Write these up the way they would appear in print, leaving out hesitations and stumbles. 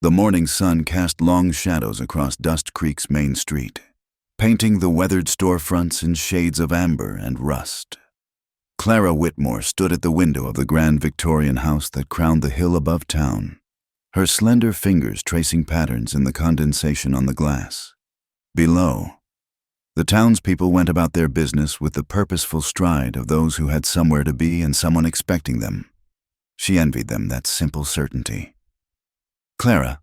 The morning sun cast long shadows across Dust Creek's main street, painting the weathered storefronts in shades of amber and rust. Clara Whitmore stood at the window of the grand Victorian house that crowned the hill above town, her slender fingers tracing patterns in the condensation on the glass. Below, the townspeople went about their business with the purposeful stride of those who had somewhere to be and someone expecting them. She envied them that simple certainty. "Clara,"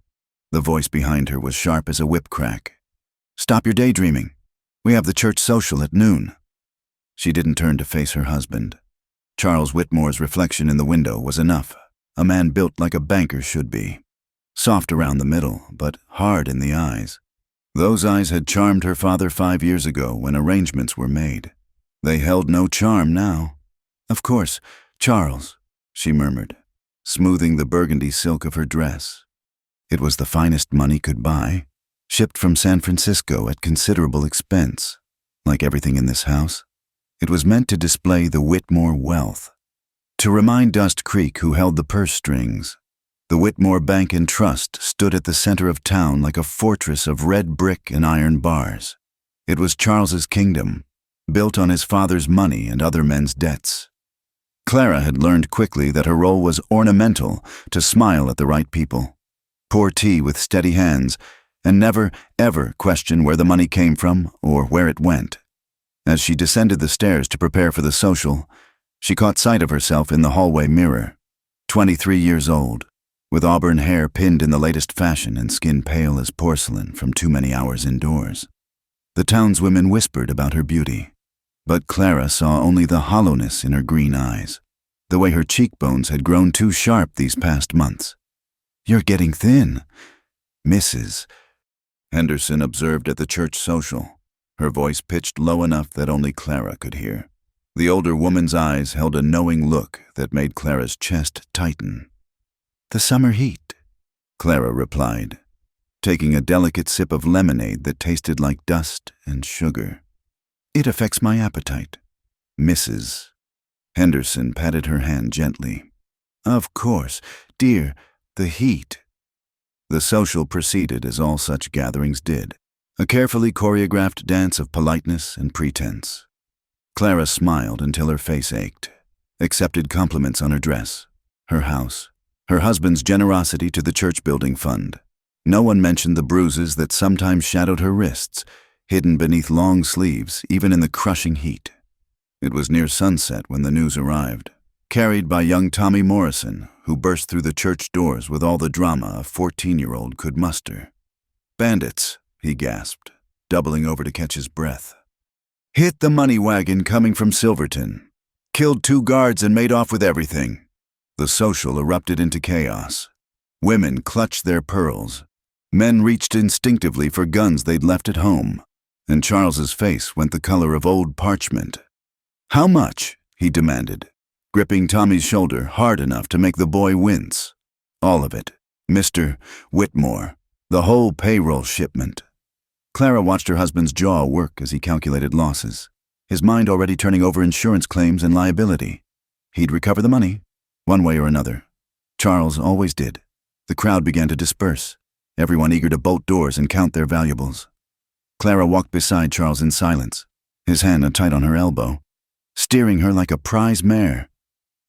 the voice behind her was sharp as a whip crack. "Stop your daydreaming. We have the church social at noon." She didn't turn to face her husband. Charles Whitmore's reflection in the window was enough, a man built like a banker should be. Soft around the middle, but hard in the eyes. Those eyes had charmed her father 5 years ago when arrangements were made. They held no charm now. "Of course, Charles," she murmured, smoothing the burgundy silk of her dress. It was the finest money could buy, shipped from San Francisco at considerable expense. Like everything in this house, it was meant to display the Whitmore wealth, to remind Dust Creek who held the purse strings. The Whitmore Bank and Trust stood at the center of town like a fortress of red brick and iron bars. It was Charles's kingdom, built on his father's money and other men's debts. Clara had learned quickly that her role was ornamental, to smile at the right people, pour tea with steady hands, and never, ever question where the money came from or where it went. As she descended the stairs to prepare for the social, she caught sight of herself in the hallway mirror. 23 years old, with auburn hair pinned in the latest fashion and skin pale as porcelain from too many hours indoors. The townswomen whispered about her beauty, but Clara saw only the hollowness in her green eyes, the way her cheekbones had grown too sharp these past months. "You're getting thin, Mrs." Henderson observed at the church social, her voice pitched low enough that only Clara could hear. The older woman's eyes held a knowing look that made Clara's chest tighten. "The summer heat," Clara replied, taking a delicate sip of lemonade that tasted like dust and sugar. "It affects my appetite, Mrs." Henderson patted her hand gently. "Of course, dear, the heat." The social proceeded as all such gatherings did, a carefully choreographed dance of politeness and pretense. Clara smiled until her face ached, accepted compliments on her dress, her house, her husband's generosity to the church building fund. No one mentioned the bruises that sometimes shadowed her wrists, hidden beneath long sleeves, even in the crushing heat. It was near sunset when the news arrived, carried by young Tommy Morrison, who burst through the church doors with all the drama a 14-year-old could muster. "Bandits," he gasped, doubling over to catch his breath. "Hit the money wagon coming from Silverton. Killed 2 guards and made off with everything." The social erupted into chaos. Women clutched their pearls. Men reached instinctively for guns they'd left at home, and Charles's face went the color of old parchment. "How much?" he demanded, gripping Tommy's shoulder hard enough to make the boy wince. "All of it, Mr. Whitmore, the whole payroll shipment." Clara watched her husband's jaw work as he calculated losses, his mind already turning over insurance claims and liability. He'd recover the money, one way or another. Charles always did. The crowd began to disperse, everyone eager to bolt doors and count their valuables. Clara walked beside Charles in silence, his hand tight on her elbow, steering her like a prize mare.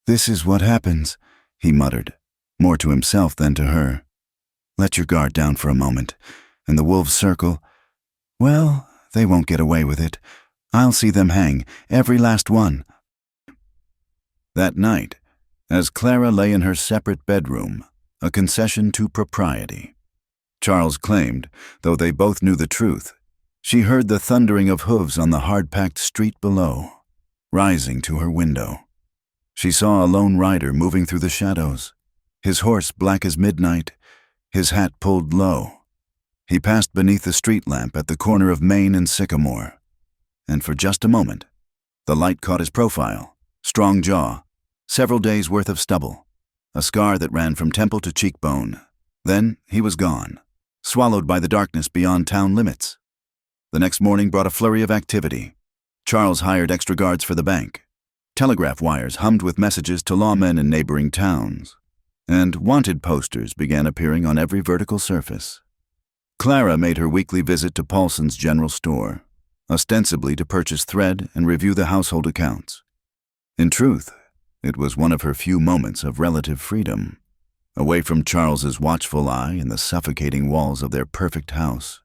"This is what happens," he muttered, more to himself than to her. "Let your guard down for a moment, and the wolves circle. Well, they won't get away with it. I'll see them hang, every last one." That night, as Clara lay in her separate bedroom, a concession to propriety, Charles claimed, though they both knew the truth, she heard the thundering of hooves on the hard-packed street below, rising to her window. She saw a lone rider moving through the shadows, his horse black as midnight, his hat pulled low. He passed beneath the street lamp at the corner of Main and Sycamore, and for just a moment, the light caught his profile, strong jaw, several days' worth of stubble, a scar that ran from temple to cheekbone. Then he was gone, swallowed by the darkness beyond town limits. The next morning brought a flurry of activity. Charles hired extra guards for the bank. Telegraph wires hummed with messages to lawmen in neighboring towns. and wanted posters began appearing on every vertical surface. Clara made her weekly visit to Paulson's general store, ostensibly to purchase thread and review the household accounts. In truth, it was one of her few moments of relative freedom, away from Charles's watchful eye and the suffocating walls of their perfect house.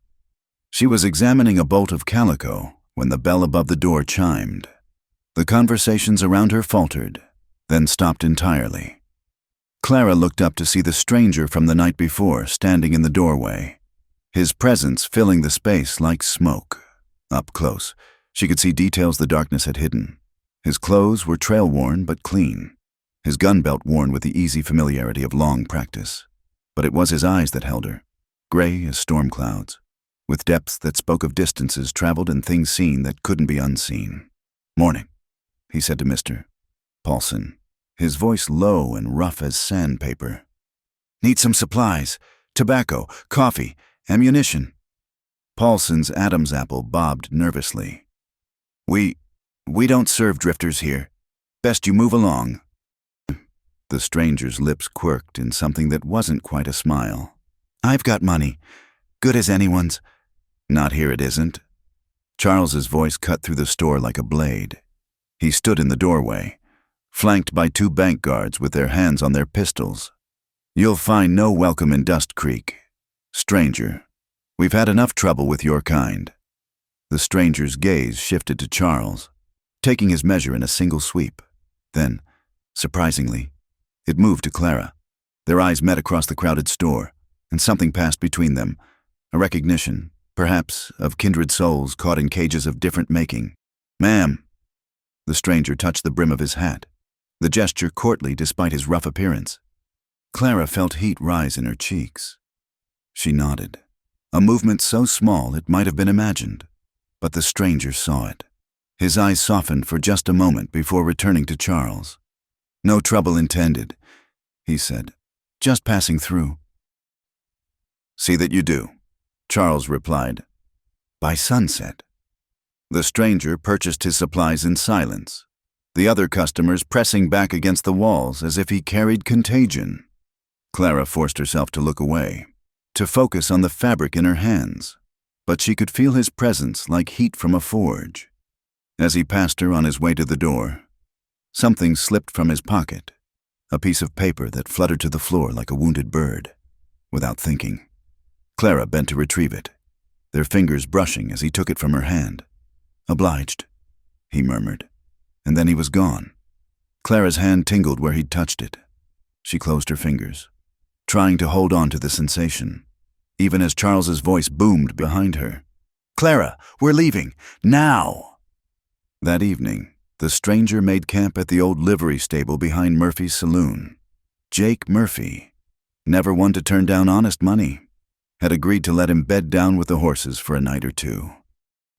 She was examining a bolt of calico when the bell above the door chimed. The conversations around her faltered, then stopped entirely. Clara looked up to see the stranger from the night before standing in the doorway, his presence filling the space like smoke. Up close, she could see details the darkness had hidden. His clothes were trail-worn but clean, his gun belt worn with the easy familiarity of long practice. But it was his eyes that held her, gray as storm clouds, with depths that spoke of distances traveled and things seen that couldn't be unseen. "Morning," he said to Mr. Paulson, his voice low and rough as sandpaper. "Need some supplies, tobacco, coffee, ammunition." Paulson's Adam's apple bobbed nervously. We don't serve drifters here. Best you move along." The stranger's lips quirked in something that wasn't quite a smile. "I've got money. Good as anyone's." "Not here it isn't." Charles's voice cut through the store like a blade. He stood in the doorway, flanked by 2 bank guards with their hands on their pistols. "You'll find no welcome in Dust Creek. Stranger, we've had enough trouble with your kind." The stranger's gaze shifted to Charles, taking his measure in a single sweep. Then, surprisingly, it moved to Clara. Their eyes met across the crowded store, and something passed between them, a recognition, perhaps, of kindred souls caught in cages of different making. "Ma'am." The stranger touched the brim of his hat, the gesture courtly despite his rough appearance. Clara felt heat rise in her cheeks. She nodded, a movement so small it might have been imagined, but the stranger saw it. His eyes softened for just a moment before returning to Charles. "No trouble intended," he said. "Just passing through." "See that you do," Charles replied. "By sunset." The stranger purchased his supplies in silence, the other customers pressing back against the walls as if he carried contagion. Clara forced herself to look away, to focus on the fabric in her hands, but she could feel his presence like heat from a forge. As he passed her on his way to the door, something slipped from his pocket, a piece of paper that fluttered to the floor like a wounded bird. Without thinking, Clara bent to retrieve it, their fingers brushing as he took it from her hand. "Obliged," he murmured, and then he was gone. Clara's hand tingled where he'd touched it. She closed her fingers, trying to hold on to the sensation, even as Charles's voice boomed behind her. "Clara, we're leaving, now!" That evening, the stranger made camp at the old livery stable behind Murphy's saloon. Jake Murphy, never one to turn down honest money, had agreed to let him bed down with the horses for a night or two.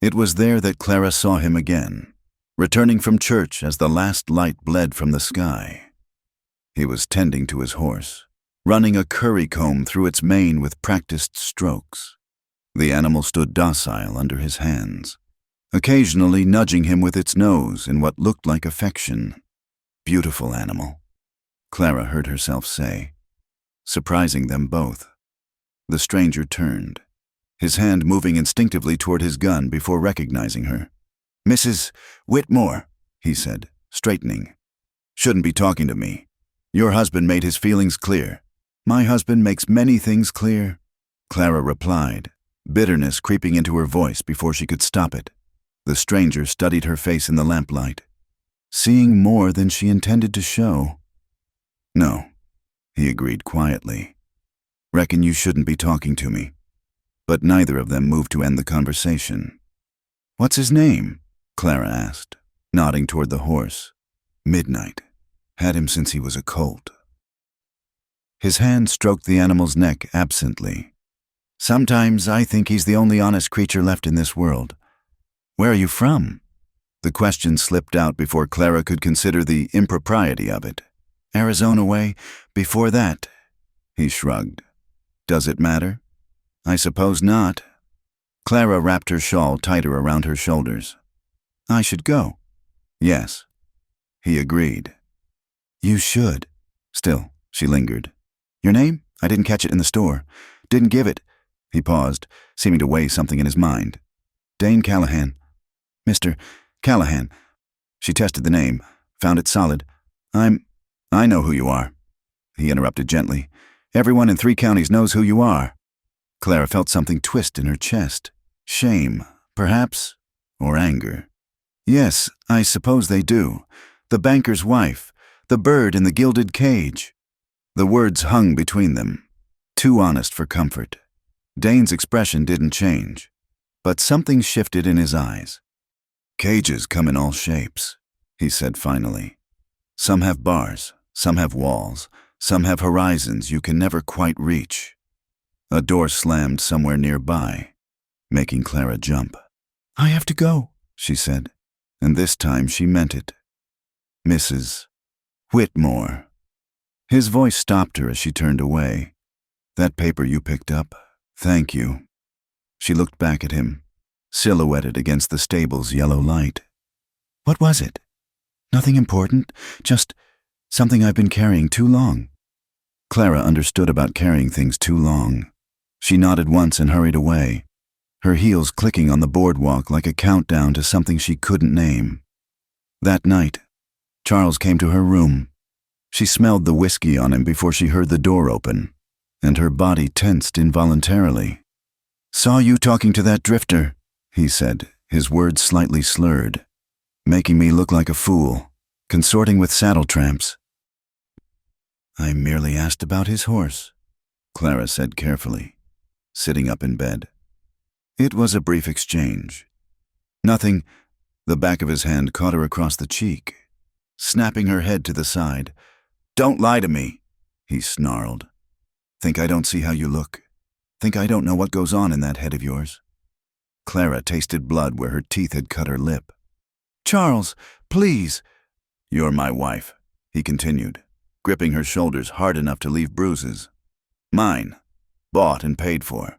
It was there that Clara saw him again, returning from church as the last light bled from the sky. He was tending to his horse, running a currycomb through its mane with practiced strokes. The animal stood docile under his hands, occasionally nudging him with its nose in what looked like affection. "Beautiful animal," Clara heard herself say, surprising them both. The stranger turned, his hand moving instinctively toward his gun before recognizing her. "Mrs. Whitmore," he said, straightening. "Shouldn't be talking to me. Your husband made his feelings clear." "My husband makes many things clear," Clara replied, bitterness creeping into her voice before she could stop it. The stranger studied her face in the lamplight, seeing more than she intended to show. "No," he agreed quietly. "Reckon you shouldn't be talking to me." But neither of them moved to end the conversation. "What's his name?" Clara asked, nodding toward the horse. "Midnight. Had him since he was a colt." His hand stroked the animal's neck absently. "Sometimes I think he's the only honest creature left in this world. Where are you from?" The question slipped out before Clara could consider the impropriety of it. "Arizona way. Before that," he shrugged. "Does it matter?" "I suppose not." Clara wrapped her shawl tighter around her shoulders. "I should go." "Yes," he agreed. "You should." Still, She lingered. Your name? I didn't catch it in the store. Didn't give it. He paused, seeming to weigh something in his mind. Dane Callahan. Mr. Callahan. She tested the name, found it solid. I know who you are. He interrupted gently. Everyone in 3 counties knows who you are. Clara felt something twist in her chest. Shame, perhaps, or anger. Yes, I suppose they do. The banker's wife, the bird in the gilded cage. The words hung between them, too honest for comfort. Dane's expression didn't change, but something shifted in his eyes. Cages come in all shapes, he said finally. Some have bars, some have walls, some have horizons you can never quite reach. A door slammed somewhere nearby, making Clara jump. I have to go, she said, and this time she meant it. Mrs. Whitmore. His voice stopped her as she turned away. That paper you picked up, thank you. She looked back at him, silhouetted against the stable's yellow light. What was it? Nothing important, just something I've been carrying too long. Clara understood about carrying things too long. She nodded once and hurried away, her heels clicking on the boardwalk like a countdown to something she couldn't name. That night, Charles came to her room. She smelled the whiskey on him before she heard the door open, and her body tensed involuntarily. Saw you talking to that drifter, he said, his words slightly slurred, making me look like a fool, consorting with saddle tramps. I merely asked about his horse, Clara said carefully, sitting up in bed. It was a brief exchange. Nothing. The back of his hand caught her across the cheek, snapping her head to the side. Don't lie to me, he snarled. Think I don't see how you look? Think I don't know what goes on in that head of yours? Clara tasted blood where her teeth had cut her lip. Charles, please. You're my wife, he continued, gripping her shoulders hard enough to leave bruises. Mine. Bought and paid for.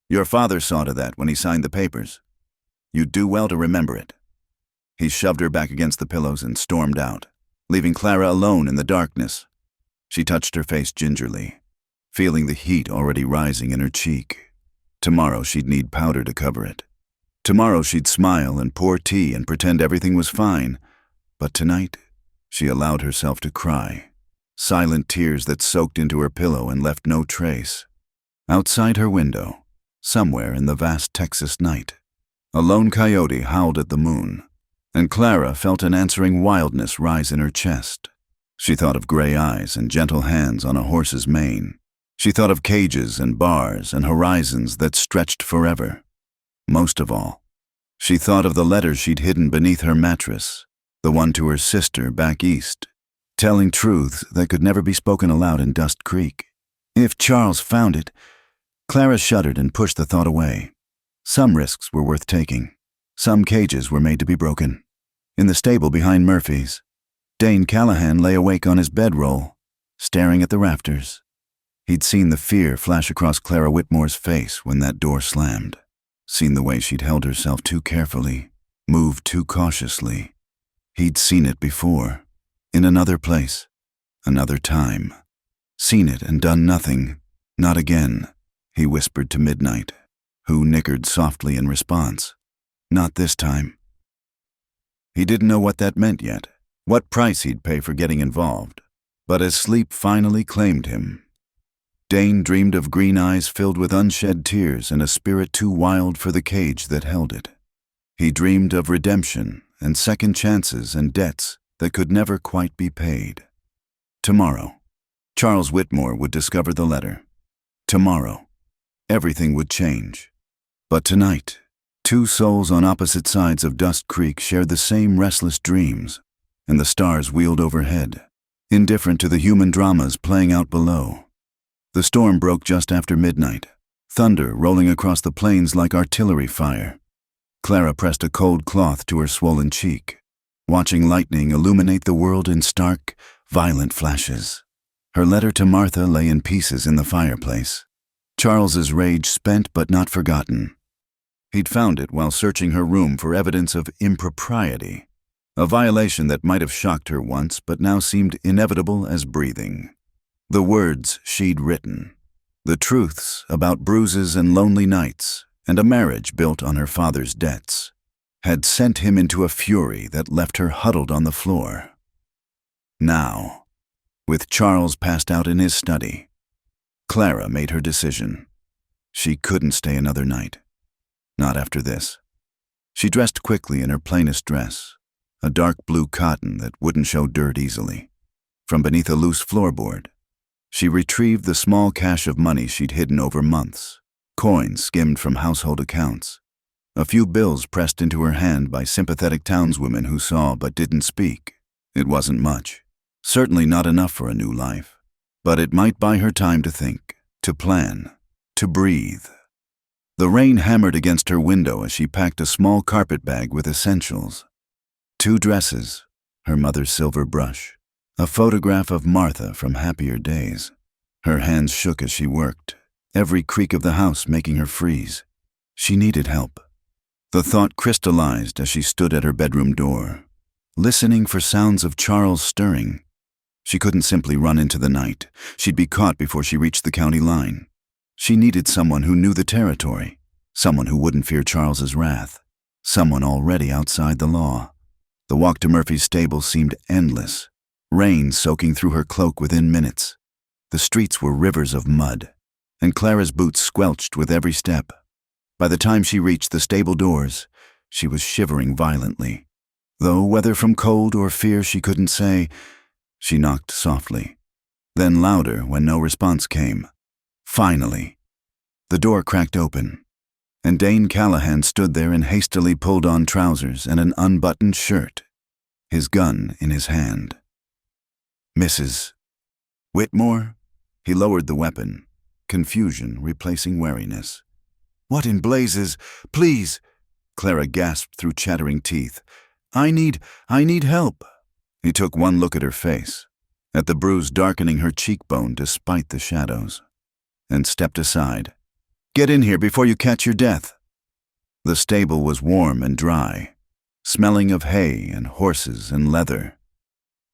Your father saw to that when he signed the papers. You'd do well to remember it. He shoved her back against the pillows and stormed out, leaving Clara alone in the darkness. She touched her face gingerly, feeling the heat already rising in her cheek. Tomorrow she'd need powder to cover it. Tomorrow she'd smile and pour tea and pretend everything was fine. But tonight, she allowed herself to cry, silent tears that soaked into her pillow and left no trace. Outside her window, somewhere in the vast Texas night, a lone coyote howled at the moon, and Clara felt an answering wildness rise in her chest. She thought of gray eyes and gentle hands on a horse's mane. She thought of cages and bars and horizons that stretched forever. Most of all, she thought of the letter she'd hidden beneath her mattress, the one to her sister back east, telling truths that could never be spoken aloud in Dust Creek. If Charles found it, Clara shuddered and pushed the thought away. Some risks were worth taking. Some cages were made to be broken. In the stable behind Murphy's, Dane Callahan lay awake on his bedroll, staring at the rafters. He'd seen the fear flash across Clara Whitmore's face when that door slammed, seen the way she'd held herself too carefully, moved too cautiously. He'd seen it before, in another place, another time. Seen it and done nothing. Not again, he whispered to Midnight, who nickered softly in response. Not this time. He didn't know what that meant yet, what price he'd pay for getting involved. But as sleep finally claimed him, Dane dreamed of green eyes filled with unshed tears and a spirit too wild for the cage that held it. He dreamed of redemption and second chances and debts that could never quite be paid. Tomorrow, Charles Whitmore would discover the letter. Tomorrow, everything would change. But tonight, two souls on opposite sides of Dust Creek shared the same restless dreams, and the stars wheeled overhead, indifferent to the human dramas playing out below. The storm broke just after midnight, thunder rolling across the plains like artillery fire. Clara pressed a cold cloth to her swollen cheek, watching lightning illuminate the world in stark, violent flashes. Her letter to Martha lay in pieces in the fireplace, Charles's rage spent but not forgotten. He'd found it while searching her room for evidence of impropriety, a violation that might have shocked her once but now seemed inevitable as breathing. The words she'd written, the truths about bruises and lonely nights, and a marriage built on her father's debts, had sent him into a fury that left her huddled on the floor. Now, with Charles passed out in his study, Clara made her decision. She couldn't stay another night. Not after this. She dressed quickly in her plainest dress, a dark blue cotton that wouldn't show dirt easily. From beneath a loose floorboard, she retrieved the small cache of money she'd hidden over months, coins skimmed from household accounts, a few bills pressed into her hand by sympathetic townswomen who saw but didn't speak. It wasn't much, certainly not enough for a new life, but it might buy her time to think, to plan, to breathe. The rain hammered against her window as she packed a small carpet bag with essentials. 2 dresses, her mother's silver brush, a photograph of Martha from happier days. Her hands shook as she worked, every creak of the house making her freeze. She needed help. The thought crystallized as she stood at her bedroom door, listening for sounds of Charles stirring. She couldn't simply run into the night. She'd be caught before she reached the county line. She needed someone who knew the territory, someone who wouldn't fear Charles's wrath, someone already outside the law. The walk to Murphy's stable seemed endless, rain soaking through her cloak within minutes. The streets were rivers of mud, and Clara's boots squelched with every step. By the time she reached the stable doors, she was shivering violently. Though whether from cold or fear she couldn't say, she knocked softly, then louder when no response came. Finally, the door cracked open, and Dane Callahan stood there in hastily pulled-on trousers and an unbuttoned shirt, his gun in his hand. "Mrs. Whitmore?" He lowered the weapon, confusion replacing wariness. "What in blazes? Please!" Clara gasped through chattering teeth. I need help." He took one look at her face, at the bruise darkening her cheekbone despite the shadows, and stepped aside. "Get in here before you catch your death." The stable was warm and dry, smelling of hay and horses and leather.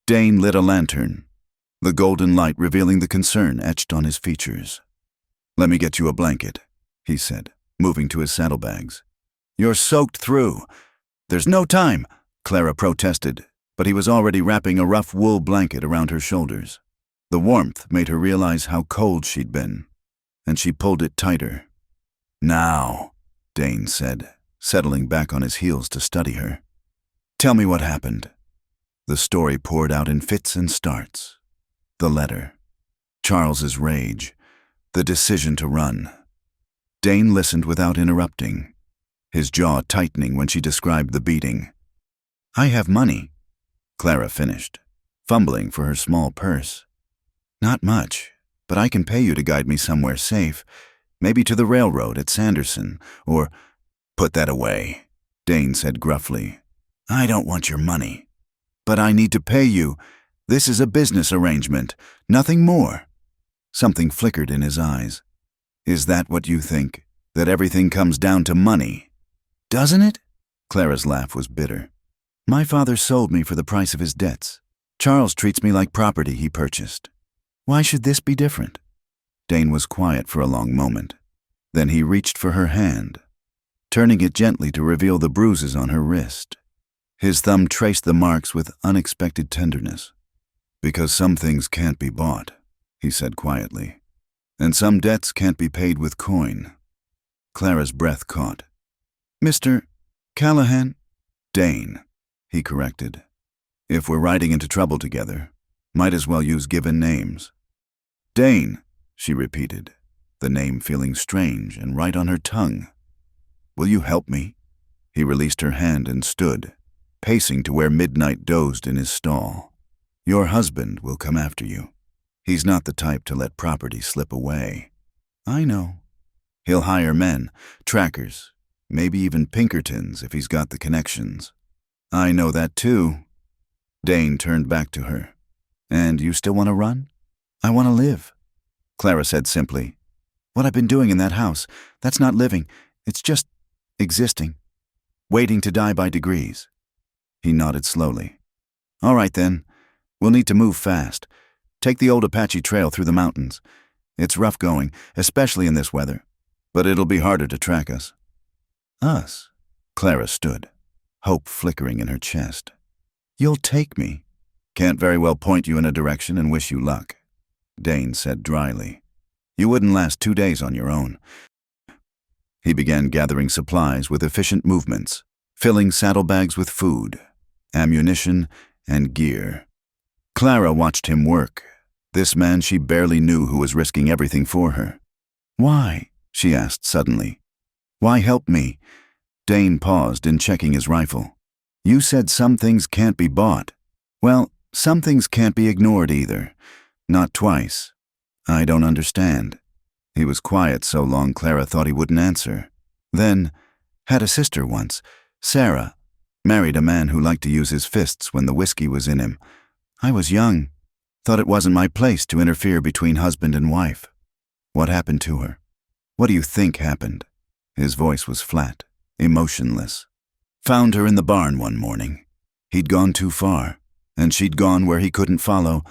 Dane lit a lantern, the golden light revealing the concern etched on his features. "Let me get you a blanket," he said, moving to his saddlebags. "You're soaked through." "There's no time," Clara protested, but he was already wrapping a rough wool blanket around her shoulders. The warmth made her realize how cold she'd been, and she pulled it tighter. "Now," Dane said, settling back on his heels to study her. "Tell me what happened." The story poured out in fits and starts. The letter, Charles's rage, the decision to run. Dane listened without interrupting, his jaw tightening when she described the beating. "I have money," Clara finished, fumbling for her small purse. "Not much, but I can pay you to guide me somewhere safe, maybe to the railroad at Sanderson, or—" "Put that away," Dane said gruffly. "I don't want your money. But I need to pay you. This is a business arrangement, nothing more." Something flickered in his eyes. "Is that what you think, that everything comes down to money?" "Doesn't it?" Clara's laugh was bitter. "My father sold me for the price of his debts. Charles treats me like property he purchased. Why should this be different?" Dane was quiet for a long moment. Then he reached for her hand, turning it gently to reveal the bruises on her wrist. His thumb traced the marks with unexpected tenderness. "Because some things can't be bought," he said quietly, "and some debts can't be paid with coin." Clara's breath caught. "Mr. Callahan?" "Dane," he corrected. "If we're riding into trouble together, might as well use given names." "Dane," she repeated, the name feeling strange and right on her tongue. "Will you help me?" He released her hand and stood, pacing to where Midnight dozed in his stall. "Your husband will come after you. He's not the type to let property slip away." "I know." "He'll hire men, trackers, maybe even Pinkertons if he's got the connections." "I know that too." Dane turned back to her. "And you still want to run?" "I want to live," Clara said simply. "What I've been doing in that house, that's not living. It's just existing, waiting to die by degrees." He nodded slowly. "All right then, we'll need to move fast. Take the old Apache Trail through the mountains. It's rough going, especially in this weather, but it'll be harder to track us." "Us?" Clara stood, hope flickering in her chest. "You'll take me." "Can't very well point you in a direction and wish you luck," Dane said dryly. "You wouldn't last 2 days on your own." He began gathering supplies with efficient movements, filling saddlebags with food, ammunition, and gear. Clara watched him work, this man she barely knew who was risking everything for her. "Why?" she asked suddenly. "Why help me?" Dane paused in checking his rifle. "You said some things can't be bought. Well, some things can't be ignored either. Not twice." "I don't understand." He was quiet so long Clara thought he wouldn't answer. Then, "Had a sister once, Sarah. Married a man who liked to use his fists when the whiskey was in him. I was young. Thought it wasn't my place to interfere between husband and wife." "What happened to her? What do you think happened?" His voice was flat, emotionless. "Found her in the barn one morning. He'd gone too far, and she'd gone where he couldn't follow."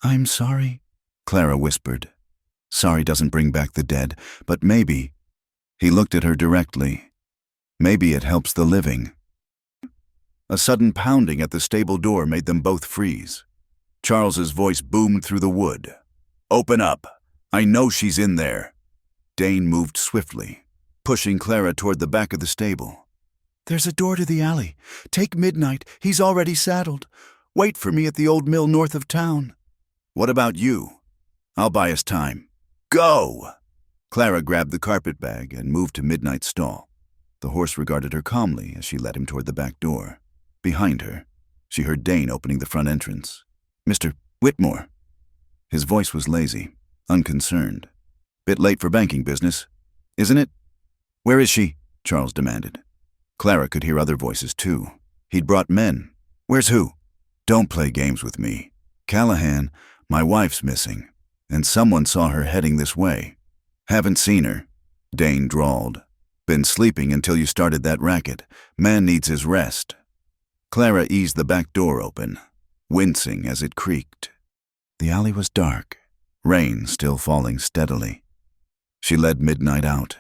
"I'm sorry," Clara whispered. "Sorry doesn't bring back the dead, but maybe—" He looked at her directly. "Maybe it helps the living." A sudden pounding at the stable door made them both freeze. Charles's voice boomed through the wood. "Open up! I know she's in there!" Dane moved swiftly, pushing Clara toward the back of the stable. "There's a door to the alley. Take Midnight. He's already saddled. Wait for me at the old mill north of town." "What about you? I'll buy us time." "Go!" Clara grabbed the carpet bag and moved to Midnight's stall. The horse regarded her calmly as she led him toward the back door. Behind her, she heard Dane opening the front entrance. "Mr. Whitmore." His voice was lazy, unconcerned. "Bit late for banking business, isn't it?" "Where is she?" Charles demanded. Clara could hear other voices too. He'd brought men. "Where's who?" "Don't play games with me. Callahan, my wife's missing, and someone saw her heading this way." "Haven't seen her," Dane drawled. "Been sleeping until you started that racket. Man needs his rest." Clara eased the back door open, wincing as it creaked. The alley was dark, rain still falling steadily. She led Midnight out,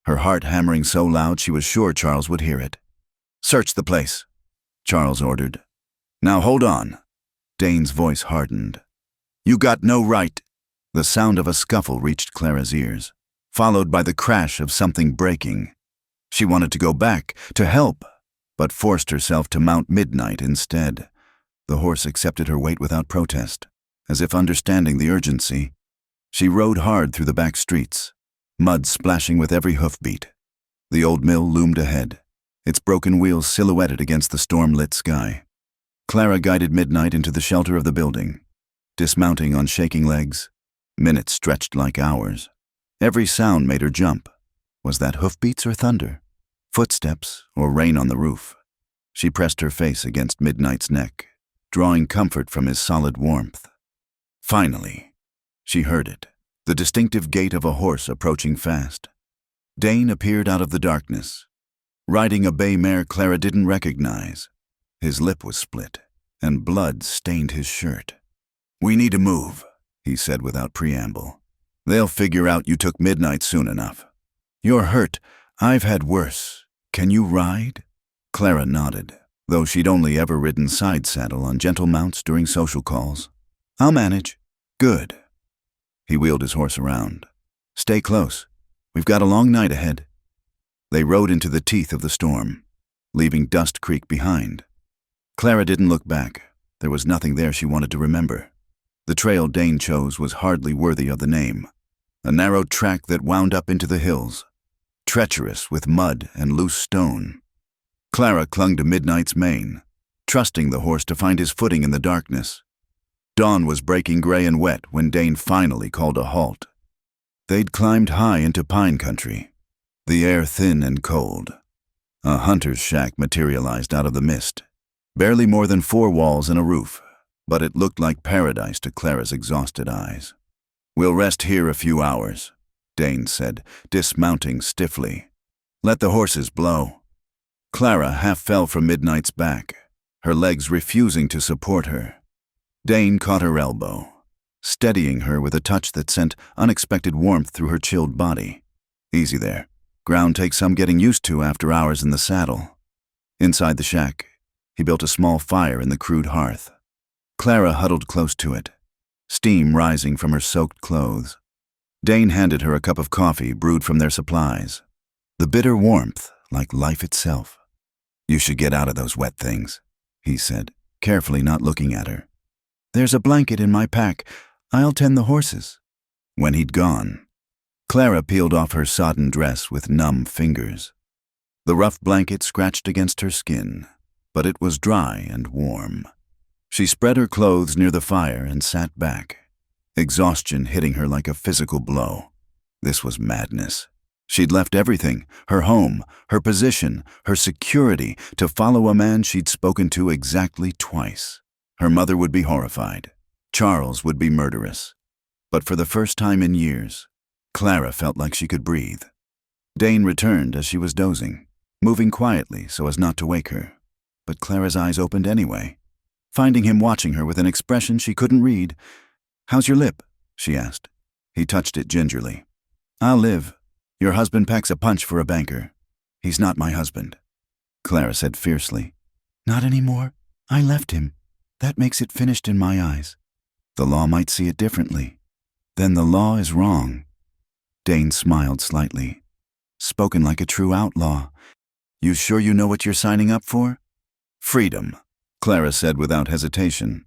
her heart hammering so loud she was sure Charles would hear it. "Search the place," Charles ordered. "Now hold on." Dane's voice hardened. "You got no right." The sound of a scuffle reached Clara's ears, followed by the crash of something breaking. She wanted to go back, to help, but forced herself to mount Midnight instead. The horse accepted her weight without protest, as if understanding the urgency. She rode hard through the back streets, mud splashing with every hoofbeat. The old mill loomed ahead, its broken wheels silhouetted against the storm-lit sky. Clara guided Midnight into the shelter of the building, dismounting on shaking legs. Minutes stretched like hours. Every sound made her jump. Was that hoofbeats or thunder? Footsteps or rain on the roof? She pressed her face against Midnight's neck, drawing comfort from his solid warmth. Finally, she heard it, the distinctive gait of a horse approaching fast. Dane appeared out of the darkness, riding a bay mare Clara didn't recognize. His lip was split, and blood stained his shirt. "We need to move," he said without preamble. "They'll figure out you took Midnight soon enough." "You're hurt. I've had worse. Can you ride?" Clara nodded, though she'd only ever ridden side saddle on gentle mounts during social calls. "I'll manage." "Good." He wheeled his horse around. "Stay close. We've got a long night ahead." They rode into the teeth of the storm, leaving Dust Creek behind. Clara didn't look back. There was nothing there she wanted to remember. The trail Dane chose was hardly worthy of the name. A narrow track that wound up into the hills, treacherous with mud and loose stone. Clara clung to Midnight's mane, trusting the horse to find his footing in the darkness. Dawn was breaking gray and wet when Dane finally called a halt. They'd climbed high into pine country, the air thin and cold. A hunter's shack materialized out of the mist, barely more than 4 walls and a roof, but it looked like paradise to Clara's exhausted eyes. "We'll rest here a few hours," Dane said, dismounting stiffly. "Let the horses blow." Clara half fell from Midnight's back, her legs refusing to support her. Dane caught her elbow. steadying her with a touch that sent unexpected warmth through her chilled body. Easy there. Ground takes some getting used to after hours in the saddle. Inside the shack, he built a small fire in the crude hearth. Clara huddled close to it, steam rising from her soaked clothes. Dane handed her a cup of coffee brewed from their supplies. The bitter warmth, like life itself. "You should get out of those wet things," he said, carefully not looking at her. "There's a blanket in my pack. I'll tend the horses." When he'd gone, Clara peeled off her sodden dress with numb fingers. The rough blanket scratched against her skin, but it was dry and warm. She spread her clothes near the fire and sat back, exhaustion hitting her like a physical blow. This was madness. She'd left everything, her home, her position, her security, to follow a man she'd spoken to exactly twice. Her mother would be horrified. Charles would be murderous. But for the first time in years, Clara felt like she could breathe. Dane returned as she was dozing, moving quietly so as not to wake her. But Clara's eyes opened anyway, finding him watching her with an expression she couldn't read. "How's your lip?" she asked. He touched it gingerly. "I'll live. Your husband packs a punch for a banker. He's not my husband," Clara said fiercely. "Not anymore. I left him. That makes it finished in my eyes. The law might see it differently. Then the law is wrong." Dane smiled slightly. "Spoken like a true outlaw. You sure you know what you're signing up for?" "Freedom," Clara said without hesitation.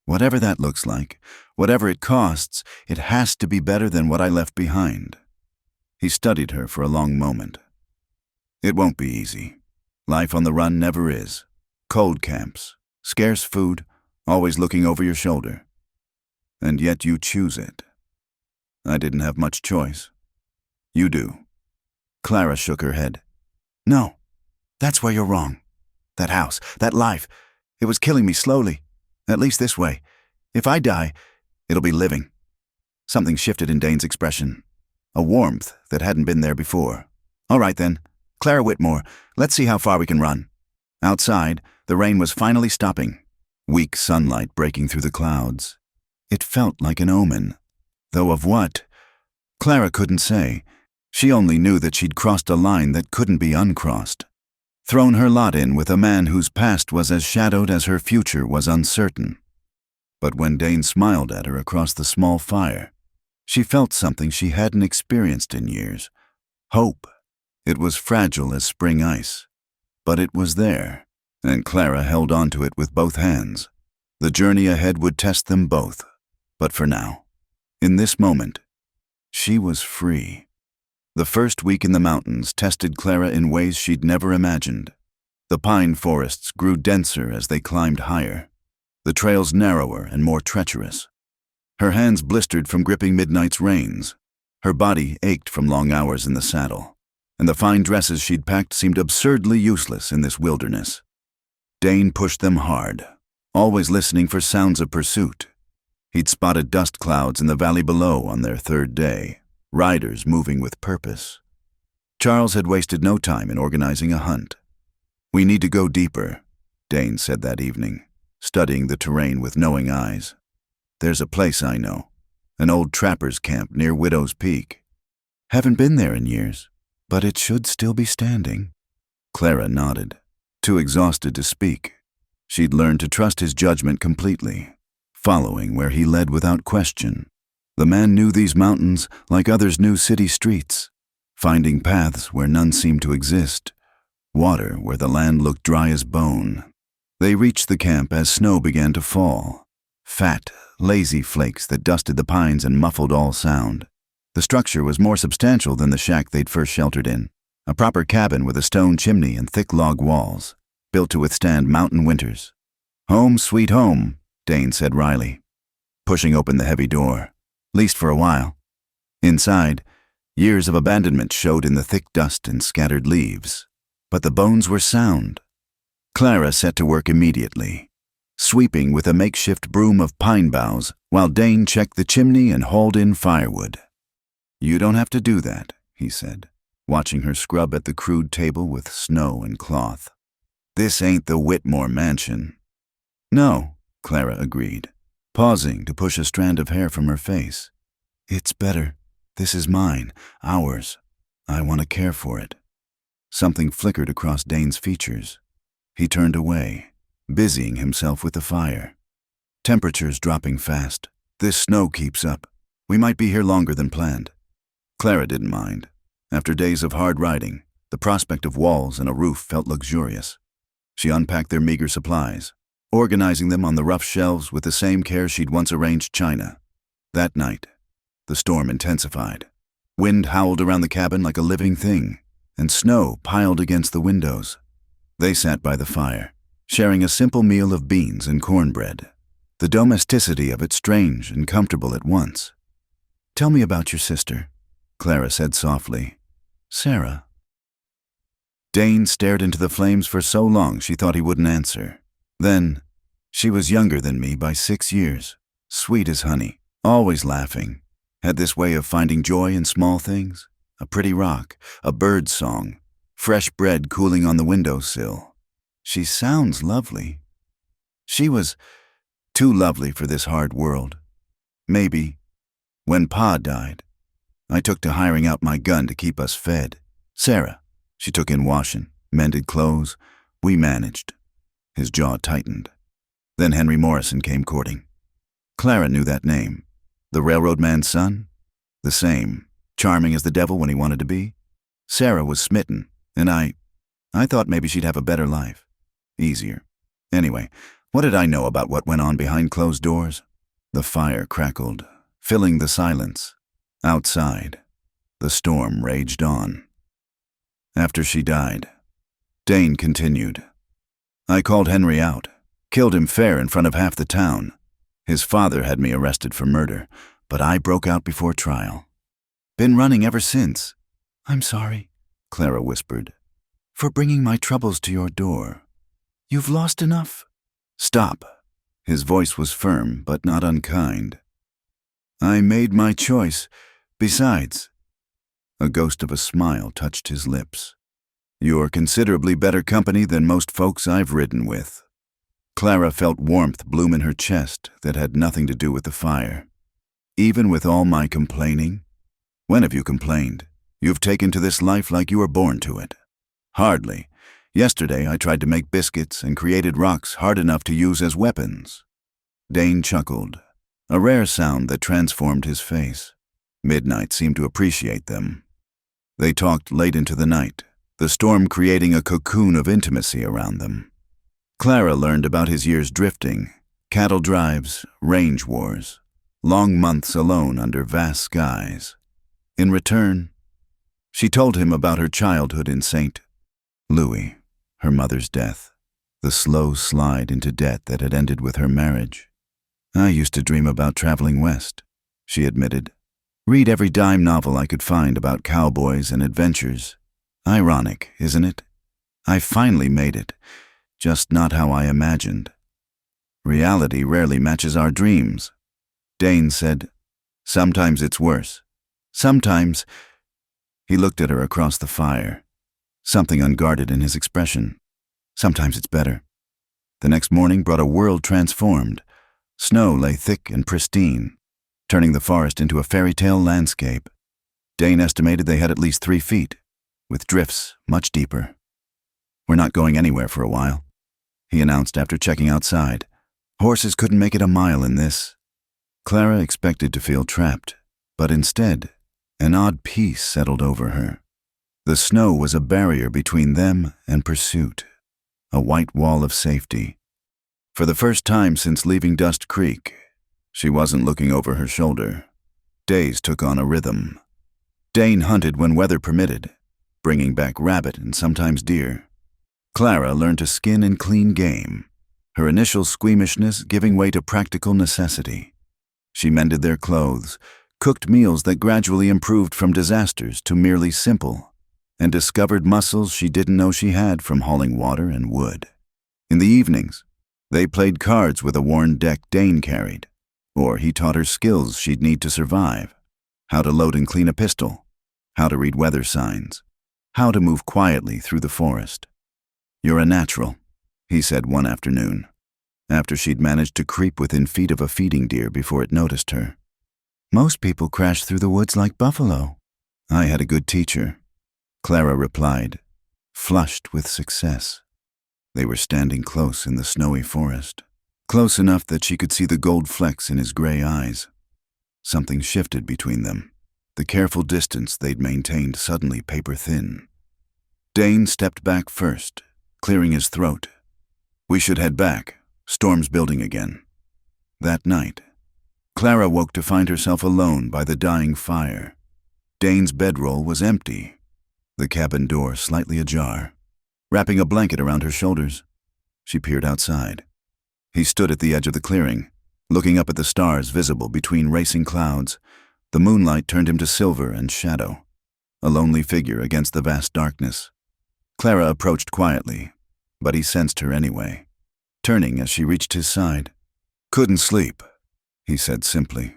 "Whatever that looks like, whatever it costs, it has to be better than what I left behind." He studied her for a long moment. "It won't be easy. Life on the run never is. Cold camps, scarce food, always looking over your shoulder. And yet you choose it. I didn't have much choice. You do." Clara shook her head. "No, that's where you're wrong. That house, that life, it was killing me slowly. At least this way. If I die, it'll be living." Something shifted in Dane's expression. A warmth that hadn't been there before. "All right then, Clara Whitmore, let's see how far we can run." Outside, the rain was finally stopping, weak sunlight breaking through the clouds. It felt like an omen, though of what? Clara couldn't say. She only knew that she'd crossed a line that couldn't be uncrossed. Thrown her lot in with a man whose past was as shadowed as her future was uncertain. But when Dane smiled at her across the small fire, she felt something she hadn't experienced in years. Hope. It was fragile as spring ice, but it was there, and Clara held onto it with both hands. The journey ahead would test them both, but for now, in this moment, she was free. The first week in the mountains tested Clara in ways she'd never imagined. The pine forests grew denser as they climbed higher, the trails narrower and more treacherous. Her hands blistered from gripping midnight's rains. Her body ached from long hours in the saddle, and the fine dresses she'd packed seemed absurdly useless in this wilderness. Dane pushed them hard, always listening for sounds of pursuit. He'd spotted dust clouds in the valley below on their third day, riders moving with purpose. Charles had wasted no time in organizing a hunt. "We need to go deeper," Dane said that evening, studying the terrain with knowing eyes. "There's a place I know, an old trapper's camp near Widow's Peak. Haven't been there in years, but it should still be standing." Clara nodded, too exhausted to speak. She'd learned to trust his judgment completely, following where he led without question. The man knew these mountains like others knew city streets, finding paths where none seemed to exist, water where the land looked dry as bone. They reached the camp as snow began to fall, fat, lazy flakes that dusted the pines and muffled all sound. The structure was more substantial than the shack they'd first sheltered in, a proper cabin with a stone chimney and thick log walls, built to withstand mountain winters. "Home sweet home," Dane said wryly, pushing open the heavy door, least for a while. Inside, years of abandonment showed in the thick dust and scattered leaves, but the bones were sound. Clara set to work immediately, sweeping with a makeshift broom of pine boughs while Dane checked the chimney and hauled in firewood. "You don't have to do that," he said, watching her scrub at the crude table with snow and cloth. "This ain't the Whitmore mansion." "No," Clara agreed, pausing to push a strand of hair from her face. "It's better. This is mine, ours. I want to care for it." Something flickered across Dane's features. He turned away, busying himself with the fire. "Temperature's dropping fast. This snow keeps up. We might be here longer than planned." Clara didn't mind. After days of hard riding, the prospect of walls and a roof felt luxurious. She unpacked their meager supplies, organizing them on the rough shelves with the same care she'd once arranged china. That night, the storm intensified. Wind howled around the cabin like a living thing, and snow piled against the windows. They sat by the fire, sharing a simple meal of beans and cornbread. The domesticity of it strange and comfortable at once. "Tell me about your sister," Clara said softly. "Sarah." Dane stared into the flames for so long she thought he wouldn't answer. Then, "She was younger than me by 6 years, sweet as honey, always laughing, had this way of finding joy in small things, a pretty rock, a bird's song, fresh bread cooling on the windowsill. She sounds lovely. She was too lovely for this hard world. Maybe, when Pa died, I took to hiring out my gun to keep us fed. Sarah, she took in washing, mended clothes. We managed." His jaw tightened. Then Henry Morrison came courting. Clara knew that name. The railroad man's son? The same, charming as the devil when he wanted to be. Sarah was smitten, and I thought maybe she'd have a better life. Easier. Anyway, what did I know about what went on behind closed doors? The fire crackled, filling the silence. Outside, the storm raged on. After she died, Dane continued. "I called Henry out, killed him fair in front of half the town. His father had me arrested for murder, but I broke out before trial. Been running ever since." "I'm sorry," Clara whispered, "for bringing my troubles to your door. You've lost enough." "Stop." His voice was firm, but not unkind. "I made my choice. Besides," a ghost of a smile touched his lips, "you're considerably better company than most folks I've ridden with." Clara felt warmth bloom in her chest that had nothing to do with the fire. "Even with all my complaining? When have you complained? You've taken to this life like you were born to it." "Hardly. Yesterday I tried to make biscuits and created rocks hard enough to use as weapons." Dane chuckled, a rare sound that transformed his face. Midnight seemed to appreciate them. They talked late into the night, the storm creating a cocoon of intimacy around them. Clara learned about his years drifting, cattle drives, range wars, long months alone under vast skies. In return, she told him about her childhood in St. Louis, her mother's death, the slow slide into debt that had ended with her marriage. "I used to dream about traveling west," she admitted. "Read every dime novel I could find about cowboys and adventures. Ironic, isn't it? I finally made it, just not how I imagined. Reality rarely matches our dreams." Dane said, "Sometimes it's worse. Sometimes—" He looked at her across the fire, something unguarded in his expression. "Sometimes it's better." The next morning brought a world transformed. Snow lay thick and pristine, turning the forest into a fairy tale landscape. Dane estimated they had at least 3 feet, with drifts much deeper. "We're not going anywhere for a while," he announced after checking outside. "Horses couldn't make it a mile in this." Clara expected to feel trapped, but instead, an odd peace settled over her. The snow was a barrier between them and pursuit, a white wall of safety. For the first time since leaving Dust Creek, she wasn't looking over her shoulder. Days took on a rhythm. Dane hunted when weather permitted, bringing back rabbit and sometimes deer. Clara learned to skin and clean game, her initial squeamishness giving way to practical necessity. She mended their clothes, cooked meals that gradually improved from disasters to merely simple, and discovered muscles she didn't know she had from hauling water and wood. In the evenings, they played cards with a worn deck Dane carried, or he taught her skills she'd need to survive: how to load and clean a pistol, how to read weather signs, how to move quietly through the forest. "You're a natural," he said one afternoon. after she'd managed to creep within feet of a feeding deer before it noticed her. "Most people crash through the woods like buffalo." "I had a good teacher," Clara replied, flushed with success. They were standing close in the snowy forest, close enough that she could see the gold flecks in his gray eyes. Something shifted between them, the careful distance they'd maintained suddenly paper-thin. Dane stepped back first, clearing his throat. "We should head back. Storm's building again." That night, Clara woke to find herself alone by the dying fire. Dane's bedroll was empty, the cabin door slightly ajar. Wrapping a blanket around her shoulders, she peered outside. He stood at the edge of the clearing, looking up at the stars visible between racing clouds. The moonlight turned him to silver and shadow, a lonely figure against the vast darkness. Clara approached quietly, but he sensed her anyway, turning as she reached his side. "Couldn't sleep," he said simply.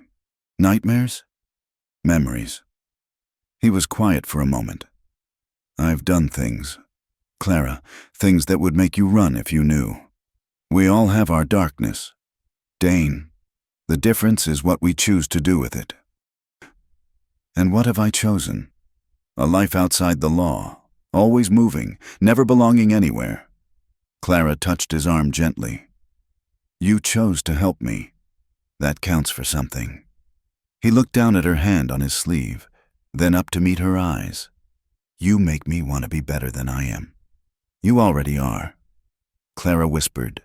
"Nightmares?" "Memories." He was quiet for a moment. "I've done things, Clara, things that would make you run if you knew. We all have our darkness. Dane, the difference is what we choose to do with it." "And what have I chosen? A life outside the law, always moving, never belonging anywhere." Clara touched his arm gently. "You chose to help me. That counts for something." He looked down at her hand on his sleeve, then up to meet her eyes. "You make me want to be better than I am." "You already are," Clara whispered.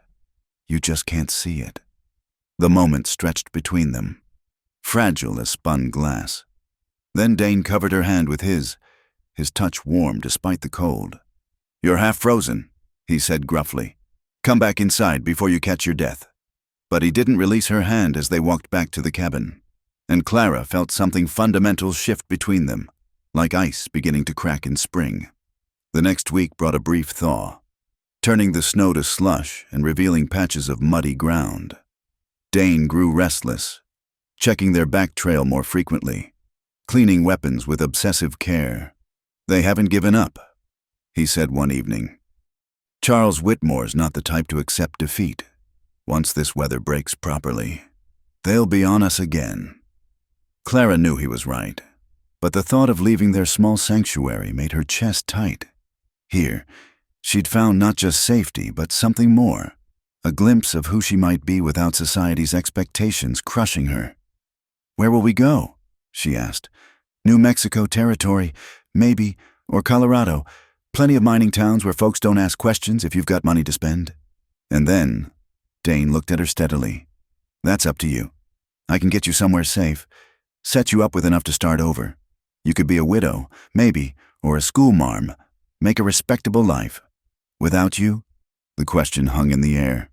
"You just can't see it." The moment stretched between them, fragile as spun glass. Then Dane covered her hand with his touch warm despite the cold. "You're half frozen," he said gruffly. "Come back inside before you catch your death." But he didn't release her hand as they walked back to the cabin, and Clara felt something fundamental shift between them, like ice beginning to crack in spring. The next week brought a brief thaw, turning the snow to slush and revealing patches of muddy ground. Dane grew restless, checking their back trail more frequently, cleaning weapons with obsessive care. "They haven't given up," he said one evening. "Charles Whitmore's not the type to accept defeat. Once this weather breaks properly, they'll be on us again." Clara knew he was right, but the thought of leaving their small sanctuary made her chest tight. Here, she'd found not just safety, but something more, a glimpse of who she might be without society's expectations crushing her. "Where will we go?" she asked. "New Mexico territory, maybe, or Colorado. Plenty of mining towns where folks don't ask questions if you've got money to spend." And then, Dane looked at her steadily. "That's up to you. I can get you somewhere safe, set you up with enough to start over. You could be a widow, maybe, or a schoolmarm, make a respectable life. Without you?" The question hung in the air.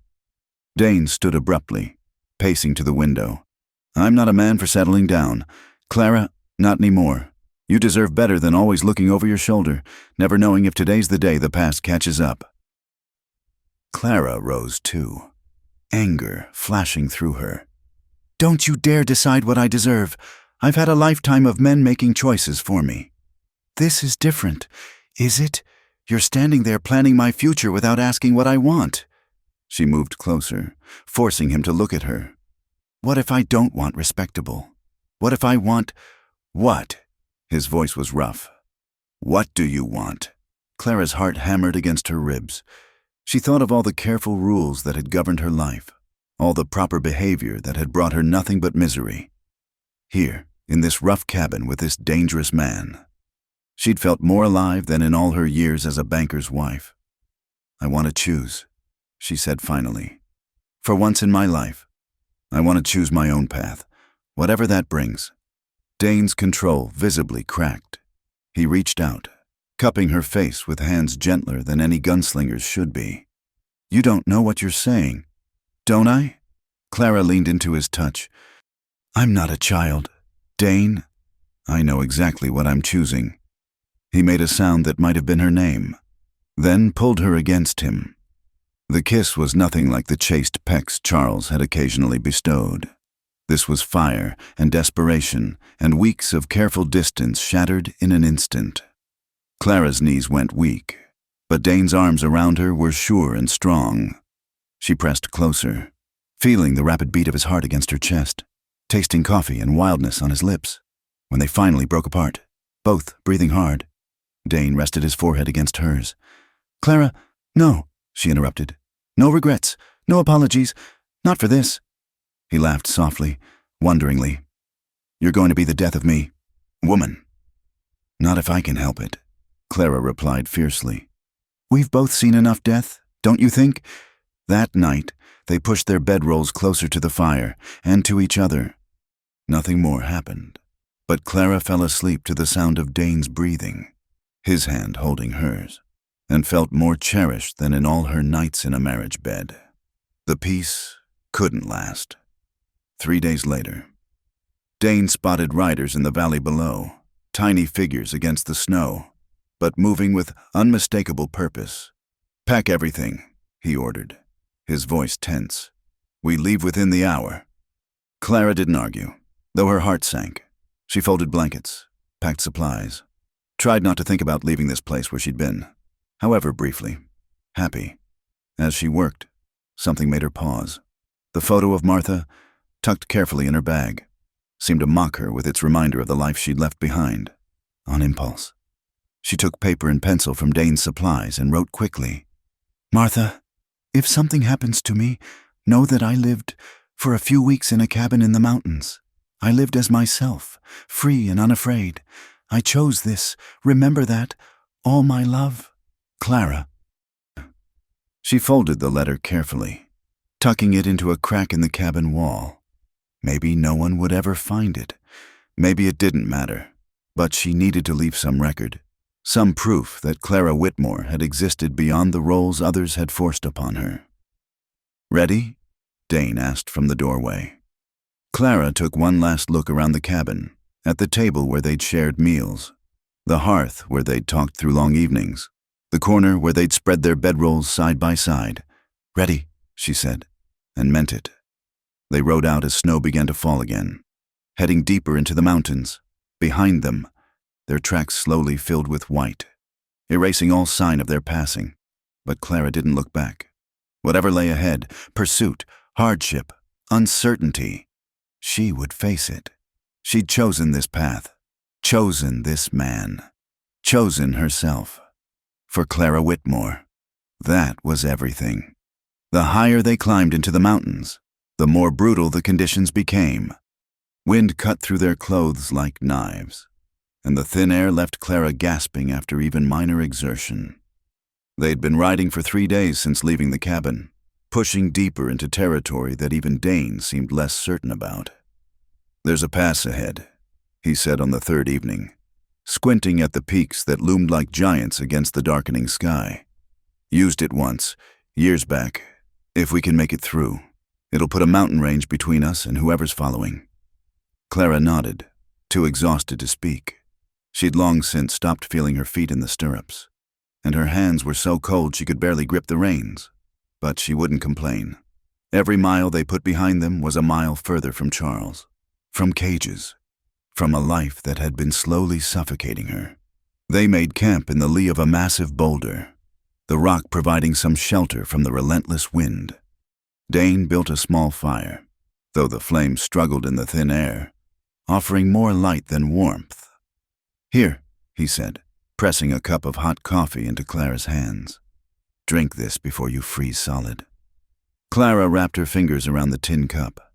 Dane stood abruptly, pacing to the window. "I'm not a man for settling down. Clara, not anymore. You deserve better than always looking over your shoulder, never knowing if today's the day the past catches up." Clara rose too, anger flashing through her. "Don't you dare decide what I deserve. I've had a lifetime of men making choices for me." "This is different, is it? You're standing there planning my future without asking what I want." She moved closer, forcing him to look at her. "What if I don't want respectable? What if I want—" "What?" His voice was rough. "What do you want?" Clara's heart hammered against her ribs. She thought of all the careful rules that had governed her life, all the proper behavior that had brought her nothing but misery. Here, in this rough cabin with this dangerous man, she'd felt more alive than in all her years as a banker's wife. "I want to choose," she said finally. "For once in my life, I want to choose my own path, whatever that brings." Dane's control visibly cracked. He reached out, cupping her face with hands gentler than any gunslinger's should be. "You don't know what you're saying." "Don't I?" Clara leaned into his touch. "I'm not a child, Dane. I know exactly what I'm choosing." He made a sound that might have been her name, then pulled her against him. The kiss was nothing like the chaste pecks Charles had occasionally bestowed. This was fire and desperation, and weeks of careful distance shattered in an instant. Clara's knees went weak, but Dane's arms around her were sure and strong. She pressed closer, feeling the rapid beat of his heart against her chest, tasting coffee and wildness on his lips. When they finally broke apart, both breathing hard, Dane rested his forehead against hers. "Clara, no," she interrupted. "No regrets, no apologies, not for this." He laughed softly, wonderingly. "You're going to be the death of me, woman." "Not if I can help it," Clara replied fiercely. "We've both seen enough death, don't you think?" That night, they pushed their bedrolls closer to the fire and to each other. Nothing more happened, but Clara fell asleep to the sound of Dane's breathing, his hand holding hers, and felt more cherished than in all her nights in a marriage bed. The peace couldn't last. 3 days later, Dane spotted riders in the valley below, tiny figures against the snow, but moving with unmistakable purpose. "Pack everything," he ordered, his voice tense. "We leave within the hour." Clara didn't argue, though her heart sank. She folded blankets, packed supplies, tried not to think about leaving this place where she'd been, however briefly, happy. As she worked, something made her pause. The photo of Martha, tucked carefully in her bag, seemed to mock her with its reminder of the life she'd left behind. On impulse, she took paper and pencil from Dane's supplies and wrote quickly, "Martha, if something happens to me, know that I lived for a few weeks in a cabin in the mountains. I lived as myself, free and unafraid. I chose this. Remember that. All my love, Clara." She folded the letter carefully, tucking it into a crack in the cabin wall. Maybe no one would ever find it. Maybe it didn't matter. But she needed to leave some record, some proof that Clara Whitmore had existed beyond the roles others had forced upon her. "Ready?" Dane asked from the doorway. Clara took one last look around the cabin, at the table where they'd shared meals, the hearth where they'd talked through long evenings, the corner where they'd spread their bedrolls side by side. "Ready," she said, and meant it. They rode out as snow began to fall again, heading deeper into the mountains. Behind them, their tracks slowly filled with white, erasing all sign of their passing. But Clara didn't look back. Whatever lay ahead, pursuit, hardship, uncertainty, she would face it. She'd chosen this path, chosen this man, chosen herself. For Clara Whitmore, that was everything. The higher they climbed into the mountains, the more brutal the conditions became. Wind cut through their clothes like knives, and the thin air left Clara gasping after even minor exertion. They'd been riding for 3 days since leaving the cabin, pushing deeper into territory that even Dane seemed less certain about. "There's a pass ahead," he said on the third evening, squinting at the peaks that loomed like giants against the darkening sky. "Used it once, years back. If we can make it through, it'll put a mountain range between us and whoever's following." Clara nodded, too exhausted to speak. She'd long since stopped feeling her feet in the stirrups, and her hands were so cold she could barely grip the reins. But she wouldn't complain. Every mile they put behind them was a mile further from Charles, from cages, from a life that had been slowly suffocating her. They made camp in the lee of a massive boulder, the rock providing some shelter from the relentless wind. Dane built a small fire, though the flames struggled in the thin air, offering more light than warmth. "Here," he said, pressing a cup of hot coffee into Clara's hands. "Drink this before you freeze solid." Clara wrapped her fingers around the tin cup,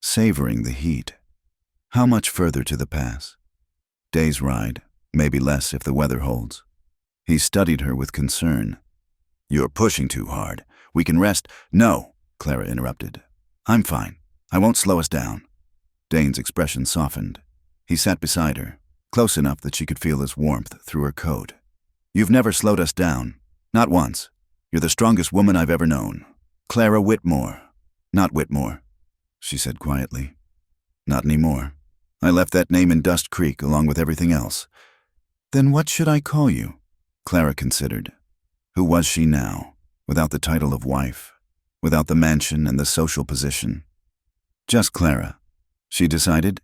savoring the heat. How much further to the pass? Day's ride, maybe less if the weather holds. He studied her with concern. "You're pushing too hard. We can rest." "No," Clara interrupted. "I'm fine. I won't slow us down." Dane's expression softened. He sat beside her, close enough that she could feel his warmth through her coat. "You've never slowed us down. Not once. You're the strongest woman I've ever known. Clara Whitmore." "Not Whitmore," she said quietly. "Not anymore. I left that name in Dust Creek along with everything else." "Then what should I call you?" Clara considered. Who was she now, without the title of wife, without the mansion and the social position? Just Clara, she decided.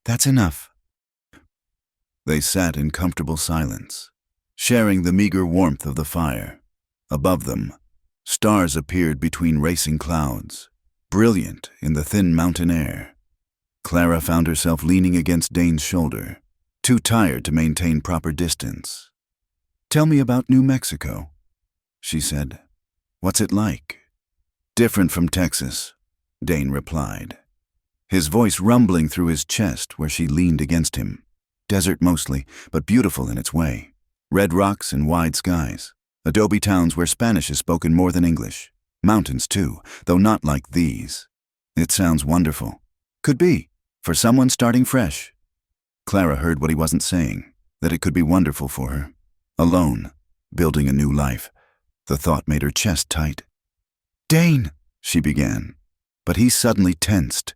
That's enough. They sat in comfortable silence, sharing the meager warmth of the fire. Above them, Stars appeared between racing clouds, brilliant in the thin mountain air. Clara found herself leaning against Dane's shoulder, too tired to maintain proper distance. "Tell me about New Mexico," she said. "What's it like?" "Different from Texas," Dane replied, his voice rumbling through his chest where she leaned against him. "Desert mostly, but beautiful in its way. Red rocks and wide skies. Adobe towns where Spanish is spoken more than English. Mountains too, though not like these." "It sounds wonderful." "Could be, for someone starting fresh." Clara heard what he wasn't saying, that it could be wonderful for her. Alone, building a new life. The thought made her chest tight. "Dane," she began, but he suddenly tensed,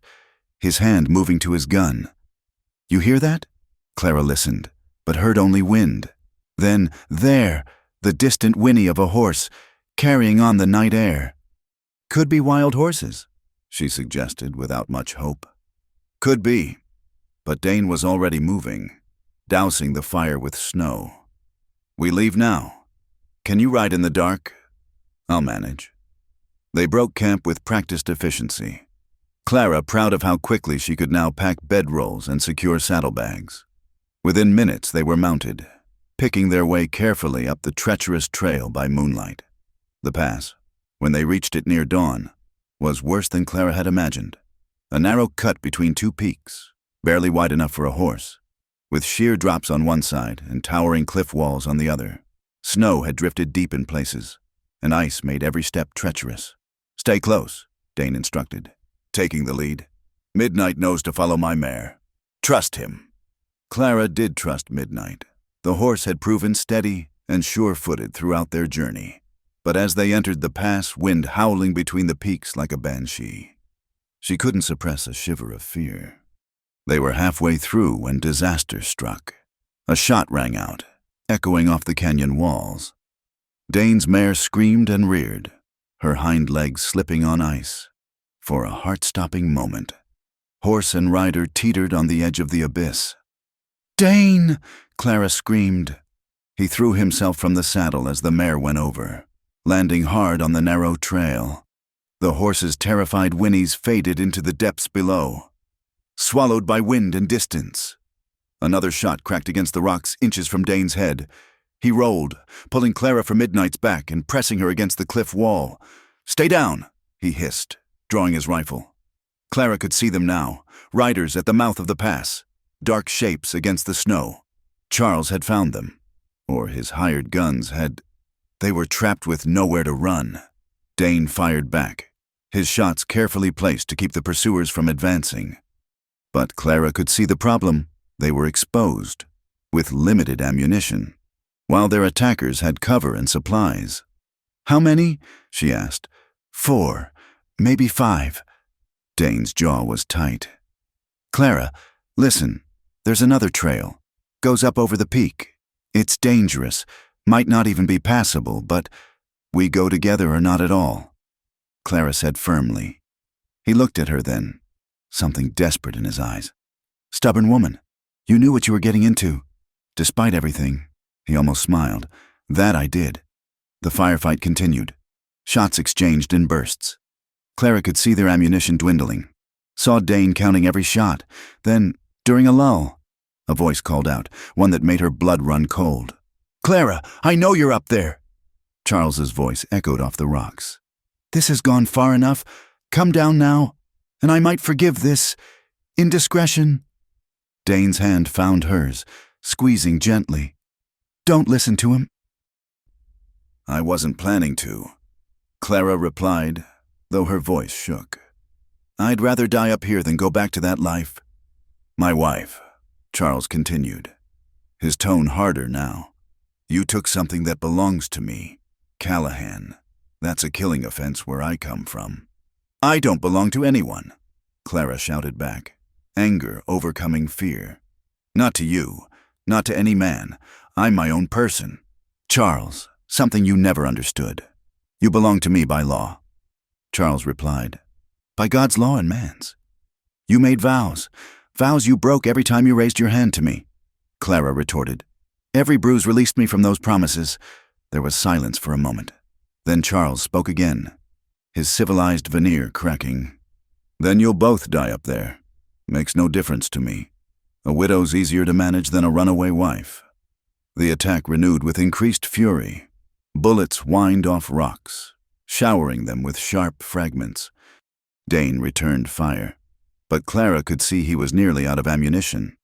his hand moving to his gun. "You hear that?" Clara listened, but heard only wind. Then, there, the distant whinny of a horse, carrying on the night air. "Could be wild horses," she suggested without much hope. "Could be," but Dane was already moving, dousing the fire with snow. "We leave now. Can you ride in the dark?" "I'll manage." They broke camp with practiced efficiency. Clara proud of how quickly she could now pack bedrolls and secure saddlebags. Within minutes they were mounted, picking their way carefully up the treacherous trail by moonlight. The pass, when they reached it near dawn, was worse than Clara had imagined. A narrow cut between two peaks, barely wide enough for a horse, with sheer drops on one side and towering cliff walls on the other. Snow had drifted deep in places, and ice made every step treacherous. "Stay close," Dane instructed, taking the lead. "Midnight knows to follow my mare. Trust him." Clara did trust Midnight. The horse had proven steady and sure-footed throughout their journey. But as they entered the pass, wind howling between the peaks like a banshee, she couldn't suppress a shiver of fear. They were halfway through when disaster struck. A shot rang out, echoing off the canyon walls. Dane's mare screamed and reared, her hind legs slipping on ice. For a heart-stopping moment, horse and rider teetered on the edge of the abyss. "Dane!" Clara screamed. He threw himself from the saddle as the mare went over, landing hard on the narrow trail. The horse's terrified whinnies faded into the depths below, swallowed by wind and distance. Another shot cracked against the rocks inches from Dane's head. He rolled, pulling Clara from Midnight's back and pressing her against the cliff wall. "Stay down," he hissed, drawing his rifle. Clara could see them now, riders at the mouth of the pass, dark shapes against the snow. Charles had found them, or his hired guns had. They were trapped with nowhere to run. Dane fired back, his shots carefully placed to keep the pursuers from advancing. But Clara could see the problem. They were exposed, with limited ammunition, while their attackers had cover and supplies. "How many?" she asked. "4, maybe 5. Dane's jaw was tight. "Clara, listen, there's another trail. Goes up over the peak. It's dangerous, might not even be passable, but we go together or not at all," Clara said firmly. He looked at her then, something desperate in his eyes. "Stubborn woman, you knew what you were getting into. Despite everything," he almost smiled, "that I did." The firefight continued. Shots exchanged in bursts. Clara could see their ammunition dwindling, saw Dane counting every shot. Then, during a lull, a voice called out, one that made her blood run cold. "Clara, I know you're up there!" Charles's voice echoed off the rocks. "This has gone far enough. Come down now, and I might forgive this indiscretion." Dane's hand found hers, squeezing gently. "Don't listen to him." "I wasn't planning to," Clara replied, though her voice shook. "I'd rather die up here than go back to that life." "My wife," Charles continued, his tone harder now. "You took something that belongs to me, Callahan. That's a killing offense where I come from." "I don't belong to anyone," Clara shouted back, anger overcoming fear. "Not to you, not to any man. I'm my own person." "Charles, something you never understood. You belong to me by law." Charles replied, "By God's law and man's. You made vows you broke every time you raised your hand to me." Clara retorted. "Every bruise released me from those promises." There was silence for a moment. Then Charles spoke again, his civilized veneer cracking. "Then you'll both die up there. Makes no difference to me. A widow's easier to manage than a runaway wife." The attack renewed with increased fury. Bullets whined off rocks, showering them with sharp fragments. Dane returned fire, but Clara could see he was nearly out of ammunition.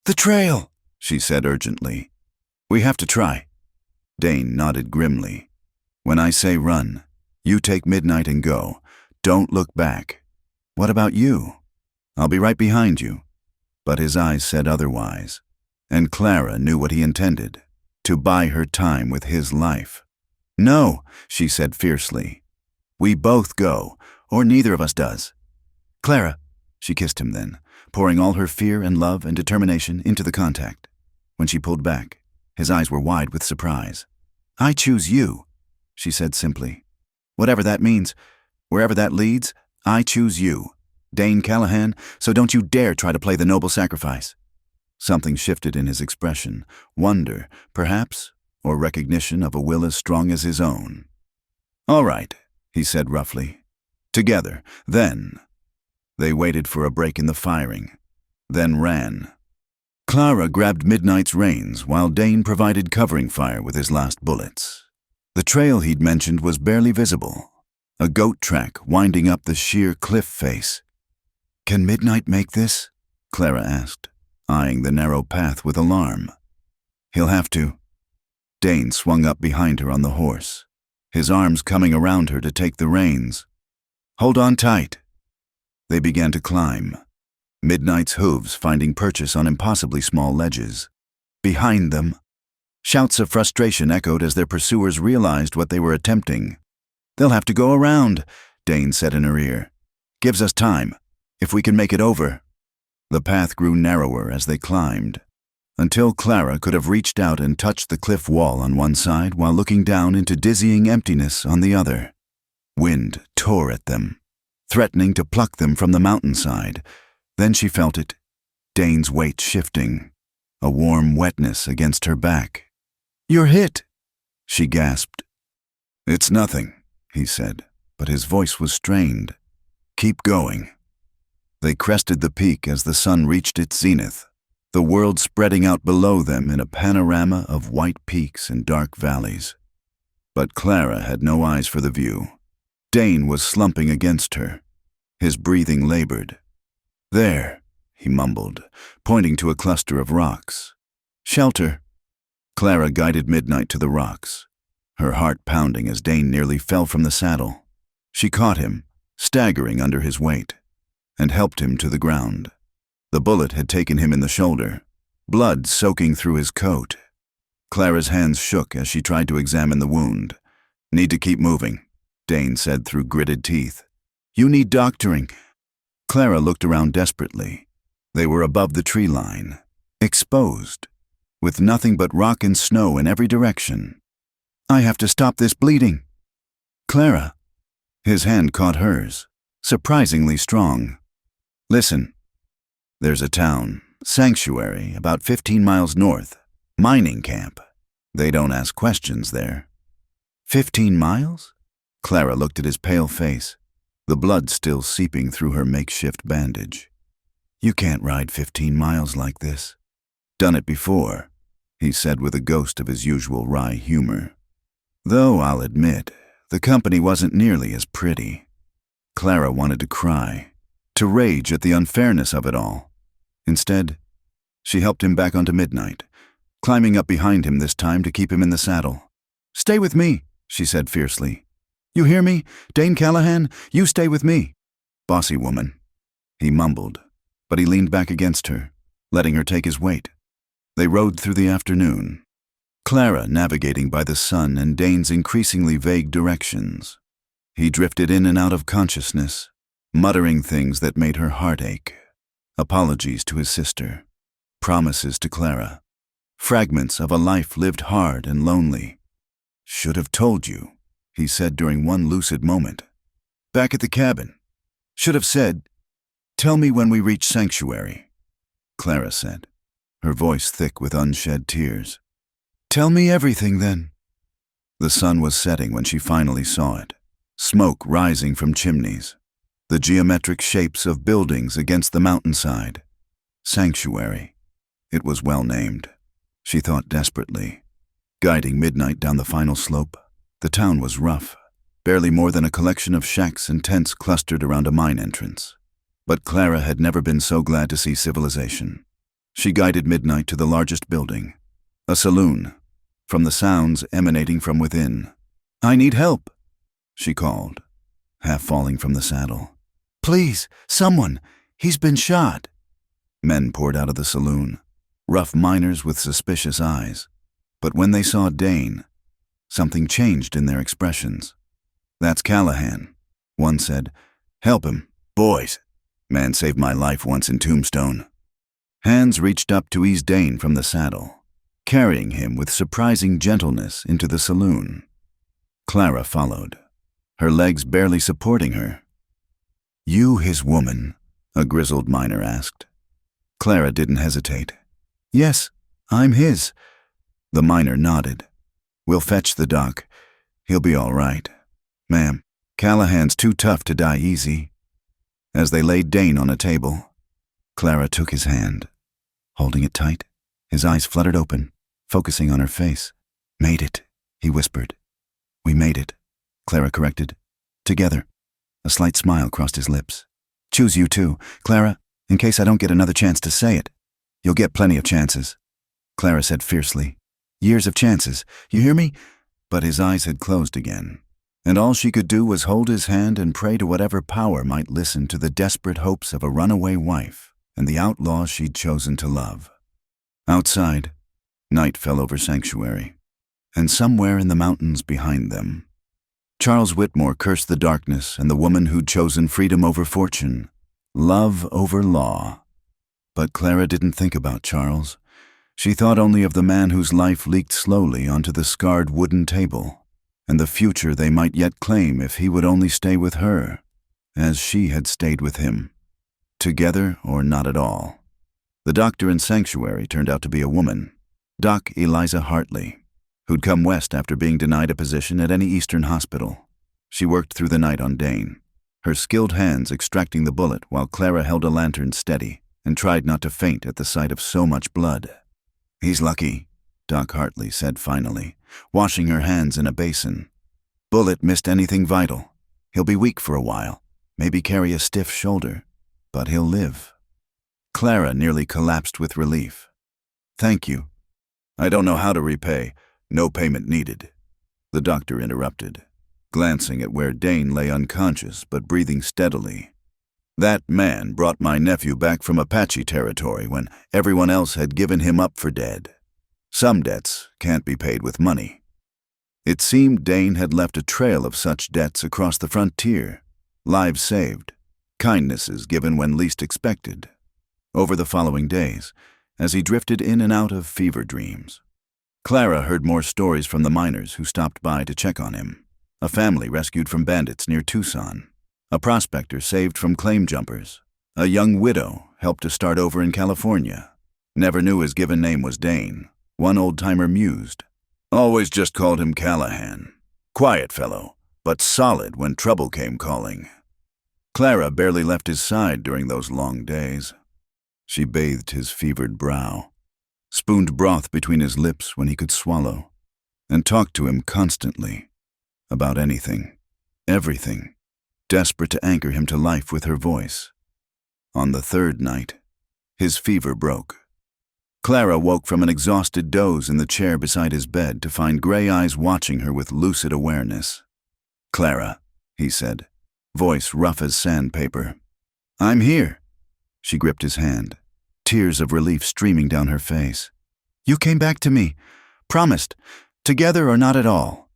"The trail," she said urgently. "We have to try." Dane nodded grimly. "When I say run, you take Midnight and go. Don't look back." "What about you?" "I'll be right behind you." But his eyes said otherwise, and Clara knew what he intended, to buy her time with his life. "No," she said fiercely. "We both go, or neither of us does." "Clara," she kissed him then, pouring all her fear and love and determination into the contact. When she pulled back, his eyes were wide with surprise. "I choose you," she said simply. "Whatever that means, wherever that leads, I choose you, Dane Callahan, so don't you dare try to play the noble sacrifice." Something shifted in his expression, wonder, perhaps, or recognition of a will as strong as his own. "All right," he said roughly. "Together, then." They waited for a break in the firing, then ran. Clara grabbed Midnight's reins while Dane provided covering fire with his last bullets. The trail he'd mentioned was barely visible, a goat track winding up the sheer cliff face. "Can Midnight make this?" Clara asked, eyeing the narrow path with alarm. "He'll have to." Dane swung up behind her on the horse, his arms coming around her to take the reins. "Hold on tight." They began to climb, Midnight's hooves finding purchase on impossibly small ledges. Behind them, shouts of frustration echoed as their pursuers realized what they were attempting. "They'll have to go around," Dane said in her ear. "Gives us time, if we can make it over." The path grew narrower as they climbed, until Clara could have reached out and touched the cliff wall on one side while looking down into dizzying emptiness on the other. Wind tore at them, threatening to pluck them from the mountainside. Then she felt it, Dane's weight shifting, a warm wetness against her back. "You're hit," she gasped. "It's nothing," he said, but his voice was strained. "Keep going." They crested the peak as the sun reached its zenith, the world spreading out below them in a panorama of white peaks and dark valleys. But Clara had no eyes for the view. Dane was slumping against her, his breathing labored. "There," he mumbled, pointing to a cluster of rocks. "Shelter." Clara guided Midnight to the rocks, her heart pounding as Dane nearly fell from the saddle. She caught him, staggering under his weight, and helped him to the ground. The bullet had taken him in the shoulder, blood soaking through his coat. Clara's hands shook as she tried to examine the wound. "Need to keep moving," Dane said through gritted teeth. "You need doctoring." Clara looked around desperately. They were above the tree line, exposed, with nothing but rock and snow in every direction. "I have to stop this bleeding." "Clara." His hand caught hers, surprisingly strong. "Listen. There's a town, sanctuary, about 15 miles north, mining camp. They don't ask questions there." 15 miles? Clara looked at his pale face, the blood still seeping through her makeshift bandage. "You can't ride 15 miles like this." "Done it before," he said with a ghost of his usual wry humor. "Though I'll admit, the company wasn't nearly as pretty." Clara wanted to cry, to rage at the unfairness of it all. Instead, she helped him back onto Midnight, climbing up behind him this time to keep him in the saddle. "Stay with me," she said fiercely. "You hear me? Dane Callahan, you stay with me." "Bossy woman," he mumbled, but he leaned back against her, letting her take his weight. They rode through the afternoon, Clara navigating by the sun and Dane's increasingly vague directions. He drifted in and out of consciousness, muttering things that made her heart ache. Apologies to his sister, promises to Clara, fragments of a life lived hard and lonely. "Should have told you," he said during one lucid moment. "Back at the cabin. Should have said, 'Tell me when we reach sanctuary,'" Clara said, her voice thick with unshed tears. "Tell me everything then." The sun was setting when she finally saw it, smoke rising from chimneys, the geometric shapes of buildings against the mountainside. Sanctuary. It was well named. She thought desperately. Guiding Midnight down the final slope, the town was rough, barely more than a collection of shacks and tents clustered around a mine entrance. But Clara had never been so glad to see civilization. She guided Midnight to the largest building, a saloon, from the sounds emanating from within. "I need help," she called, half falling from the saddle. "Please, someone, he's been shot." Men poured out of the saloon, rough miners with suspicious eyes. But when they saw Dane, something changed in their expressions. "That's Callahan," one said. "Help him, boys. Man saved my life once in Tombstone." Hands reached up to ease Dane from the saddle, carrying him with surprising gentleness into the saloon. Clara followed, her legs barely supporting her. "You his woman?" a grizzled miner asked. Clara didn't hesitate. "Yes, I'm his." The miner nodded. "We'll fetch the doc. He'll be all right. Ma'am, Callahan's too tough to die easy." As they laid Dane on a table, Clara took his hand. Holding it tight, his eyes fluttered open, focusing on her face. "Made it," he whispered. "We made it," Clara corrected. "Together." A slight smile crossed his lips. "Choose you too, Clara, in case I don't get another chance to say it. You'll get plenty of chances," Clara said fiercely. "Years of chances, you hear me?" But his eyes had closed again, and all she could do was hold his hand and pray to whatever power might listen to the desperate hopes of a runaway wife and the outlaw she'd chosen to love. Outside, night fell over Sanctuary, and somewhere in the mountains behind them, Charles Whitmore cursed the darkness and the woman who'd chosen freedom over fortune, love over law. But Clara didn't think about Charles. She thought only of the man whose life leaked slowly onto the scarred wooden table, and the future they might yet claim if he would only stay with her, as she had stayed with him, together or not at all. The doctor in Sanctuary turned out to be a woman, Doc Eliza Hartley, who'd come west after being denied a position at any Eastern hospital. She worked through the night on Dane, her skilled hands extracting the bullet while Clara held a lantern steady and tried not to faint at the sight of so much blood. "He's lucky," Doc Hartley said finally, washing her hands in a basin. "Bullet missed anything vital. He'll be weak for a while, maybe carry a stiff shoulder, but he'll live." Clara nearly collapsed with relief. "Thank you." "I don't know how to repay. No payment needed," the doctor interrupted, glancing at where Dane lay unconscious but breathing steadily. "That man brought my nephew back from Apache territory when everyone else had given him up for dead. Some debts can't be paid with money." It seemed Dane had left a trail of such debts across the frontier, lives saved, kindnesses given when least expected. Over the following days, as he drifted in and out of fever dreams, Clara heard more stories from the miners who stopped by to check on him. A family rescued from bandits near Tucson. A prospector saved from claim jumpers. A young widow helped to start over in California. Never knew his given name was Dane, one old-timer mused. Always just called him Callahan. Quiet fellow, but solid when trouble came calling. Clara barely left his side during those long days. She bathed his fevered brow, spooned broth between his lips when he could swallow, and talked to him constantly about anything, everything, desperate to anchor him to life with her voice. On the third night, his fever broke. Clara woke from an exhausted doze in the chair beside his bed to find gray eyes watching her with lucid awareness. "Clara," he said, voice rough as sandpaper. "I'm here." She gripped his hand, tears of relief streaming down her face. "You came back to me. Promised. Together or not at all."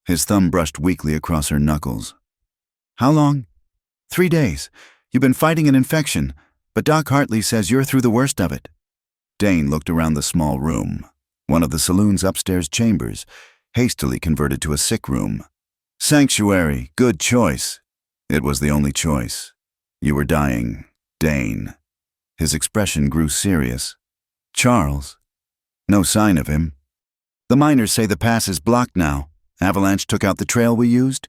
His thumb brushed weakly across her knuckles. "How long?" 3 days. You've been fighting an infection, but Doc Hartley says you're through the worst of it." Dane looked around the small room, one of the saloon's upstairs chambers, hastily converted to a sick room. "Sanctuary, good choice." It was the only choice. "You were dying, Dane." His expression grew serious. "Charles?" "No sign of him. The miners say the pass is blocked now. Avalanche took out the trail we used.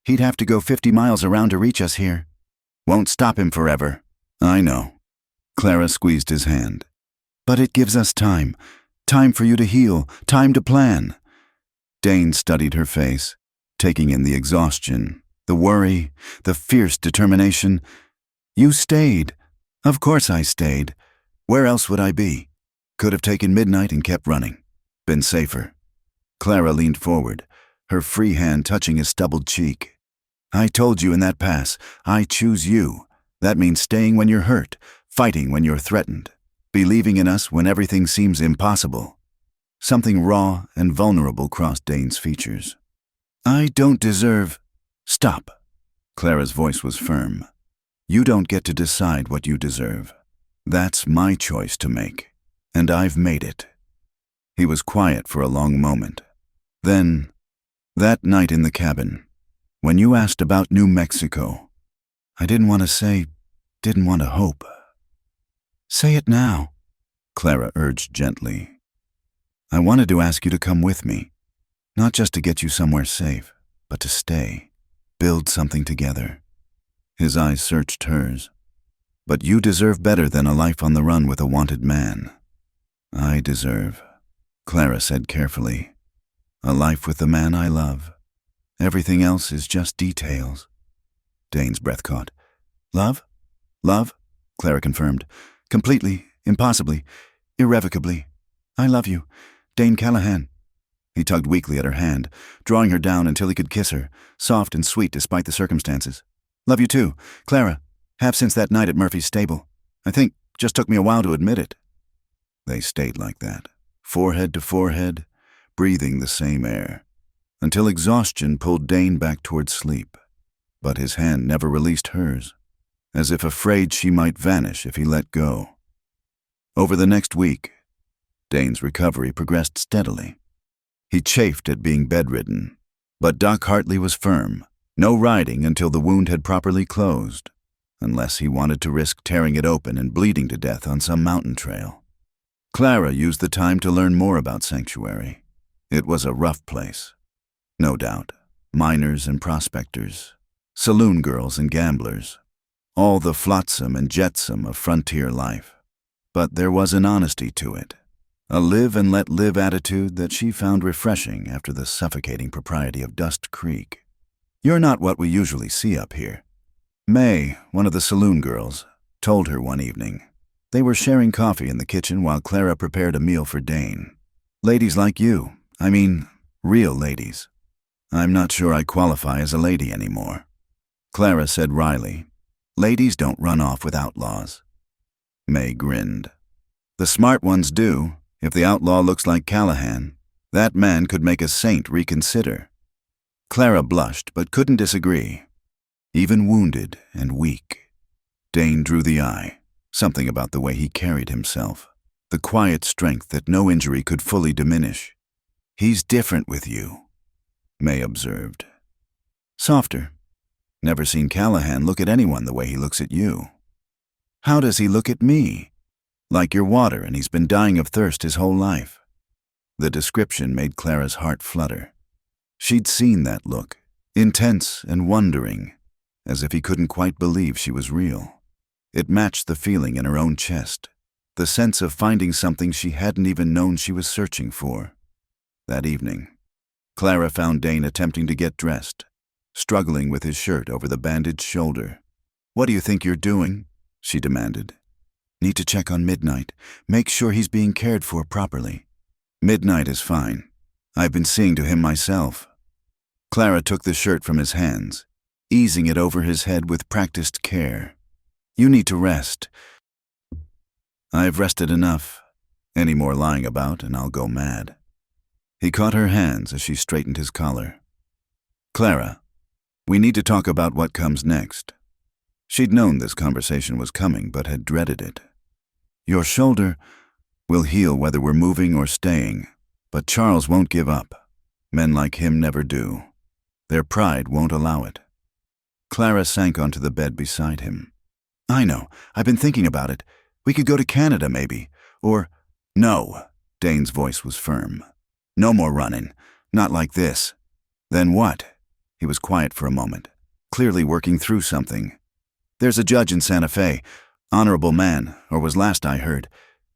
He'd have to go 50 miles around to reach us here. Won't stop him forever. I know. Clara squeezed his hand. But it gives us time. Time for you to heal. Time to plan. Dane studied her face, taking in the exhaustion, the worry, the fierce determination. You stayed. Of course I stayed. Where else would I be? Could have taken midnight and kept running. Been safer. Clara leaned forward, her free hand touching his stubbled cheek. I told you in that pass, I choose you. That means staying when you're hurt, fighting when you're threatened, believing in us when everything seems impossible. Something raw and vulnerable crossed Dane's features. I don't deserve... Stop. Clara's voice was firm. You don't get to decide what you deserve. That's my choice to make, and I've made it. He was quiet for a long moment. Then, that night in the cabin, when you asked about New Mexico, I didn't want to say, didn't want to hope. Say it now, Clara urged gently. I wanted to ask you to come with me, not just to get you somewhere safe, but to stay, build something together. His eyes searched hers. But you deserve better than a life on the run with a wanted man. I deserve, Clara said carefully, a life with the man I love. Everything else is just details. Dane's breath caught. Love? Love? Clara confirmed. Completely, impossibly, irrevocably. I love you, Dane Callahan. He tugged weakly at her hand, drawing her down until he could kiss her, soft and sweet despite the circumstances. Love you too, Clara. Have since that night at Murphy's stable. I think just took me a while to admit it. They stayed like that, forehead to forehead, breathing the same air, until exhaustion pulled Dane back toward sleep. But his hand never released hers, as if afraid she might vanish if he let go. Over the next week, Dane's recovery progressed steadily. He chafed at being bedridden, but Doc Hartley was firm. No riding until the wound had properly closed, unless he wanted to risk tearing it open and bleeding to death on some mountain trail. Clara used the time to learn more about Sanctuary. It was a rough place. No doubt, miners and prospectors, saloon girls and gamblers, all the flotsam and jetsam of frontier life. But there was an honesty to it, a live-and-let-live attitude that she found refreshing after the suffocating propriety of Dust Creek. You're not what we usually see up here. May, one of the saloon girls, told her one evening. They were sharing coffee in the kitchen while Clara prepared a meal for Dane. Ladies like you, I mean, real ladies. I'm not sure I qualify as a lady anymore. Clara said wryly, ladies don't run off with outlaws. May grinned. The smart ones do. If the outlaw looks like Callahan, that man could make a saint reconsider. Clara blushed but couldn't disagree. Even wounded and weak, Dane drew the eye, something about the way he carried himself, the quiet strength that no injury could fully diminish. He's different with you, May observed. Softer. Never seen Callahan look at anyone the way he looks at you. How does he look at me? Like you're water and he's been dying of thirst his whole life. The description made Clara's heart flutter. She'd seen that look, intense and wondering, as if he couldn't quite believe she was real. It matched the feeling in her own chest, the sense of finding something she hadn't even known she was searching for. That evening, Clara found Dane attempting to get dressed, struggling with his shirt over the bandaged shoulder. What do you think you're doing? She demanded. Need to check on Midnight, make sure he's being cared for properly. Midnight is fine. I've been seeing to him myself. Clara took the shirt from his hands, easing it over his head with practiced care. You need to rest. I've rested enough. Any more lying about and I'll go mad. He caught her hands as she straightened his collar. Clara, we need to talk about what comes next. She'd known this conversation was coming, but had dreaded it. Your shoulder will heal whether we're moving or staying, but Charles won't give up. Men like him never do. Their pride won't allow it. Clara sank onto the bed beside him. I know. I've been thinking about it. We could go to Canada, maybe. Or... No. Dane's voice was firm. No more running. Not like this. Then what? He was quiet for a moment, clearly working through something. There's a judge in Santa Fe, honorable man, or was last I heard.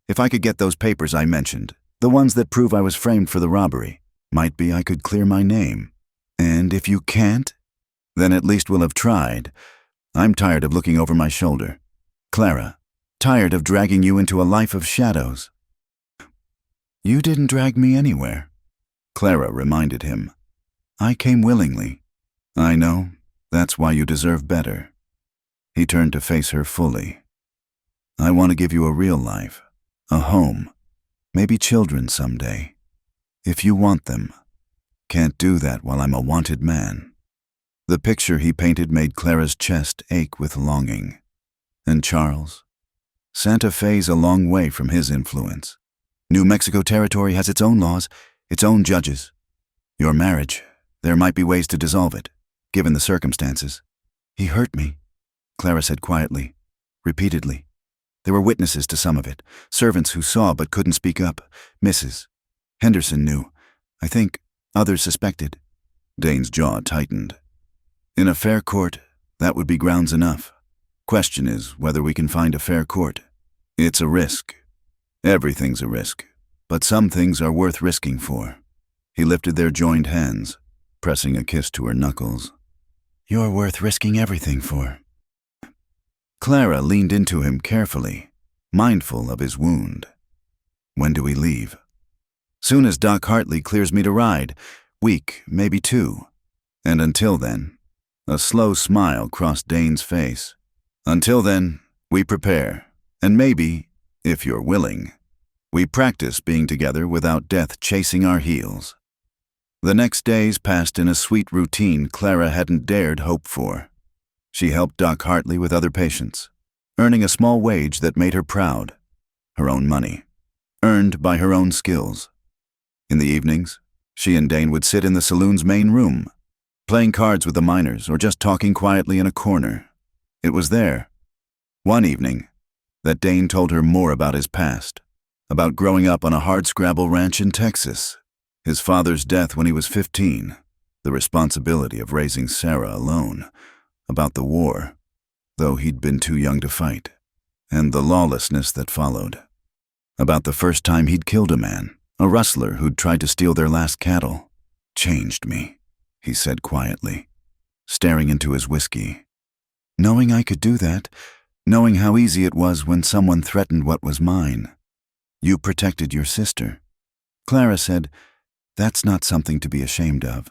If I could get those papers I mentioned, the ones that prove I was framed for the robbery, might be I could clear my name. And if you can't, then at least we'll have tried. I'm tired of looking over my shoulder. Clara, tired of dragging you into a life of shadows. You didn't drag me anywhere, Clara reminded him. I came willingly. I know, that's why you deserve better. He turned to face her fully. I want to give you a real life, a home, maybe children someday. If you want them. Can't do that while I'm a wanted man. The picture he painted made Clara's chest ache with longing. And Charles? Santa Fe's a long way from his influence. New Mexico territory has its own laws, its own judges. Your marriage, there might be ways to dissolve it, given the circumstances. He hurt me, Clara said quietly, repeatedly. There were witnesses to some of it, servants who saw but couldn't speak up. Mrs. Henderson knew. I think others suspected. Dane's jaw tightened. In a fair court, that would be grounds enough. Question is whether we can find a fair court. It's a risk. Everything's a risk, but some things are worth risking for. He lifted their joined hands, pressing a kiss to her knuckles. You're worth risking everything for. Clara leaned into him carefully, mindful of his wound. When do we leave? Soon as Doc Hartley clears me to ride, week, maybe 2. And until then, a slow smile crossed Dane's face. Until then, we prepare, and maybe, if you're willing, we practice being together without death chasing our heels. The next days passed in a sweet routine Clara hadn't dared hope for. She helped Doc Hartley with other patients, earning a small wage that made her proud. Her own money, earned by her own skills. In the evenings, she and Dane would sit in the saloon's main room, playing cards with the miners or just talking quietly in a corner. It was there, one evening, that Dane told her more about his past, about growing up on a hardscrabble ranch in Texas, his father's death when he was 15, the responsibility of raising Sarah alone, about the war, though he'd been too young to fight, and the lawlessness that followed, about the first time he'd killed a man, a rustler who'd tried to steal their last cattle. Changed me, he said quietly, staring into his whiskey. Knowing I could do that, knowing how easy it was when someone threatened what was mine. You protected your sister. Clara said, that's not something to be ashamed of.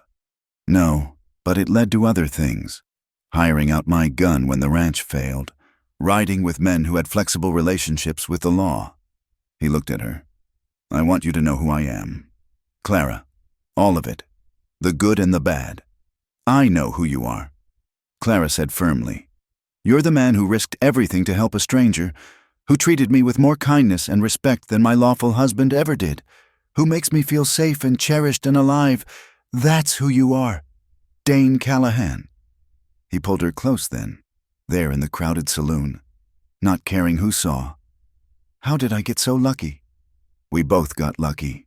No, but it led to other things. Hiring out my gun when the ranch failed, riding with men who had flexible relationships with the law. He looked at her. I want you to know who I am. Clara, all of it. The good and the bad. I know who you are. Clara said firmly. You're the man who risked everything to help a stranger, who treated me with more kindness and respect than my lawful husband ever did, who makes me feel safe and cherished and alive. That's who you are. Dane Callahan. He pulled her close then, there in the crowded saloon, not caring who saw. How did I get so lucky? We both got lucky,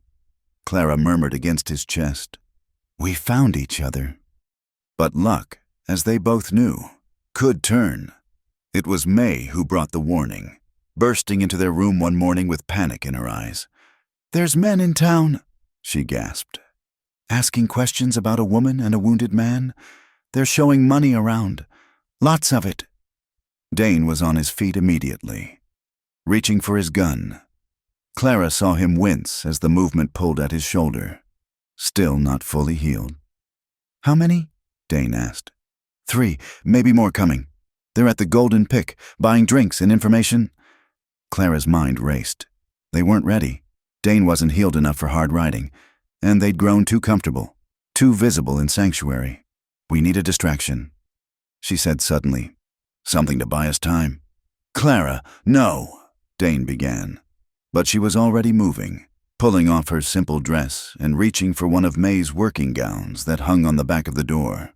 Clara murmured against his chest. We found each other. But luck, as they both knew, could turn. It was May who brought the warning, bursting into their room one morning with panic in her eyes. There's men in town, she gasped. Asking questions about a woman and a wounded man. They're showing money around. Lots of it. Dane was on his feet immediately, reaching for his gun. Clara saw him wince as the movement pulled at his shoulder, still not fully healed. How many? Dane asked. 3, maybe more coming. They're at the Golden Pick, buying drinks and information. Clara's mind raced. They weren't ready. Dane wasn't healed enough for hard riding, and they'd grown too comfortable, too visible in sanctuary. We need a distraction, she said suddenly. Something to buy us time. Clara, no, Dane began. But she was already moving, pulling off her simple dress and reaching for one of May's working gowns that hung on the back of the door.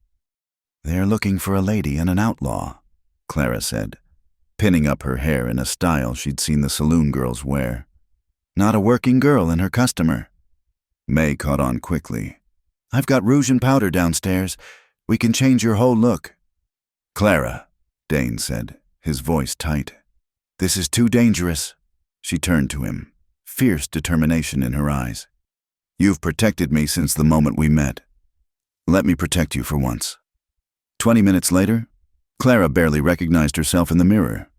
They're looking for a lady and an outlaw, Clara said, pinning up her hair in a style she'd seen the saloon girls wear. Not a working girl and her customer. May caught on quickly. I've got rouge and powder downstairs. We can change your whole look." "Clara," Dane said, his voice tight. "This is too dangerous." She turned to him, fierce determination in her eyes. "You've protected me since the moment we met. Let me protect you for once." 20 minutes later, Clara barely recognized herself in the mirror.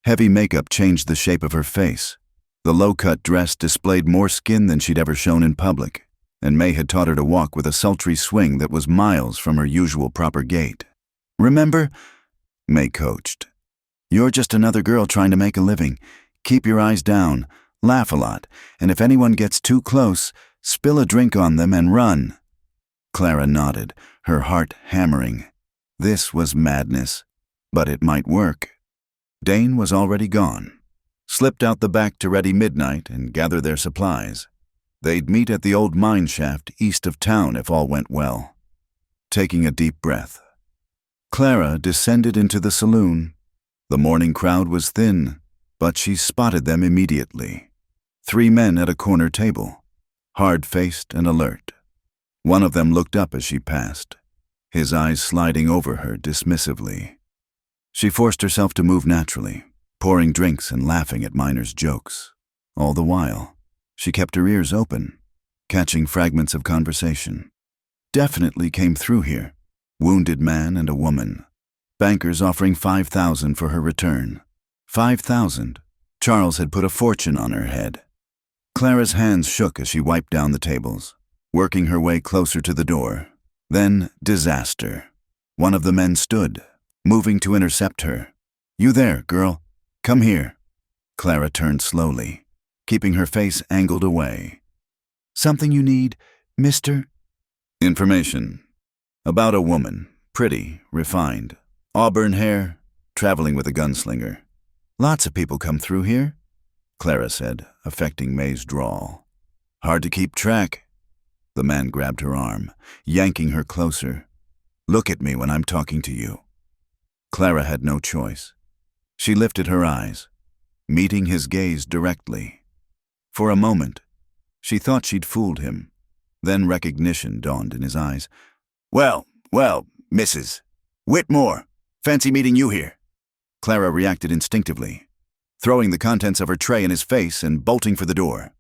Heavy makeup changed the shape of her face. The low-cut dress displayed more skin than she'd ever shown in public, and May had taught her to walk with a sultry swing that was miles from her usual proper gait. "Remember?" May coached. "You're just another girl trying to make a living. Keep your eyes down, laugh a lot, and if anyone gets too close, spill a drink on them and run." Clara nodded, her heart hammering. This was madness, but it might work. Dane was already gone. Slipped out the back to ready midnight and gather their supplies. They'd meet at the old mine shaft east of town if all went well. Taking a deep breath, Clara descended into the saloon. The morning crowd was thin, but she spotted them immediately. 3 men at a corner table, hard-faced and alert. One of them looked up as she passed, his eyes sliding over her dismissively. She forced herself to move naturally, pouring drinks and laughing at miners' jokes. All the while, she kept her ears open, catching fragments of conversation. Definitely came through here. Wounded man and a woman. Bankers offering $5,000 for her return. $5,000. Charles had put a fortune on her head. Clara's hands shook as she wiped down the tables, working her way closer to the door. Then, disaster. One of the men stood, moving to intercept her. "You there, girl? Come here." Clara turned slowly, keeping her face angled away. "Something you need, mister?" "Information. About a woman, pretty, refined, auburn hair, traveling with a gunslinger." "Lots of people come through here," Clara said, affecting May's drawl. "Hard to keep track." The man grabbed her arm, yanking her closer. "Look at me when I'm talking to you." Clara had no choice. She lifted her eyes, meeting his gaze directly. For a moment, she thought she'd fooled him. Then recognition dawned in his eyes. Well, Mrs. Whitmore, fancy meeting you here." Clara reacted instinctively, throwing the contents of her tray in his face and bolting for the door.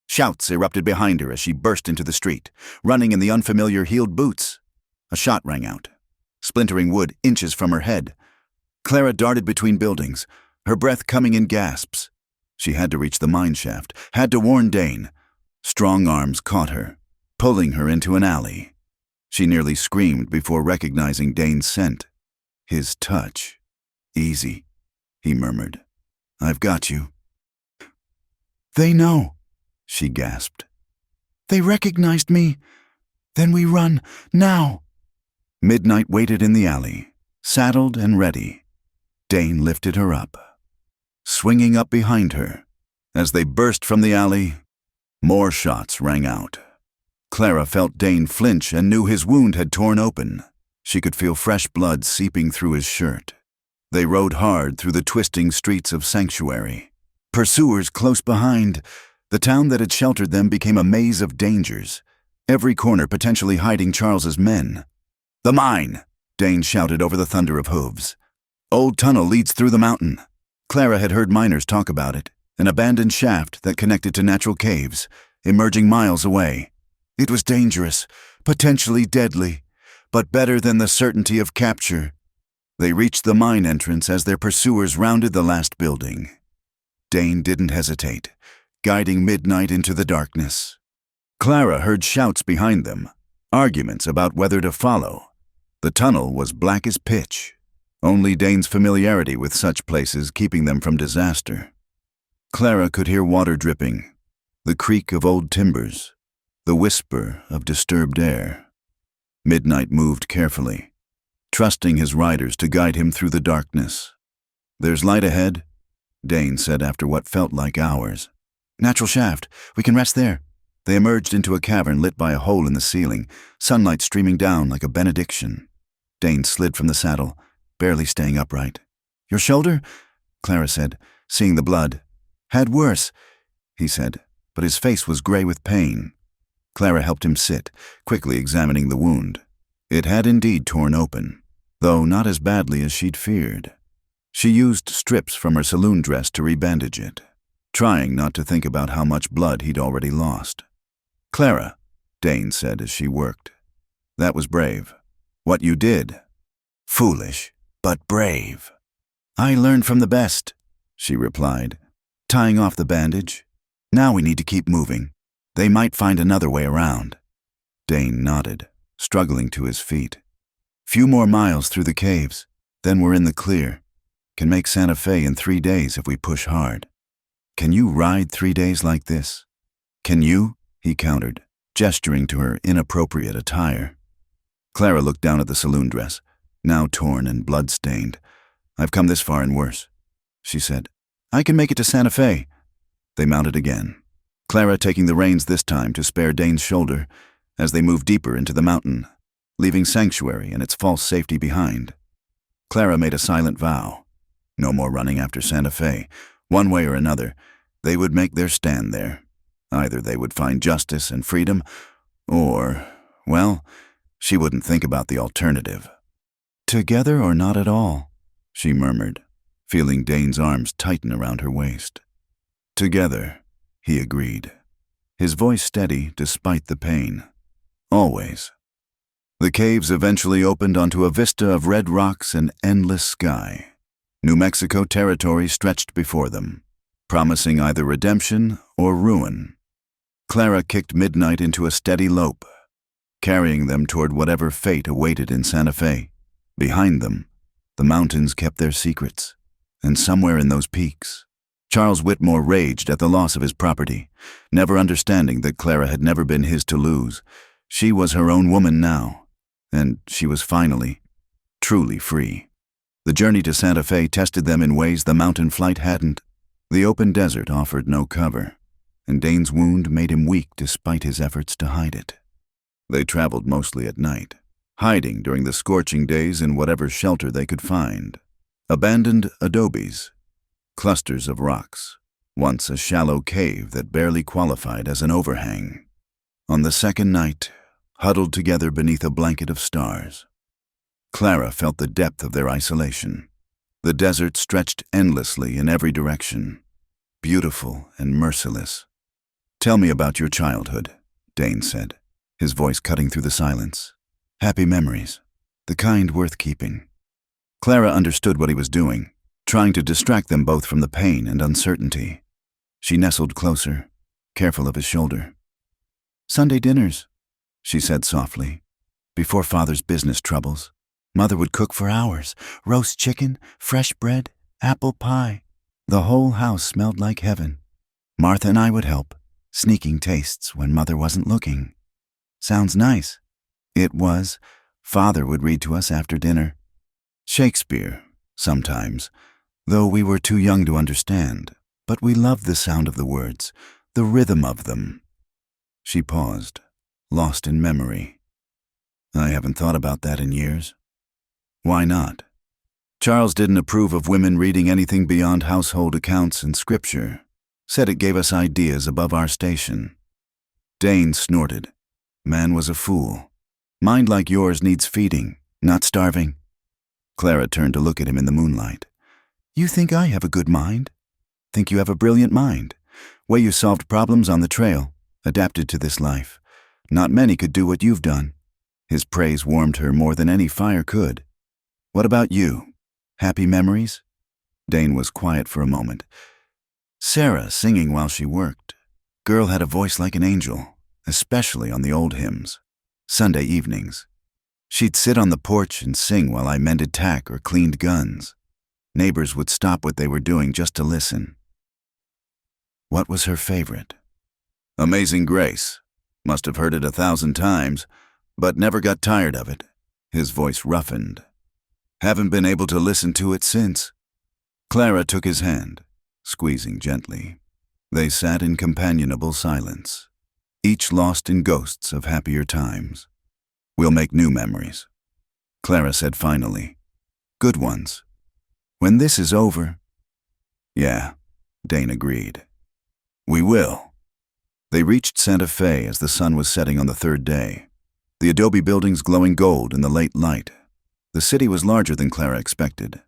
Shouts erupted behind her as she burst into the street, running in the unfamiliar heeled boots. A shot rang out, splintering wood inches from her head. Clara darted between buildings, her breath coming in gasps. She had to reach the mine shaft, had to warn Dane. Strong arms caught her, pulling her into an alley. She nearly screamed before recognizing Dane's scent. His touch. "Easy," he murmured. "I've got you." "They know," she gasped. "They recognized me. Then we run, now." Midnight waited in the alley, saddled and ready. Dane lifted her up, swinging up behind her. As they burst from the alley, more shots rang out. Clara felt Dane flinch and knew his wound had torn open. She could feel fresh blood seeping through his shirt. They rode hard through the twisting streets of Sanctuary. Pursuers close behind. The town that had sheltered them became a maze of dangers, every corner potentially hiding Charles's men. "The mine!" Dane shouted over the thunder of hooves. "Old tunnel leads through the mountain." Clara had heard miners talk about it, an abandoned shaft that connected to natural caves, emerging miles away. It was dangerous, potentially deadly, but better than the certainty of capture. They reached the mine entrance as their pursuers rounded the last building. Dane didn't hesitate, guiding Midnight into the darkness. Clara heard shouts behind them, arguments about whether to follow. The tunnel was black as pitch, only Dane's familiarity with such places keeping them from disaster. Clara could hear water dripping, the creak of old timbers, the whisper of disturbed air. Midnight moved carefully, trusting his riders to guide him through the darkness. "There's light ahead," Dane said after what felt like hours. "Natural shaft. We can rest there." They emerged into a cavern lit by a hole in the ceiling, sunlight streaming down like a benediction. Dane slid from the saddle, barely staying upright. "Your shoulder?" Clara said, seeing the blood. "Had worse," he said, but his face was gray with pain. Clara helped him sit, quickly examining the wound. It had indeed torn open, though not as badly as she'd feared. She used strips from her saloon dress to rebandage it, trying not to think about how much blood he'd already lost. "Clara," Dane said as she worked. "That was brave. What you did. Foolish, but brave." "I learned from the best," she replied, tying off the bandage. "Now we need to keep moving. They might find another way around." Dane nodded, struggling to his feet. "Few more miles through the caves, then we're in the clear. Can make Santa Fe in 3 days if we push hard." "Can you ride 3 days like this?" "Can you?" he countered, gesturing to her inappropriate attire. Clara looked down at the saloon dress, now torn and blood-stained. "I've come this far and worse," she said. "I can make it to Santa Fe." They mounted again, Clara taking the reins this time to spare Dane's shoulder as they moved deeper into the mountain, leaving sanctuary and its false safety behind. Clara made a silent vow. No more running after Santa Fe. One way or another, they would make their stand there. Either they would find justice and freedom, or, well, she wouldn't think about the alternative. "Together or not at all," she murmured, feeling Dane's arms tighten around her waist. "Together," he agreed, his voice steady despite the pain. "Always." The caves eventually opened onto a vista of red rocks and endless sky. New Mexico territory stretched before them, promising either redemption or ruin. Clara kicked midnight into a steady lope, carrying them toward whatever fate awaited in Santa Fe. Behind them, the mountains kept their secrets, and somewhere in those peaks, Charles Whitmore raged at the loss of his property, never understanding that Clara had never been his to lose. She was her own woman now, and she was finally, truly free. The journey to Santa Fe tested them in ways the mountain flight hadn't. The open desert offered no cover, and Dane's wound made him weak despite his efforts to hide it. They traveled mostly at night, hiding during the scorching days in whatever shelter they could find. Abandoned adobes, clusters of rocks, once a shallow cave that barely qualified as an overhang. On the second night, huddled together beneath a blanket of stars, Clara felt the depth of their isolation. The desert stretched endlessly in every direction, beautiful and merciless. "Tell me about your childhood," Dane said, his voice cutting through the silence. "Happy memories, the kind worth keeping." Clara understood what he was doing, trying to distract them both from the pain and uncertainty. She nestled closer, careful of his shoulder. "Sunday dinners," she said softly, "before Father's business troubles. Mother would cook for hours, roast chicken, fresh bread, apple pie. The whole house smelled like heaven. Martha and I would help, sneaking tastes when Mother wasn't looking." "Sounds nice." It was. Father would read to us after dinner. Shakespeare, sometimes, though we were too young to understand, but we loved the sound of the words, the rhythm of them. She paused, lost in memory. "I haven't thought about that in years." "Why not?" "Charles didn't approve of women reading anything beyond household accounts and scripture. Said it gave us ideas above our station." Dane snorted. Man was a fool. "Mind like yours needs feeding, not starving." Clara turned to look at him in the moonlight. "You think I have a good mind? Think you have a brilliant mind. Way you solved problems on the trail, adapted to this life. Not many could do what you've done." His praise warmed her more than any fire could. "What about you? Happy memories?" Dane was quiet for a moment. "Sarah singing while she worked. Girl had a voice like an angel, especially on the old hymns. Sunday evenings. She'd sit on the porch and sing while I mended tack or cleaned guns. Neighbors would stop what they were doing just to listen." "What was her favorite?" "Amazing Grace. Must have heard it 1,000 times, but never got tired of it." His voice roughened. "Haven't been able to listen to it since." Clara took his hand, squeezing gently. They sat in companionable silence, each lost in ghosts of happier times. "We'll make new memories," Clara said finally. "Good ones. When this is over." "Yeah," Dane agreed. "We will." They reached Santa Fe as the sun was setting on the third day, the adobe buildings glowing gold in the late light. The city was larger than Clara expected,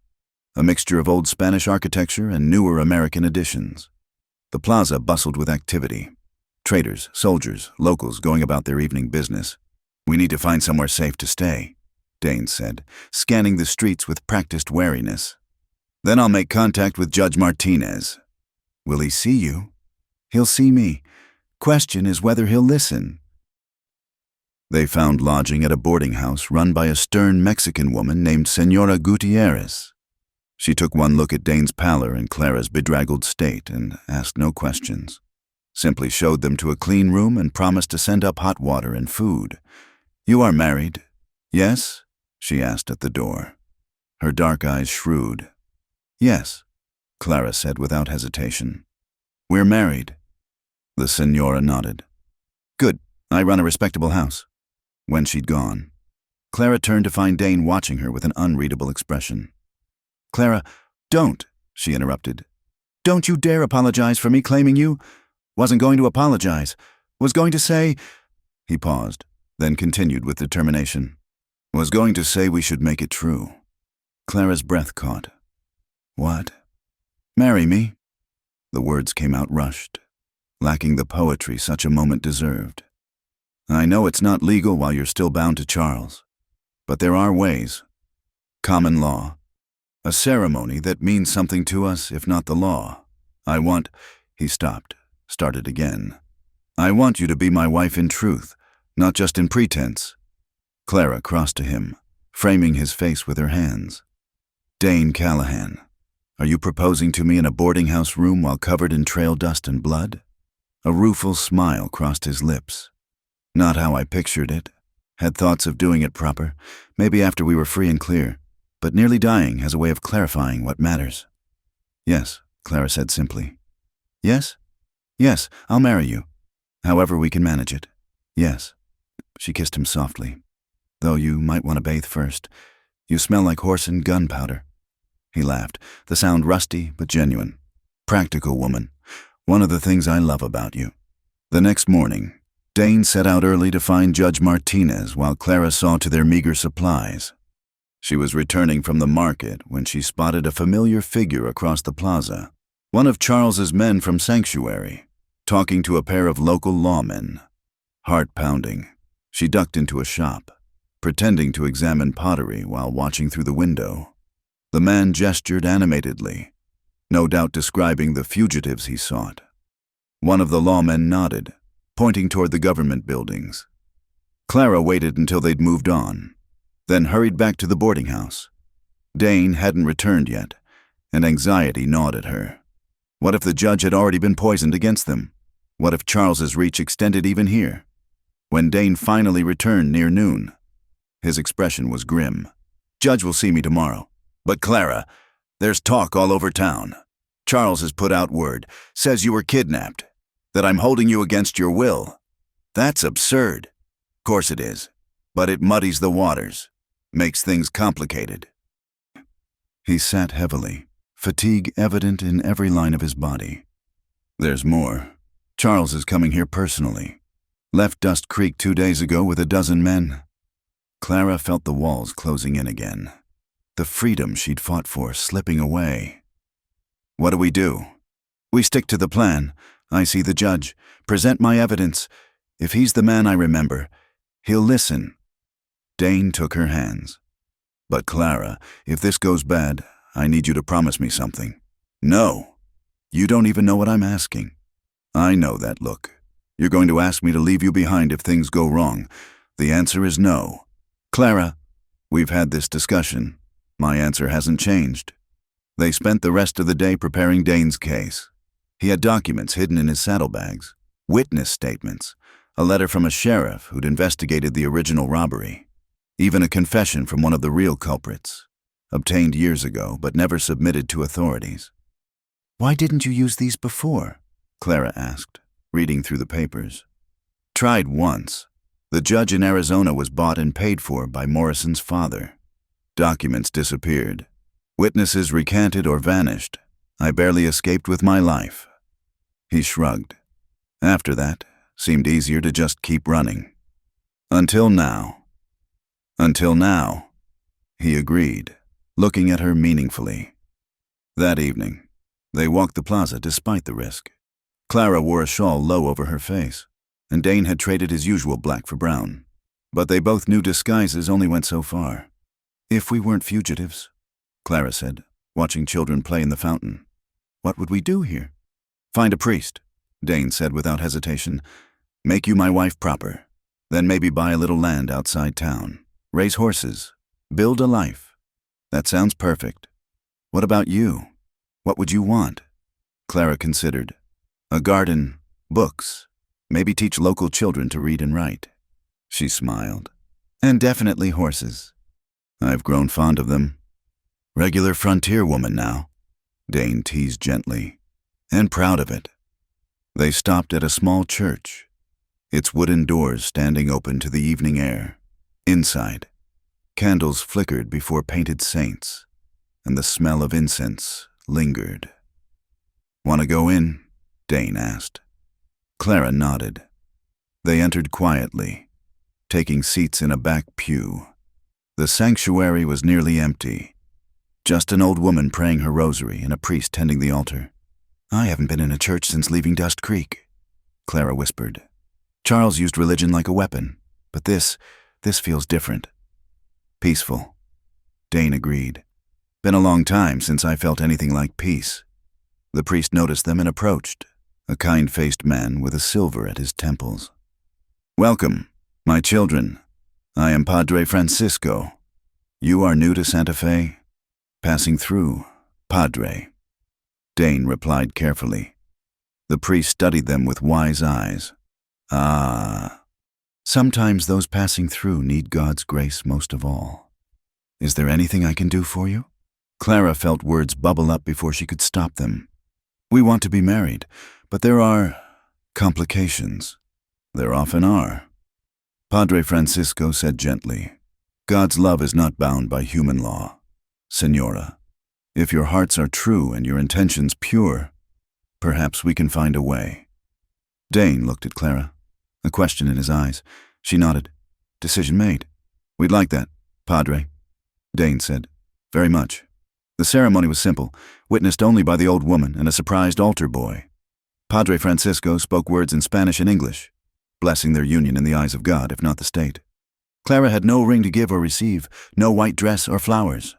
a mixture of old Spanish architecture and newer American additions. The plaza bustled with activity. Traders, soldiers, locals going about their evening business. "We need to find somewhere safe to stay," Dane said, scanning the streets with practiced wariness. "Then I'll make contact with Judge Martinez." "Will he see you?" "He'll see me. Question is whether he'll listen." They found lodging at a boarding house run by a stern Mexican woman named Senora Gutierrez. She took one look at Dane's pallor and Clara's bedraggled state and asked no questions. Simply showed them to a clean room and promised to send up hot water and food. "You are married?" "Yes?" she asked at the door. Her dark eyes shrewd. "Yes," Clara said without hesitation. "We're married." The senora nodded. "Good. I run a respectable house." When she'd gone, Clara turned to find Dane watching her with an unreadable expression. "Clara, don't," she interrupted. "Don't you dare apologize for me claiming you. Wasn't going to apologize. Was going to say—" He paused, then continued with determination. "Was going to say we should make it true." Clara's breath caught. "What?" "Marry me." The words came out rushed, lacking the poetry such a moment deserved. "I know it's not legal while you're still bound to Charles, but there are ways. Common law. A ceremony that means something to us, if not the law. I want—" He stopped, started again. "I want you to be my wife in truth, not just in pretense." Clara crossed to him, framing his face with her hands. "Dane Callahan, are you proposing to me in a boarding house room while covered in trail dust and blood?" A rueful smile crossed his lips. "Not how I pictured it. Had thoughts of doing it proper, maybe after we were free and clear, but nearly dying has a way of clarifying what matters." "Yes," Clara said simply. "Yes? Yes, I'll marry you. However we can manage it. Yes." She kissed him softly. "Though you might want to bathe first. You smell like horse and gunpowder." He laughed, the sound rusty but genuine. "Practical woman. One of the things I love about you." The next morning, Dane set out early to find Judge Martinez while Clara saw to their meager supplies. She was returning from the market when she spotted a familiar figure across the plaza, one of Charles's men from Sanctuary, talking to a pair of local lawmen. Heart pounding, she ducked into a shop, pretending to examine pottery while watching through the window. The man gestured animatedly, no doubt describing the fugitives he sought. One of the lawmen nodded, pointing toward the government buildings. Clara waited until they'd moved on, then hurried back to the boarding house. Dane hadn't returned yet, and anxiety gnawed at her. What if the judge had already been poisoned against them? What if Charles's reach extended even here? When Dane finally returned near noon, his expression was grim. "Judge will see me tomorrow. But Clara, there's talk all over town. Charles has put out word, says you were kidnapped, that I'm holding you against your will. That's absurd." "Course it is, but it muddies the waters, makes things complicated." He sat heavily, fatigue evident in every line of his body. "There's more. Charles is coming here personally. Left Dust Creek 2 days ago with a dozen men." Clara felt the walls closing in again, the freedom she'd fought for slipping away. "What do we do?" "We stick to the plan. I see the judge, present my evidence. If he's the man I remember, he'll listen." Dane took her hands. "But Clara, if this goes bad, I need you to promise me something." "No. You don't even know what I'm asking." "I know that look. You're going to ask me to leave you behind if things go wrong. The answer is no." "Clara, we've had this discussion. My answer hasn't changed." They spent the rest of the day preparing Dane's case. He had documents hidden in his saddlebags, witness statements, a letter from a sheriff who'd investigated the original robbery, even a confession from one of the real culprits, obtained years ago but never submitted to authorities. "Why didn't you use these before?" Clara asked, reading through the papers. "Tried once. The judge in Arizona was bought and paid for by Morrison's father. Documents disappeared. Witnesses recanted or vanished. I barely escaped with my life." He shrugged. "After that, seemed easier to just keep running. Until now. Until now, he agreed, looking at her meaningfully. That evening, they walked the plaza despite the risk. Clara wore a shawl low over her face, and Dane had traded his usual black for brown. But they both knew disguises only went so far. If we weren't fugitives, Clara said, watching children play in the fountain, what would we do here? Find a priest, Dane said without hesitation. Make you my wife proper. Then maybe buy a little land outside town. Raise horses. Build a life. That sounds perfect. What about you? What would you want? Clara considered. A garden, books, maybe teach local children to read and write. She smiled. And definitely horses. I've grown fond of them. Regular frontier woman now, Dane teased gently, and proud of it. They stopped at a small church, its wooden doors standing open to the evening air. Inside, candles flickered before painted saints, and the smell of incense lingered. Want to go in? Dane asked. Clara nodded. They entered quietly, taking seats in a back pew. The sanctuary was nearly empty. Just an old woman praying her rosary and a priest tending the altar. I haven't been in a church since leaving Dust Creek, Clara whispered. Charles used religion like a weapon, but this feels different. Peaceful, Dane agreed. Been a long time since I felt anything like peace. The priest noticed them and approached, a kind-faced man with a silver at his temples. Welcome, my children. I am Padre Francisco. You are new to Santa Fe? Passing through, Padre. Dane replied carefully. The priest studied them with wise eyes. Ah, sometimes those passing through need God's grace most of all. Is there anything I can do for you? Clara felt words bubble up before she could stop them. We want to be married, but there are complications. There often are. Padre Francisco said gently, God's love is not bound by human law. Senora, if your hearts are true and your intentions pure, perhaps we can find a way. Dane looked at Clara, a question in his eyes. She nodded. Decision made. We'd like that, Padre. Dane said. Very much. The ceremony was simple, witnessed only by the old woman and a surprised altar boy. Padre Francisco spoke words in Spanish and English, blessing their union in the eyes of God, if not the state. Clara had no ring to give or receive, no white dress or flowers.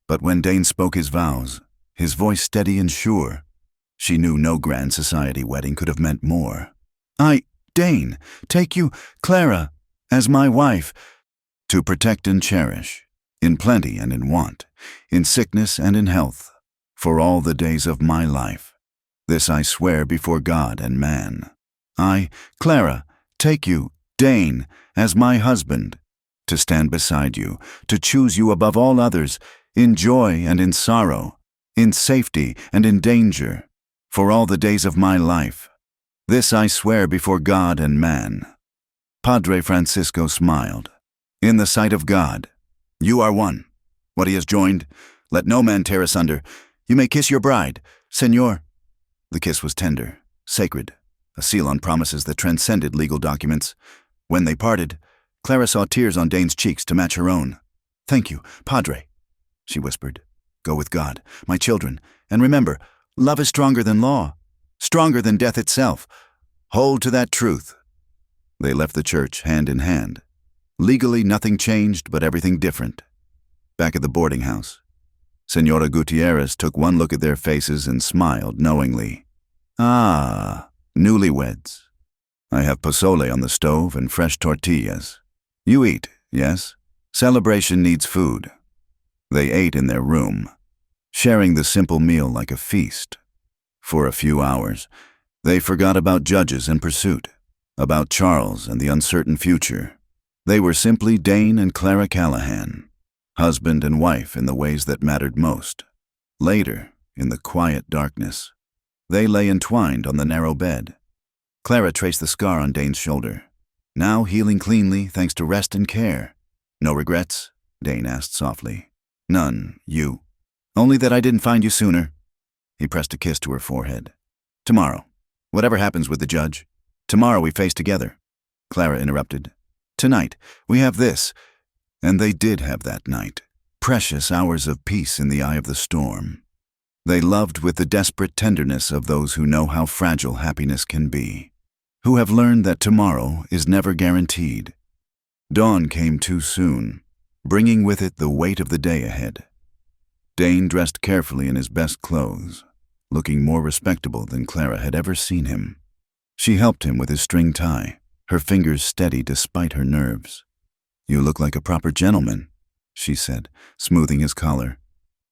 But when Dane spoke his vows, his voice steady and sure, she knew no grand society wedding could have meant more. I, Dane, take you, Clara, as my wife, to protect and cherish, in plenty and in want, in sickness and in health, for all the days of my life. This I swear before God and man. I, Clara, take you, Dane, as my husband, to stand beside you, to choose you above all others, in joy and in sorrow, in safety and in danger, for all the days of my life. This I swear before God and man. Padre Francisco smiled. In the sight of God, you are one. What he has joined, let no man tear asunder. You may kiss your bride, Senor. The kiss was tender, sacred, a seal on promises that transcended legal documents. When they parted, Clara saw tears on Dane's cheeks to match her own. Thank you, Padre, she whispered. Go with God, my children, and remember, love is stronger than law, stronger than death itself. Hold to that truth. They left the church hand in hand. Legally, nothing changed, but everything different. Back at the boarding house, Senora Gutierrez took one look at their faces and smiled knowingly. Ah, newlyweds. I have pozole on the stove and fresh tortillas. You eat, yes? Celebration needs food. They ate in their room, sharing the simple meal like a feast. For a few hours, they forgot about judges and pursuit, about Charles and the uncertain future. They were simply Dane and Clara Callahan, husband and wife in the ways that mattered most. Later, in the quiet darkness, they lay entwined on the narrow bed. Clara traced the scar on Dane's shoulder, now healing cleanly thanks to rest and care. No regrets? Dane asked softly. None, you. Only that I didn't find you sooner. He pressed a kiss to her forehead. Tomorrow, whatever happens with the judge, Tomorrow we face together, Clara interrupted. Tonight, we have this. And they did have that night. Precious hours of peace in the eye of the storm. They loved with the desperate tenderness of those who know how fragile happiness can be, who have learned that tomorrow is never guaranteed. Dawn came too soon, bringing with it the weight of the day ahead. Dane dressed carefully in his best clothes, looking more respectable than Clara had ever seen him. She helped him with his string tie, her fingers steady despite her nerves. "You look like a proper gentleman," she said, smoothing his collar.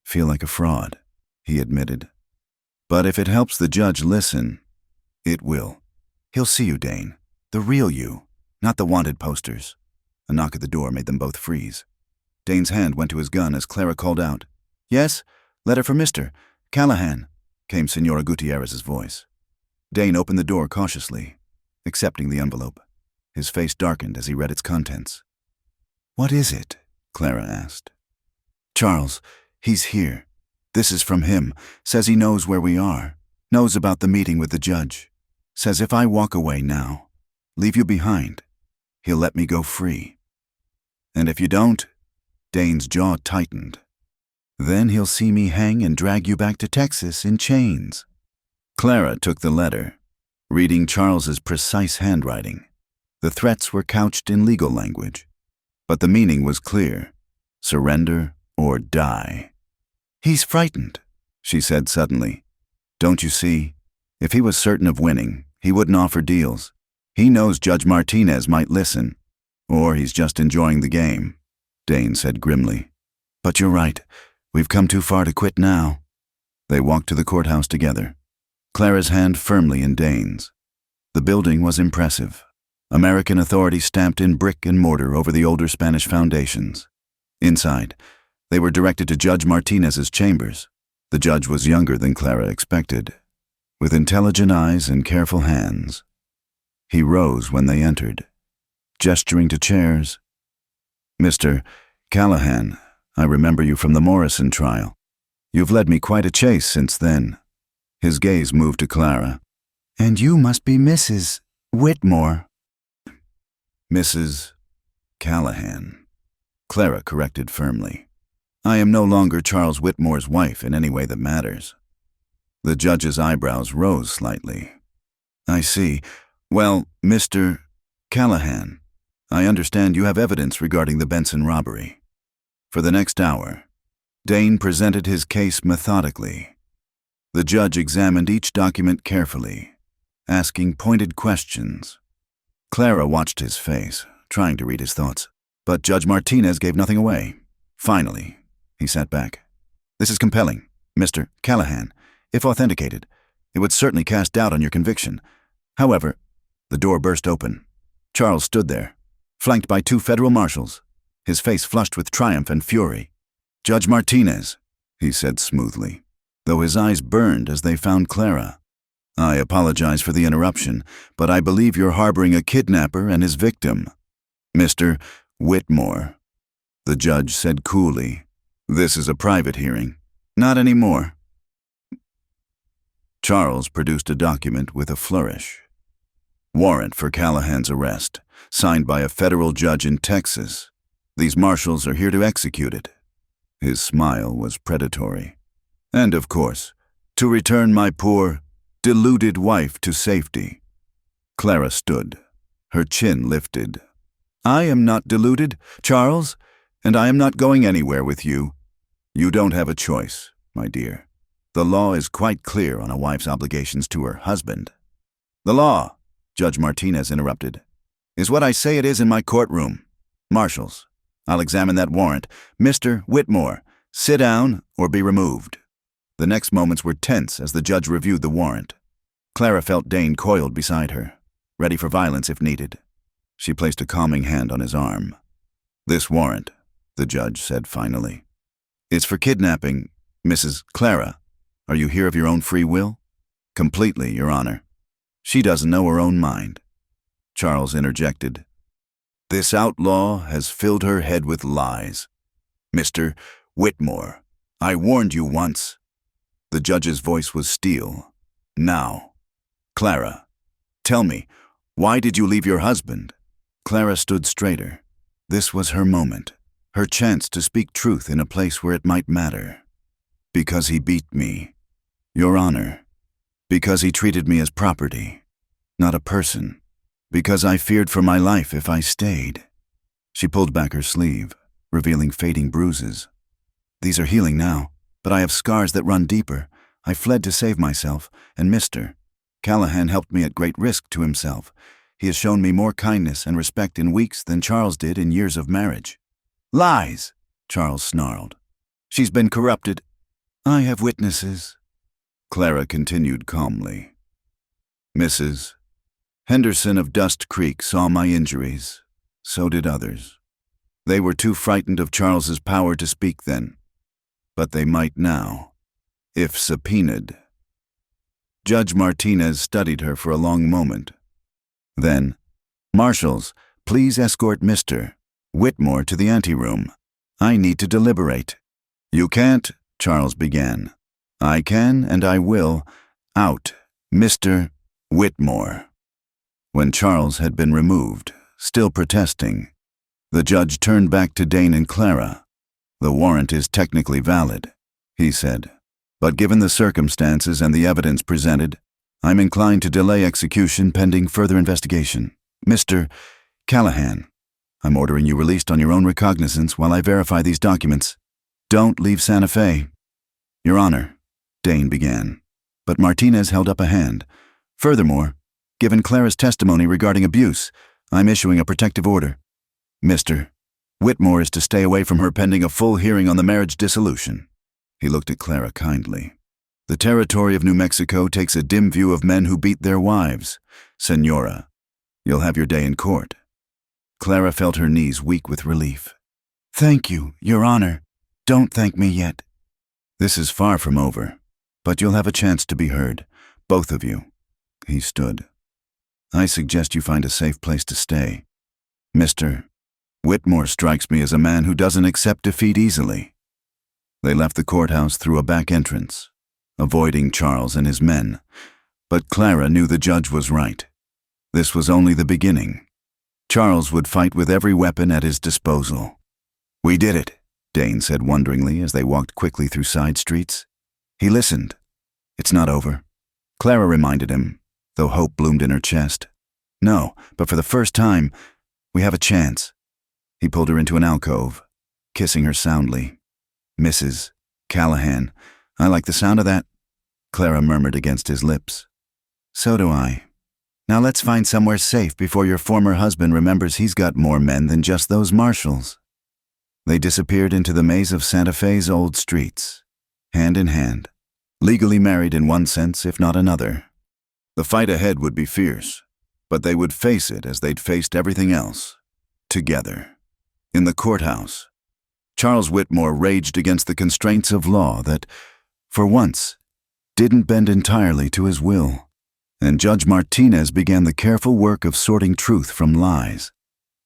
"Feel like a fraud," he admitted. "But if it helps the judge listen, it will. He'll see you, Dane. The real you, not the wanted posters." A knock at the door made them both freeze. Dane's hand went to his gun as Clara called out. "Yes? Letter for Mr. Callahan," came Senora Gutierrez's voice. Dane opened the door cautiously, accepting the envelope. His face darkened as he read its contents. "What is it?" Clara asked. "Charles, he's here. This is from him. Says he knows where we are. Knows about the meeting with the judge. Says if I walk away now, leave you behind, he'll let me go free. And if you don't," Dane's jaw tightened, "then he'll see me hang and drag you back to Texas in chains." Clara took the letter, reading Charles's precise handwriting. The threats were couched in legal language, but the meaning was clear: surrender or die. "He's frightened," she said suddenly. "Don't you see? If he was certain of winning, he wouldn't offer deals. He knows Judge Martinez might listen. Or he's just enjoying the game," Dane said grimly. "But you're right. We've come too far to quit now." They walked to the courthouse together, Clara's hand firmly in Dane's. The building was impressive. American authority stamped in brick and mortar over the older Spanish foundations. Inside, they were directed to Judge Martinez's chambers. The judge was younger than Clara expected, with intelligent eyes and careful hands. He rose when they entered, gesturing to chairs. "Mr. Callahan, I remember you from the Morrison trial. You've led me quite a chase since then." His gaze moved to Clara. "And you must be Mrs. Whitmore." "Mrs. Callahan," Clara corrected firmly. "I am no longer Charles Whitmore's wife in any way that matters." The judge's eyebrows rose slightly. "I see. Well, Mr. Callahan, I understand you have evidence regarding the Benson robbery." For the next hour, Dane presented his case methodically. The judge examined each document carefully, asking pointed questions. Clara watched his face, trying to read his thoughts, but Judge Martinez gave nothing away. Finally, he sat back. "This is compelling, Mr. Callahan. If authenticated, it would certainly cast doubt on your conviction. However," the door burst open. Charles stood there, flanked by 2 federal marshals, his face flushed with triumph and fury. "Judge Martinez," he said smoothly, though his eyes burned as they found Clara. "I apologize for the interruption, but I believe you're harboring a kidnapper and his victim, Mr. Whitmore." The judge said coolly, "This is a private hearing." "Not anymore." Charles produced a document with a flourish. "Warrant for Callahan's arrest, signed by a federal judge in Texas. These marshals are here to execute it." His smile was predatory. "And of course, to return my poor, deluded wife to safety." Clara stood, her chin lifted. "I am not deluded, Charles, and I am not going anywhere with you." "You don't have a choice, my dear. The law is quite clear on a wife's obligations to her husband." "The law," Judge Martinez interrupted, "is what I say it is in my courtroom. Marshals, I'll examine that warrant. Mr. Whitmore, sit down or be removed." The next moments were tense as the judge reviewed the warrant. Clara felt Dane coiled beside her, ready for violence if needed. She placed a calming hand on his arm. "This warrant," the judge said finally, "is for kidnapping Mrs. Clara. Are you here of your own free will?" "Completely, Your Honor. She doesn't know her own mind." Charles interjected. "This outlaw has filled her head with lies. Mr. Whitmore, I warned you once." The judge's voice was steel. "Now, Clara, tell me, Why did you leave your husband? Clara stood straighter. This was her moment, her chance to speak truth in a place where it might matter. Because he beat me, Your Honor. Because he treated me as property, not a person. Because I feared for my life if I stayed. She pulled back her sleeve, revealing fading bruises. These are healing now, but I have scars that run deeper. I fled to save myself, and Mr. Callahan helped me at great risk to himself. He has shown me more kindness and respect in weeks than Charles did in years of marriage. Lies, Charles snarled. She's been corrupted. I have witnesses. Clara continued calmly. Mrs. Henderson of Dust Creek saw my injuries. So did others. They were too frightened of Charles's power to speak then. But they might now, if subpoenaed. Judge Martinez studied her for a long moment. Then, Marshals, please escort Mr. Whitmore to the anteroom. I need to deliberate. You can't, Charles began. I can and I will. Out, Mr. Whitmore. When Charles had been removed, still protesting, the judge turned back to Dane and Clara. The warrant is technically valid, he said, but given the circumstances and the evidence presented, I'm inclined to delay execution pending further investigation. Mr. Callahan, I'm ordering you released on your own recognizance while I verify these documents. Don't leave Santa Fe. Your Honor, Dane began, but Martinez held up a hand. Furthermore, given Clara's testimony regarding abuse, I'm issuing a protective order. Mr. Whitmore is to stay away from her pending a full hearing on the marriage dissolution. He looked at Clara kindly. The territory of New Mexico takes a dim view of men who beat their wives. Senora, you'll have your day in court. Clara felt her knees weak with relief. Thank you, Your Honor. Don't thank me yet. This is far from over, but you'll have a chance to be heard, both of you. He stood. I suggest you find a safe place to stay. Mr. Whitmore strikes me as a man who doesn't accept defeat easily. They left the courthouse through a back entrance, avoiding Charles and his men, but Clara knew the judge was right. This was only the beginning. Charles would fight with every weapon at his disposal. We did it, Dane said wonderingly as they walked quickly through side streets. He listened. It's not over. Clara reminded him, though hope bloomed in her chest. No, but for the first time, we have a chance. He pulled her into an alcove, kissing her soundly. Mrs. Callahan, I like the sound of that, Clara murmured against his lips. So do I. Now let's find somewhere safe before your former husband remembers he's got more men than just those marshals. They disappeared into the maze of Santa Fe's old streets, hand in hand, legally married in one sense, if not another. The fight ahead would be fierce, but they would face it as they'd faced everything else, together. In the courthouse, Charles Whitmore raged against the constraints of law that, for once, didn't bend entirely to his will, and Judge Martinez began the careful work of sorting truth from lies,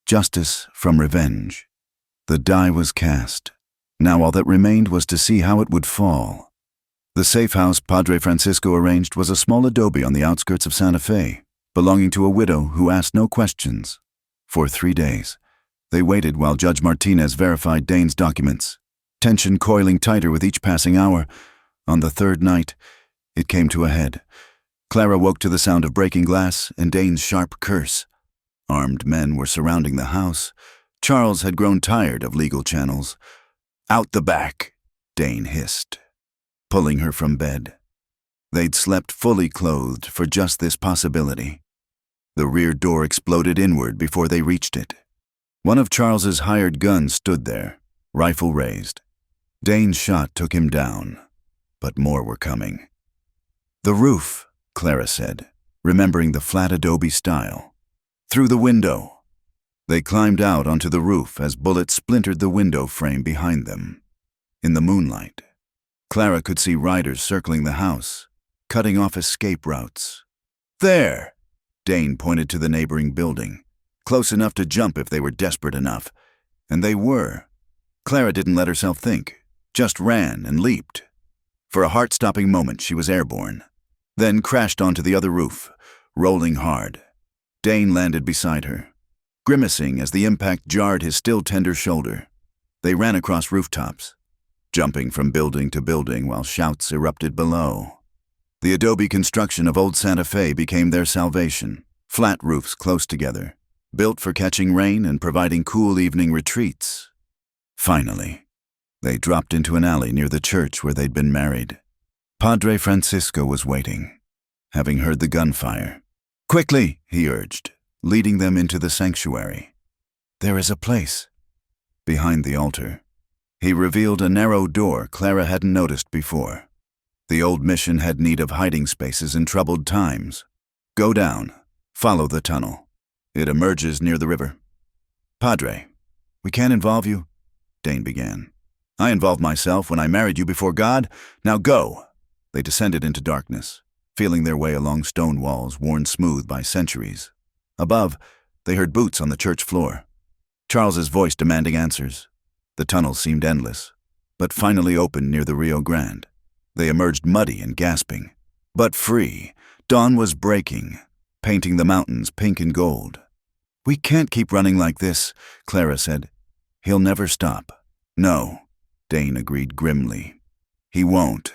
justice from revenge. The die was cast. Now all that remained was to see how it would fall. The safe house Padre Francisco arranged was a small adobe on the outskirts of Santa Fe, belonging to a widow who asked no questions. For 3 days, they waited while Judge Martinez verified Dane's documents, tension coiling tighter with each passing hour. On the third night, it came to a head. Clara woke to the sound of breaking glass and Dane's sharp curse. Armed men were surrounding the house. Charles had grown tired of legal channels. Out the back, Dane hissed, pulling her from bed. They'd slept fully clothed for just this possibility. The rear door exploded inward before they reached it. One of Charles's hired guns stood there, rifle raised. Dane's shot took him down, but more were coming. The roof, Clara said, remembering the flat adobe style. Through the window. They climbed out onto the roof as bullets splintered the window frame behind them. In the moonlight, Clara could see riders circling the house, cutting off escape routes. There! Dane pointed to the neighboring building, close enough to jump if they were desperate enough. And they were. Clara didn't let herself think, just ran and leaped. For a heart-stopping moment, she was airborne, then crashed onto the other roof, rolling hard. Dane landed beside her, grimacing as the impact jarred his still tender shoulder. They ran across rooftops, jumping from building to building while shouts erupted below. The adobe construction of old Santa Fe became their salvation, flat roofs close together, built for catching rain and providing cool evening retreats. Finally, they dropped into an alley near the church where they'd been married. Padre Francisco was waiting, having heard the gunfire. "Quickly," he urged, leading them into the sanctuary. "There is a place." Behind the altar, he revealed a narrow door Clara hadn't noticed before. The old mission had need of hiding spaces in troubled times. "Go down. Follow the tunnel. It emerges near the river." "Padre, we can't involve you," Dane began. "I involved myself when I married you before God. Now go." They descended into darkness, feeling their way along stone walls worn smooth by centuries. Above, they heard boots on the church floor. Charles's voice demanding answers. The tunnel seemed endless, but finally opened near the Rio Grande. They emerged muddy and gasping, but free. Dawn was breaking, painting the mountains pink and gold. "We can't keep running like this," Clara said. "He'll never stop." "No," Dane agreed grimly. "He won't."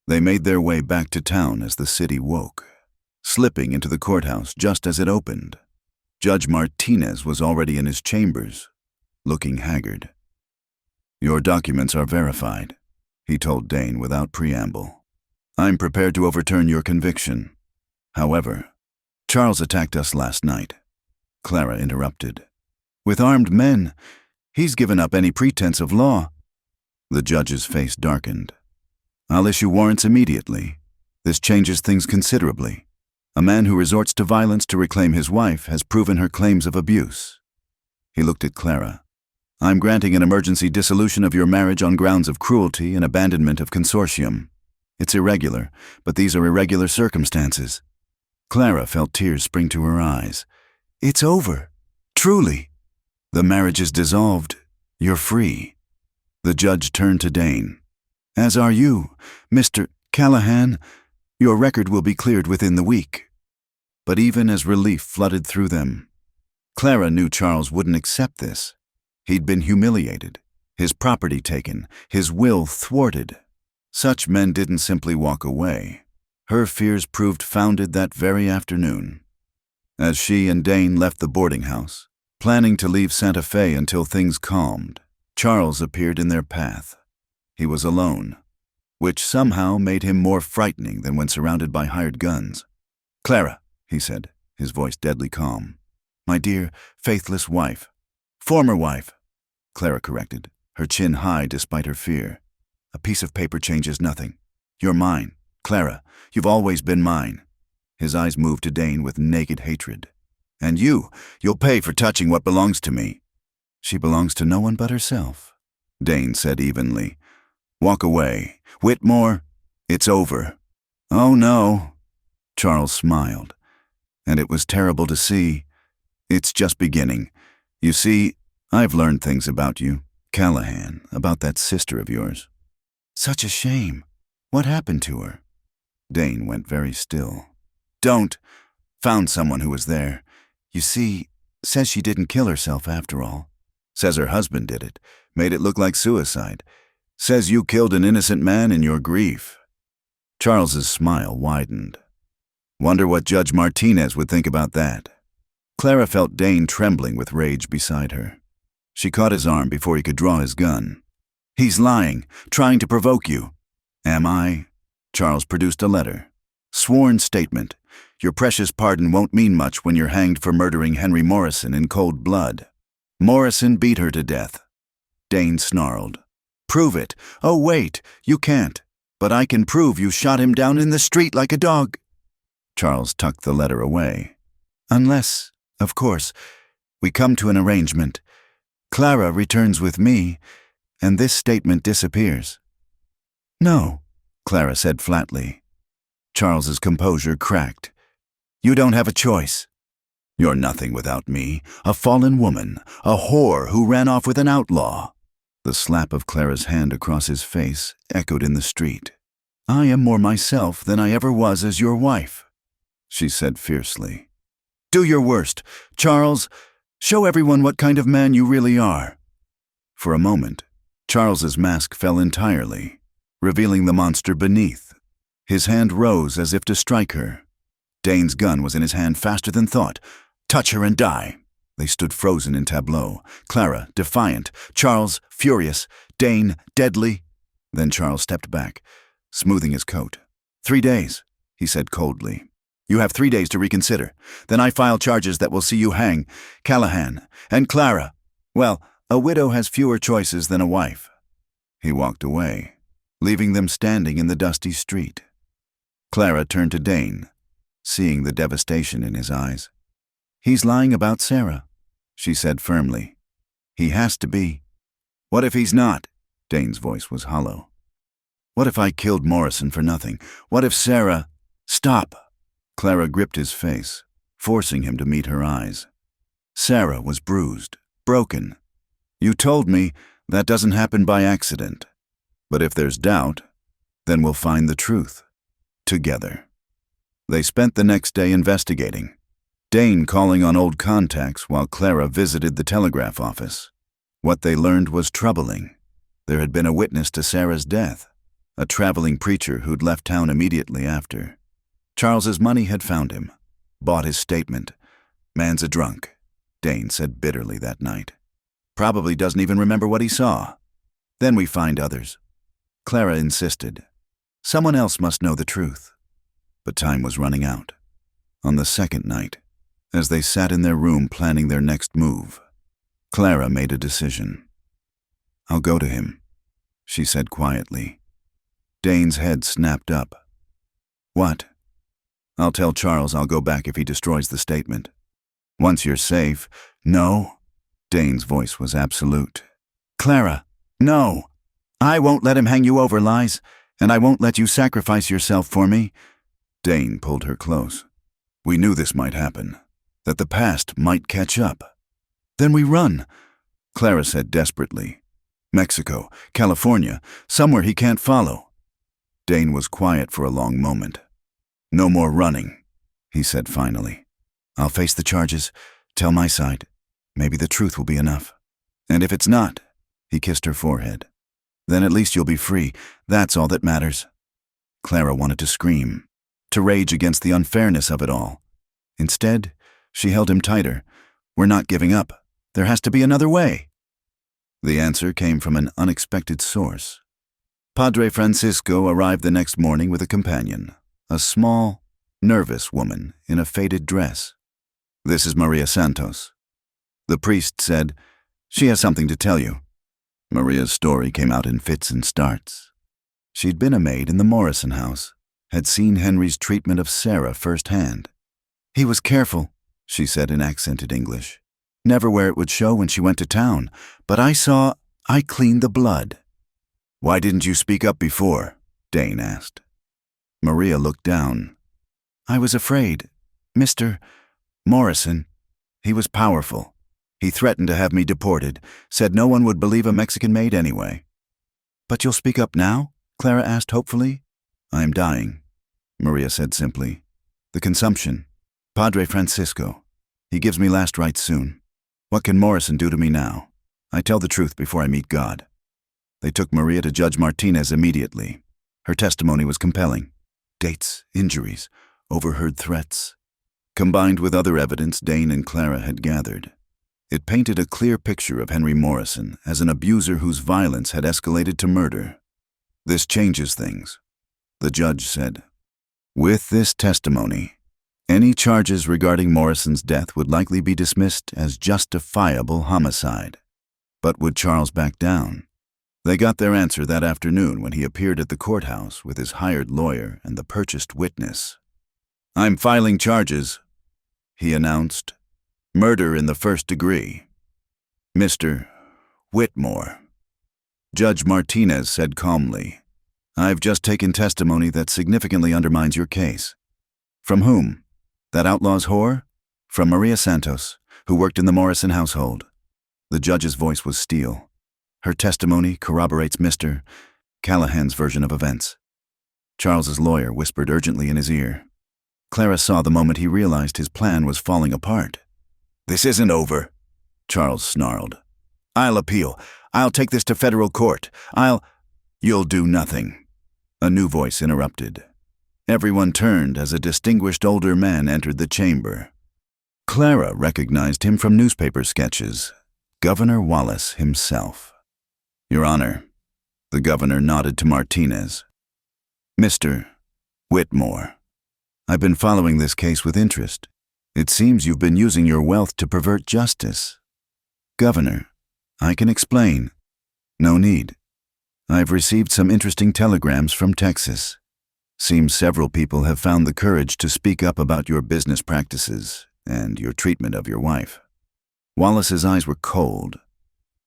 They made their way back to town as the city woke, slipping into the courthouse just as it opened. Judge Martinez was already in his chambers, looking haggard. "Your documents are verified," he told Dane without preamble. "I'm prepared to overturn your conviction. However, Charles attacked us last night," Clara interrupted. "With armed men. He's given up any pretense of law." The judge's face darkened. "I'll issue warrants immediately. This changes things considerably. A man who resorts to violence to reclaim his wife has proven her claims of abuse." He looked at Clara. "I'm granting an emergency dissolution of your marriage on grounds of cruelty and abandonment of consortium. It's irregular, but these are irregular circumstances." Clara felt tears spring to her eyes. "It's over. Truly. The marriage is dissolved. You're free." The judge turned to Dane. "As are you, Mr. Callahan. Your record will be cleared within the week." But even as relief flooded through them, Clara knew Charles wouldn't accept this. He'd been humiliated, his property taken, his will thwarted. Such men didn't simply walk away. Her fears proved founded that very afternoon. As she and Dane left the boarding house, planning to leave Santa Fe until things calmed, Charles appeared in their path. He was alone, which somehow made him more frightening than when surrounded by hired guns. "Clara," he said, his voice deadly calm. "My dear, faithless wife." "Former wife," Clara corrected, her chin high despite her fear. "A piece of paper changes nothing. You're mine, Clara. You've always been mine." His eyes moved to Dane with naked hatred. "And you'll pay for touching what belongs to me." "She belongs to no one but herself," Dane said evenly. "Walk away. Whitmore, it's over." "Oh no," Charles smiled. "And it was terrible to see. It's just beginning. You see, I've learned things about you, Callahan, about that sister of yours." "Such a shame. What happened to her?" Dane went very still. "Don't. Found someone who was there. You see, says she didn't kill herself after all. Says her husband did it, made it look like suicide. Says you killed an innocent man in your grief." Charles's smile widened. "Wonder what Judge Martinez would think about that." Clara felt Dane trembling with rage beside her. She caught his arm before he could draw his gun. "He's lying, trying to provoke you." "Am I?" Charles produced a letter. "Sworn statement. Your precious pardon won't mean much when you're hanged for murdering Henry Morrison in cold blood. Morrison beat her to death." Dane snarled. "Prove it." "Oh, wait, you can't. But I can prove you shot him down in the street like a dog." Charles tucked the letter away. "Unless, of course, we come to an arrangement. Clara returns with me, and this statement disappears." "No," Clara said flatly. Charles's composure cracked. "You don't have a choice. You're nothing without me, a fallen woman, a whore who ran off with an outlaw." The slap of Clara's hand across his face echoed in the street. "I am more myself than I ever was as your wife," she said fiercely. Do your worst. Charles, show everyone what kind of man you really are." For a moment, Charles's mask fell entirely, revealing the monster beneath. His hand rose as if to strike her. Dane's gun was in his hand faster than thought. "Touch her and die." They stood frozen in tableau. Clara, defiant. Charles, furious. Dane, deadly. Then Charles stepped back, smoothing his coat. 3 days, he said coldly. "You have 3 days to reconsider. Then I file charges that will see you hang Callahan and Clara. Well, a widow has fewer choices than a wife." He walked away, leaving them standing in the dusty street. Clara turned to Dane, seeing the devastation in his eyes. "He's lying about Sarah," she said firmly. "He has to be." "What if he's not?" Dane's voice was hollow. "What if I killed Morrison for nothing? What if Sarah—" "Stop!" Clara gripped his face, forcing him to meet her eyes. "Sarah was bruised, broken. You told me that doesn't happen by accident. But if there's doubt, then we'll find the truth. Together." They spent the next day investigating, Dane calling on old contacts while Clara visited the telegraph office. What they learned was troubling. There had been a witness to Sarah's death, a traveling preacher who'd left town immediately after. Charles's money had found him, bought his statement. "Man's a drunk," Dane said bitterly that night. "Probably doesn't even remember what he saw. Then we find others." Clara insisted. Someone else must know the truth. But time was running out. On the second night, as they sat in their room planning their next move, Clara made a decision. "I'll go to him," she said quietly. Dane's head snapped up. "What?" "I'll tell Charles I'll go back if he destroys the statement." "Once you're safe." "No." Dane's voice was absolute. "Clara, no. I won't let him hang you over, Lies, and I won't let you sacrifice yourself for me." Dane pulled her close. "We knew this might happen, that the past might catch up." "Then we run," Clara said desperately. "Mexico, California, somewhere he can't follow." Dane was quiet for a long moment. "No more running," he said finally. "I'll face the charges, tell my side. Maybe the truth will be enough. And if it's not," he kissed her forehead, "then at least you'll be free. That's all that matters." Clara wanted to scream, to rage against the unfairness of it all. Instead, she held him tighter. "We're not giving up. There has to be another way." The answer came from an unexpected source. Padre Francisco arrived the next morning with a companion, a small, nervous woman in a faded dress. "This is Maria Santos." The priest said, "She has something to tell you." Maria's story came out in fits and starts. She'd been a maid in the Morrison house, had seen Henry's treatment of Sarah firsthand. "He was careful," she said in accented English. "Never where it would show when she went to town, but I cleaned the blood." "Why didn't you speak up before?" Dane asked. Maria looked down. "I was afraid. Mr. Morrison, he was powerful. He threatened to have me deported, said no one would believe a Mexican maid anyway." "But you'll speak up now?" Clara asked hopefully. "I am dying," Maria said simply. "The consumption. Padre Francisco. He gives me last rites soon. What can Morrison do to me now? I tell the truth before I meet God." They took Maria to Judge Martinez immediately. Her testimony was compelling. Dates, injuries, overheard threats. Combined with other evidence Dane and Clara had gathered, it painted a clear picture of Henry Morrison as an abuser whose violence had escalated to murder. "This changes things," the judge said. "With this testimony, any charges regarding Morrison's death would likely be dismissed as justifiable homicide." But would Charles back down? They got their answer that afternoon when he appeared at the courthouse with his hired lawyer and the purchased witness. "I'm filing charges," he announced. "Murder in the first degree. Mr. Whitmore." Judge Martinez said calmly, "I've just taken testimony that significantly undermines your case." "From whom? That outlaw's whore?" "From Maria Santos, who worked in the Morrison household." The judge's voice was steel. "Her testimony corroborates Mr. Callahan's version of events." Charles's lawyer whispered urgently in his ear, Clara saw the moment he realized his plan was falling apart. "This isn't over," Charles snarled. "I'll appeal. I'll take this to federal court. You'll do nothing." A new voice interrupted. Everyone turned as a distinguished older man entered the chamber. Clara recognized him from newspaper sketches. Governor Wallace himself. "Your Honor," the governor nodded to Martinez. "Mr. Whitmore, I've been following this case with interest. It seems you've been using your wealth to pervert justice." "Governor, I can explain." "No need. I've received some interesting telegrams from Texas. Seems several people have found the courage to speak up about your business practices and your treatment of your wife." Wallace's eyes were cold.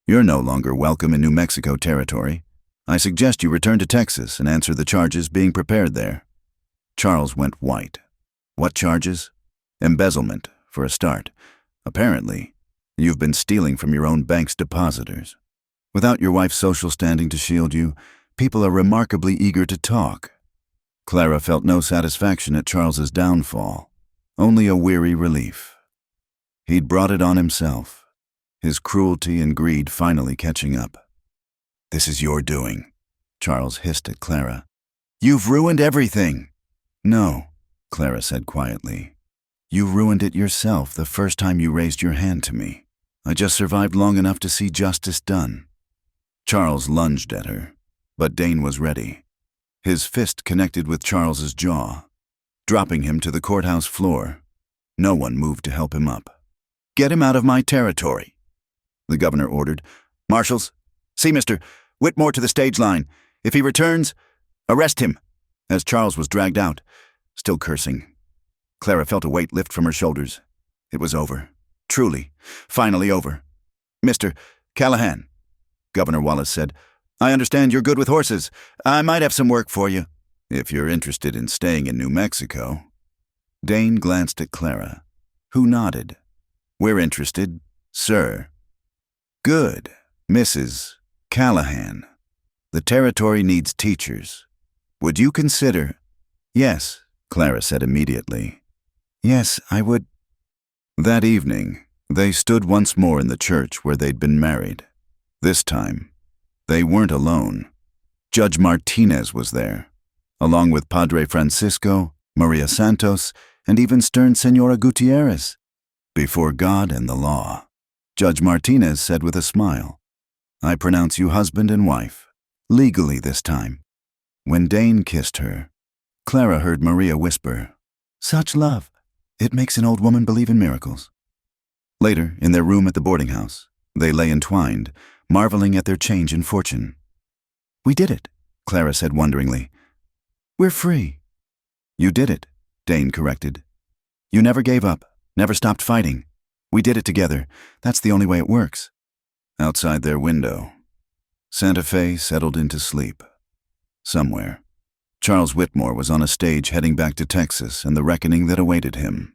"You're no longer welcome in New Mexico territory. I suggest you return to Texas and answer the charges being prepared there." Charles went white. "What charges?" "Embezzlement, for a start. Apparently, you've been stealing from your own bank's depositors. Without your wife's social standing to shield you, people are remarkably eager to talk." Clara felt no satisfaction at Charles's downfall, only a weary relief. He'd brought it on himself, his cruelty and greed finally catching up. "This is your doing," Charles hissed at Clara. "You've ruined everything." "No," Clara said quietly. "You ruined it yourself the first time you raised your hand to me. I just survived long enough to see justice done." Charles lunged at her, but Dane was ready. His fist connected with Charles's jaw, dropping him to the courthouse floor. No one moved to help him up. "Get him out of my territory," the governor ordered. "Marshals, see Mr. Whitmore to the stage line. If he returns, arrest him." As Charles was dragged out, still cursing, Clara felt a weight lift from her shoulders. It was over. Truly, finally over. "Mr. Callahan," Governor Wallace said, "I understand you're good with horses. I might have some work for you." "If you're interested in staying in New Mexico." Dane glanced at Clara, who nodded. "We're interested, sir." "Good, Mrs. Callahan. The territory needs teachers. Would you consider—" "Yes," Clara said immediately. "Yes, I would." That evening, they stood once more in the church where they'd been married. This time, they weren't alone. Judge Martinez was there, along with Padre Francisco, Maria Santos, and even stern Senora Gutierrez. Before God and the law, Judge Martinez said with a smile, "I pronounce you husband and wife, legally this time." When Dane kissed her, Clara heard Maria whisper, "Such love. It makes an old woman believe in miracles." Later, in their room at the boarding house, they lay entwined, marveling at their change in fortune. "We did it," Clara said wonderingly. "We're free." "You did it," Dane corrected. "You never gave up, never stopped fighting. We did it together. That's the only way it works." Outside their window, Santa Fe settled into sleep. Somewhere, Charles Whitmore was on a stage heading back to Texas and the reckoning that awaited him.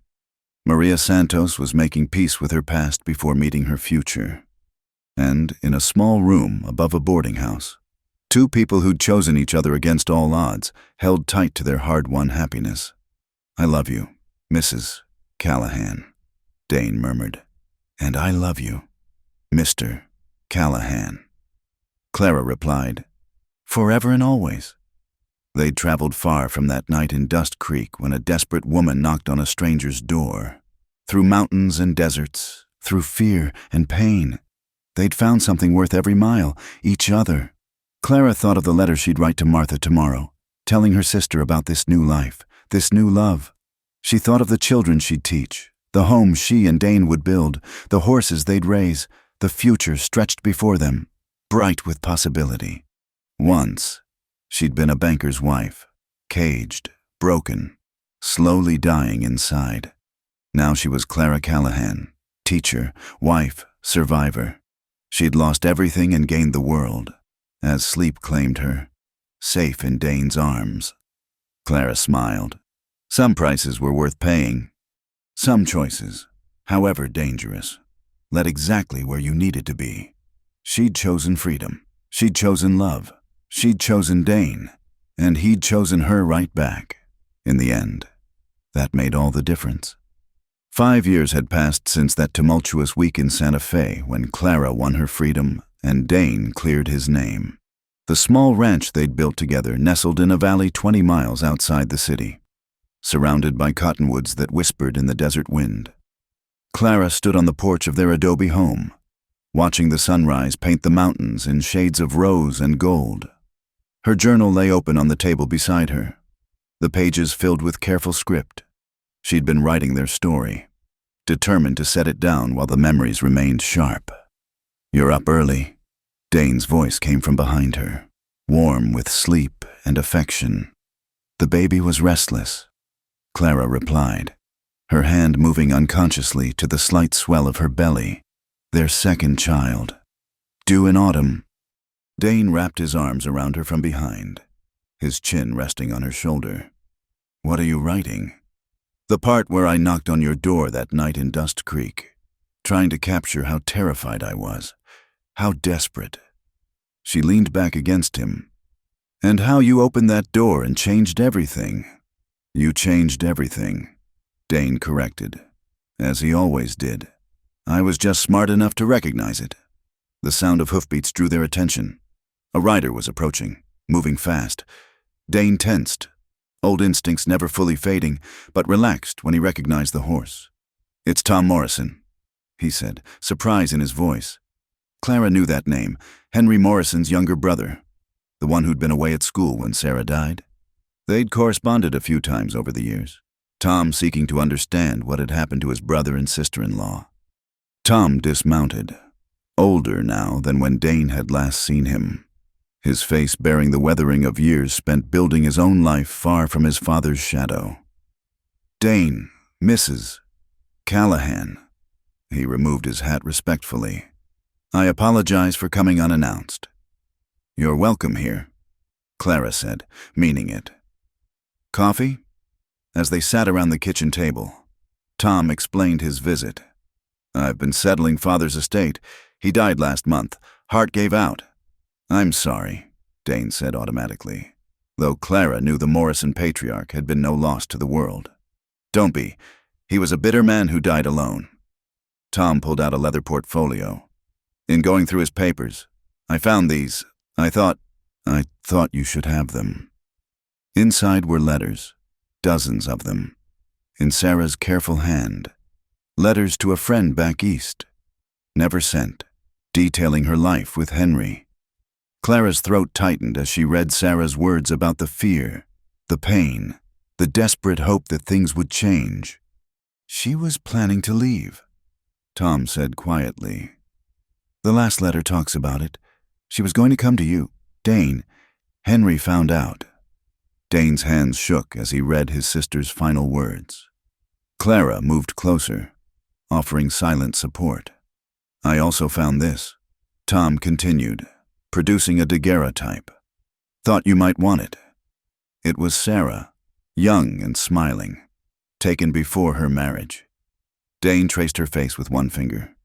Maria Santos was making peace with her past before meeting her future. And in a small room above a boarding house, two people who'd chosen each other against all odds held tight to their hard-won happiness. "I love you, Mrs. Callahan," Dane murmured. "And I love you, Mr. Callahan." Clara replied, "Forever and always." They'd traveled far from that night in Dust Creek when a desperate woman knocked on a stranger's door. Through mountains and deserts, through fear and pain, they'd found something worth every mile, each other. Clara thought of the letter she'd write to Martha tomorrow, telling her sister about this new life, this new love. She thought of the children she'd teach, the home she and Dane would build, the horses they'd raise, the future stretched before them, bright with possibility. Once, she'd been a banker's wife, caged, broken, slowly dying inside. Now she was Clara Callahan, teacher, wife, survivor. She'd lost everything and gained the world, as sleep claimed her, safe in Dane's arms. Clara smiled. Some prices were worth paying. Some choices, however dangerous, led exactly where you needed to be. She'd chosen freedom. She'd chosen love. She'd chosen Dane. And he'd chosen her right back, in the end. That made all the difference. 5 years had passed since that tumultuous week in Santa Fe when Clara won her freedom and Dane cleared his name. The small ranch they'd built together nestled in a valley 20 miles outside the city, surrounded by cottonwoods that whispered in the desert wind. Clara stood on the porch of their adobe home, watching the sunrise paint the mountains in shades of rose and gold. Her journal lay open on the table beside her, the pages filled with careful script. She'd been writing their story, determined to set it down while the memories remained sharp. "You're up early." Dane's voice came from behind her, warm with sleep and affection. "The baby was restless," Clara replied, her hand moving unconsciously to the slight swell of her belly. "Their second child. Due in autumn." Dane wrapped his arms around her from behind, his chin resting on her shoulder. "What are you writing?" "The part where I knocked on your door that night in Dust Creek, trying to capture how terrified I was, how desperate." She leaned back against him. "And how you opened that door and changed everything." "You changed everything," Dane corrected, as he always did. "I was just smart enough to recognize it." The sound of hoofbeats drew their attention. A rider was approaching, moving fast. Dane tensed, old instincts never fully fading, but relaxed when he recognized the horse. "It's Tom Morrison," he said, surprise in his voice. Clara knew that name, Henry Morrison's younger brother, the one who'd been away at school when Sarah died. They'd corresponded a few times over the years, Tom seeking to understand what had happened to his brother and sister-in-law. Tom dismounted, older now than when Dane had last seen him, his face bearing the weathering of years spent building his own life far from his father's shadow. "Dane, Mrs. Callahan." He removed his hat respectfully. "I apologize for coming unannounced." "You're welcome here," Clara said, meaning it. "Coffee?" As they sat around the kitchen table, Tom explained his visit. "I've been settling Father's estate. He died last month. Heart gave out." "I'm sorry," Dane said automatically, though Clara knew the Morrison patriarch had been no loss to the world. "Don't be. He was a bitter man who died alone." Tom pulled out a leather portfolio. "In going through his papers, I found these. I thought you should have them." Inside were letters, dozens of them, in Sarah's careful hand. Letters to a friend back east, never sent, detailing her life with Henry. Clara's throat tightened as she read Sarah's words about the fear, the pain, the desperate hope that things would change. "She was planning to leave," Tom said quietly. "The last letter talks about it. She was going to come to you, Dane. Henry found out." Dane's hands shook as he read his sister's final words. Clara moved closer, offering silent support. "I also found this," Tom continued, producing a daguerreotype. "Thought you might want it." It was Sarah, young and smiling, taken before her marriage. Dane traced her face with one finger,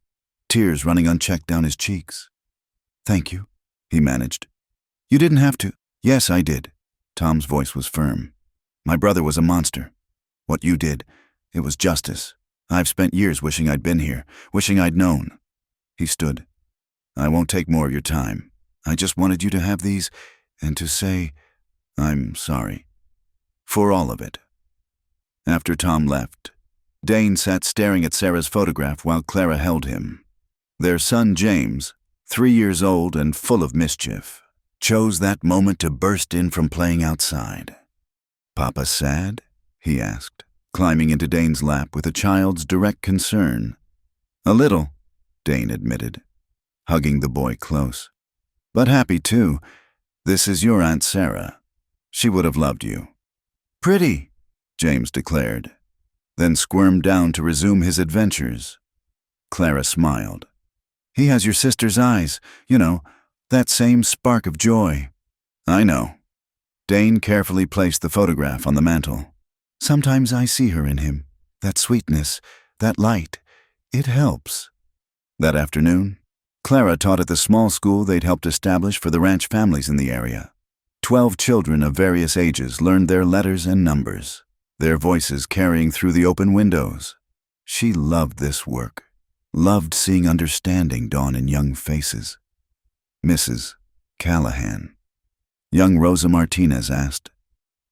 tears running unchecked down his cheeks. "Thank you," he managed. "You didn't have to." "Yes, I did." Tom's voice was firm. "My brother was a monster. What you did, it was justice. I've spent years wishing I'd been here, wishing I'd known." He stood. "I won't take more of your time. I just wanted you to have these and to say, I'm sorry. For all of it." After Tom left, Dane sat staring at Sarah's photograph while Clara held him. Their son James, 3 years old and full of mischief, chose that moment to burst in from playing outside. "Papa sad?" he asked, climbing into Dane's lap with a child's direct concern. "A little," Dane admitted, hugging the boy close. "But happy too. This is your Aunt Sarah. She would have loved you." "Pretty," James declared, then squirmed down to resume his adventures. Clara smiled. "He has your sister's eyes, you know, that same spark of joy." "I know." Dane carefully placed the photograph on the mantel. "Sometimes I see her in him, that sweetness, that light. It helps." That afternoon, Clara taught at the small school they'd helped establish for the ranch families in the area. 12 children of various ages learned their letters and numbers. their voices carrying through the open windows. She loved this work, loved seeing understanding dawn in young faces. "Mrs. Callahan," young Rosa Martinez asked,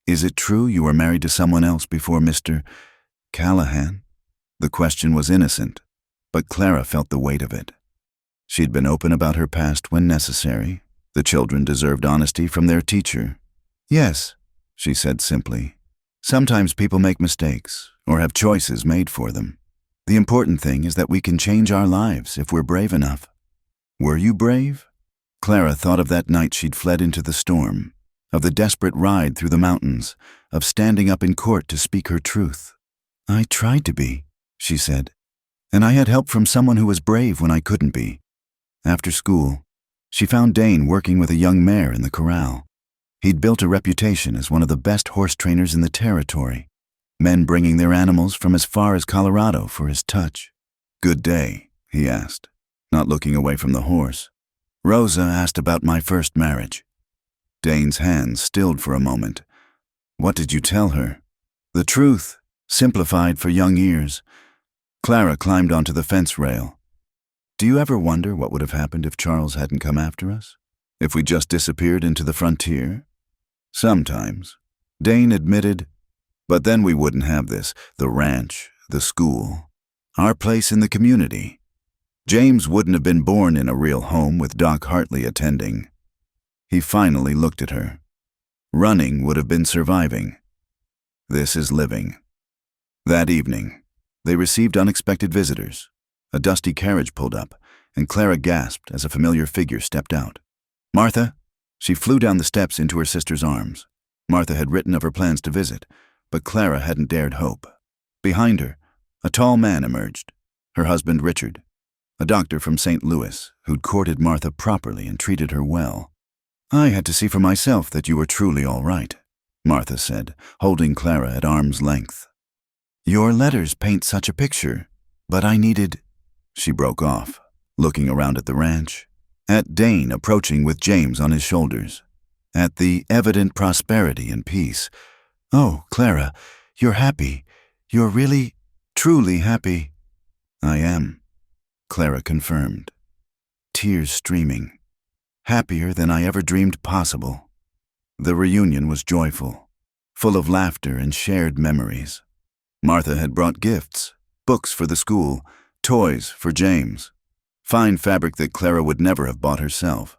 "is it true you were married to someone else before Mr. Callahan?" The question was innocent, but Clara felt the weight of it. She'd been open about her past when necessary. The children deserved honesty from their teacher. "Yes," she said simply. "Sometimes people make mistakes or have choices made for them. The important thing is that we can change our lives if we're brave enough." "Were you brave?" Clara thought of that night she'd fled into the storm, of the desperate ride through the mountains, of standing up in court to speak her truth. "I tried to be," she said, "and I had help from someone who was brave when I couldn't be." After school, she found Dane working with a young mare in the corral. He'd built a reputation as one of the best horse trainers in the territory, men bringing their animals from as far as Colorado for his touch. "Good day," he asked, not looking away from the horse. "Rosa asked about my first marriage." Dane's hands stilled for a moment. "What did you tell her?" "The truth, simplified for young ears." Clara climbed onto the fence rail. "Do you ever wonder what would have happened if Charles hadn't come after us? If we just disappeared into the frontier?" "Sometimes," Dane admitted. "But then we wouldn't have this, the ranch, the school, our place in the community. James wouldn't have been born in a real home with Doc Hartley attending." He finally looked at her. "Running would have been surviving. This is living." That evening, they received unexpected visitors. A dusty carriage pulled up, and Clara gasped as a familiar figure stepped out. "Martha!" She flew down the steps into her sister's arms. Martha had written of her plans to visit, but Clara hadn't dared hope. Behind her, a tall man emerged, her husband Richard, a doctor from St. Louis who'd courted Martha properly and treated her well. "I had to see for myself that you were truly all right," Martha said, holding Clara at arm's length. "Your letters paint such a picture, but I needed—" She broke off, looking around at the ranch, at Dane approaching with James on his shoulders, at the evident prosperity and peace. "Oh, Clara, you're happy. You're really, truly happy." "I am," Clara confirmed, tears streaming. "Happier than I ever dreamed possible." The reunion was joyful, full of laughter and shared memories. Martha had brought gifts, books for the school, toys for James, fine fabric that Clara would never have bought herself.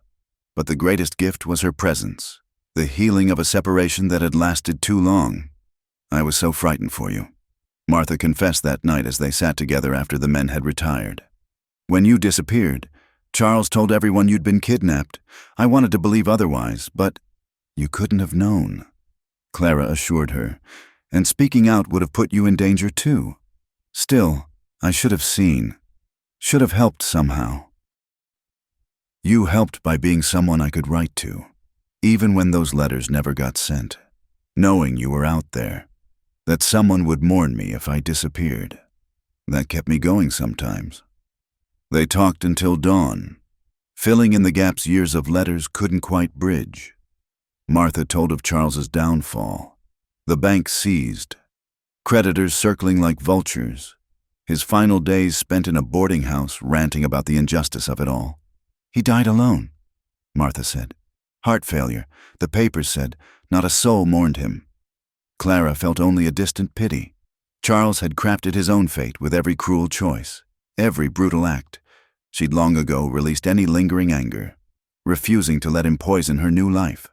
But the greatest gift was her presence, the healing of a separation that had lasted too long. "I was so frightened for you," Martha confessed that night as they sat together after the men had retired. "When you disappeared, Charles told everyone you'd been kidnapped. I wanted to believe otherwise, but you couldn't have known," Clara assured her, "and speaking out would have put you in danger too. Still, I should have seen, should have helped somehow." "You helped by being someone I could write to, even when those letters never got sent, knowing you were out there, that someone would mourn me if I disappeared. That kept me going sometimes." They talked until dawn, filling in the gaps years of letters couldn't quite bridge. Martha told of Charles's downfall, the bank seized, creditors circling like vultures, his final days spent in a boarding house ranting about the injustice of it all. "He died alone," Martha said. "Heart failure, the papers said. Not a soul mourned him." Clara felt only a distant pity. Charles had crafted his own fate with every cruel choice, every brutal act. She'd long ago released any lingering anger, refusing to let him poison her new life.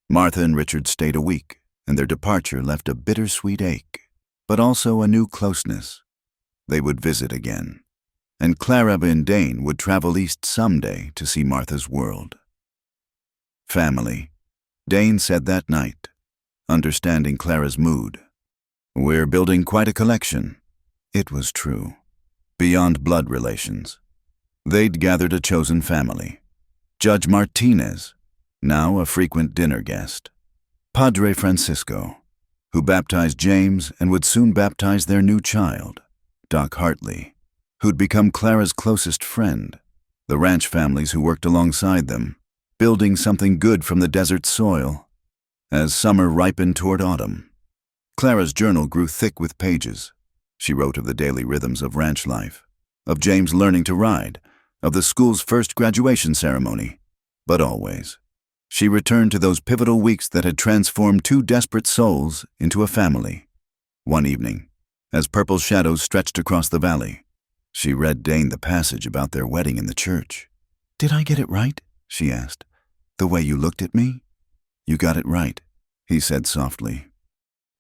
Martha and Richard stayed a week, and their departure left a bittersweet ache, but also a new closeness. They would visit again, and Clara and Dane would travel east someday to see Martha's world. "Family," Dane said that night, understanding Clara's mood. "We're building quite a collection." It was true. Beyond blood relations, they'd gathered a chosen family. Judge Martinez, now a frequent dinner guest. Padre Francisco, who baptized James and would soon baptize their new child. Doc Hartley, who'd become Clara's closest friend. The ranch families who worked alongside them, building something good from the desert soil. As summer ripened toward autumn, Clara's journal grew thick with pages. She wrote of the daily rhythms of ranch life, of James learning to ride, of the school's first graduation ceremony. But always, she returned to those pivotal weeks that had transformed two desperate souls into a family. One evening, as purple shadows stretched across the valley, she read Dane the passage about their wedding in the church. "Did I get it right?" she asked. "The way you looked at me?" "You got it right," he said softly.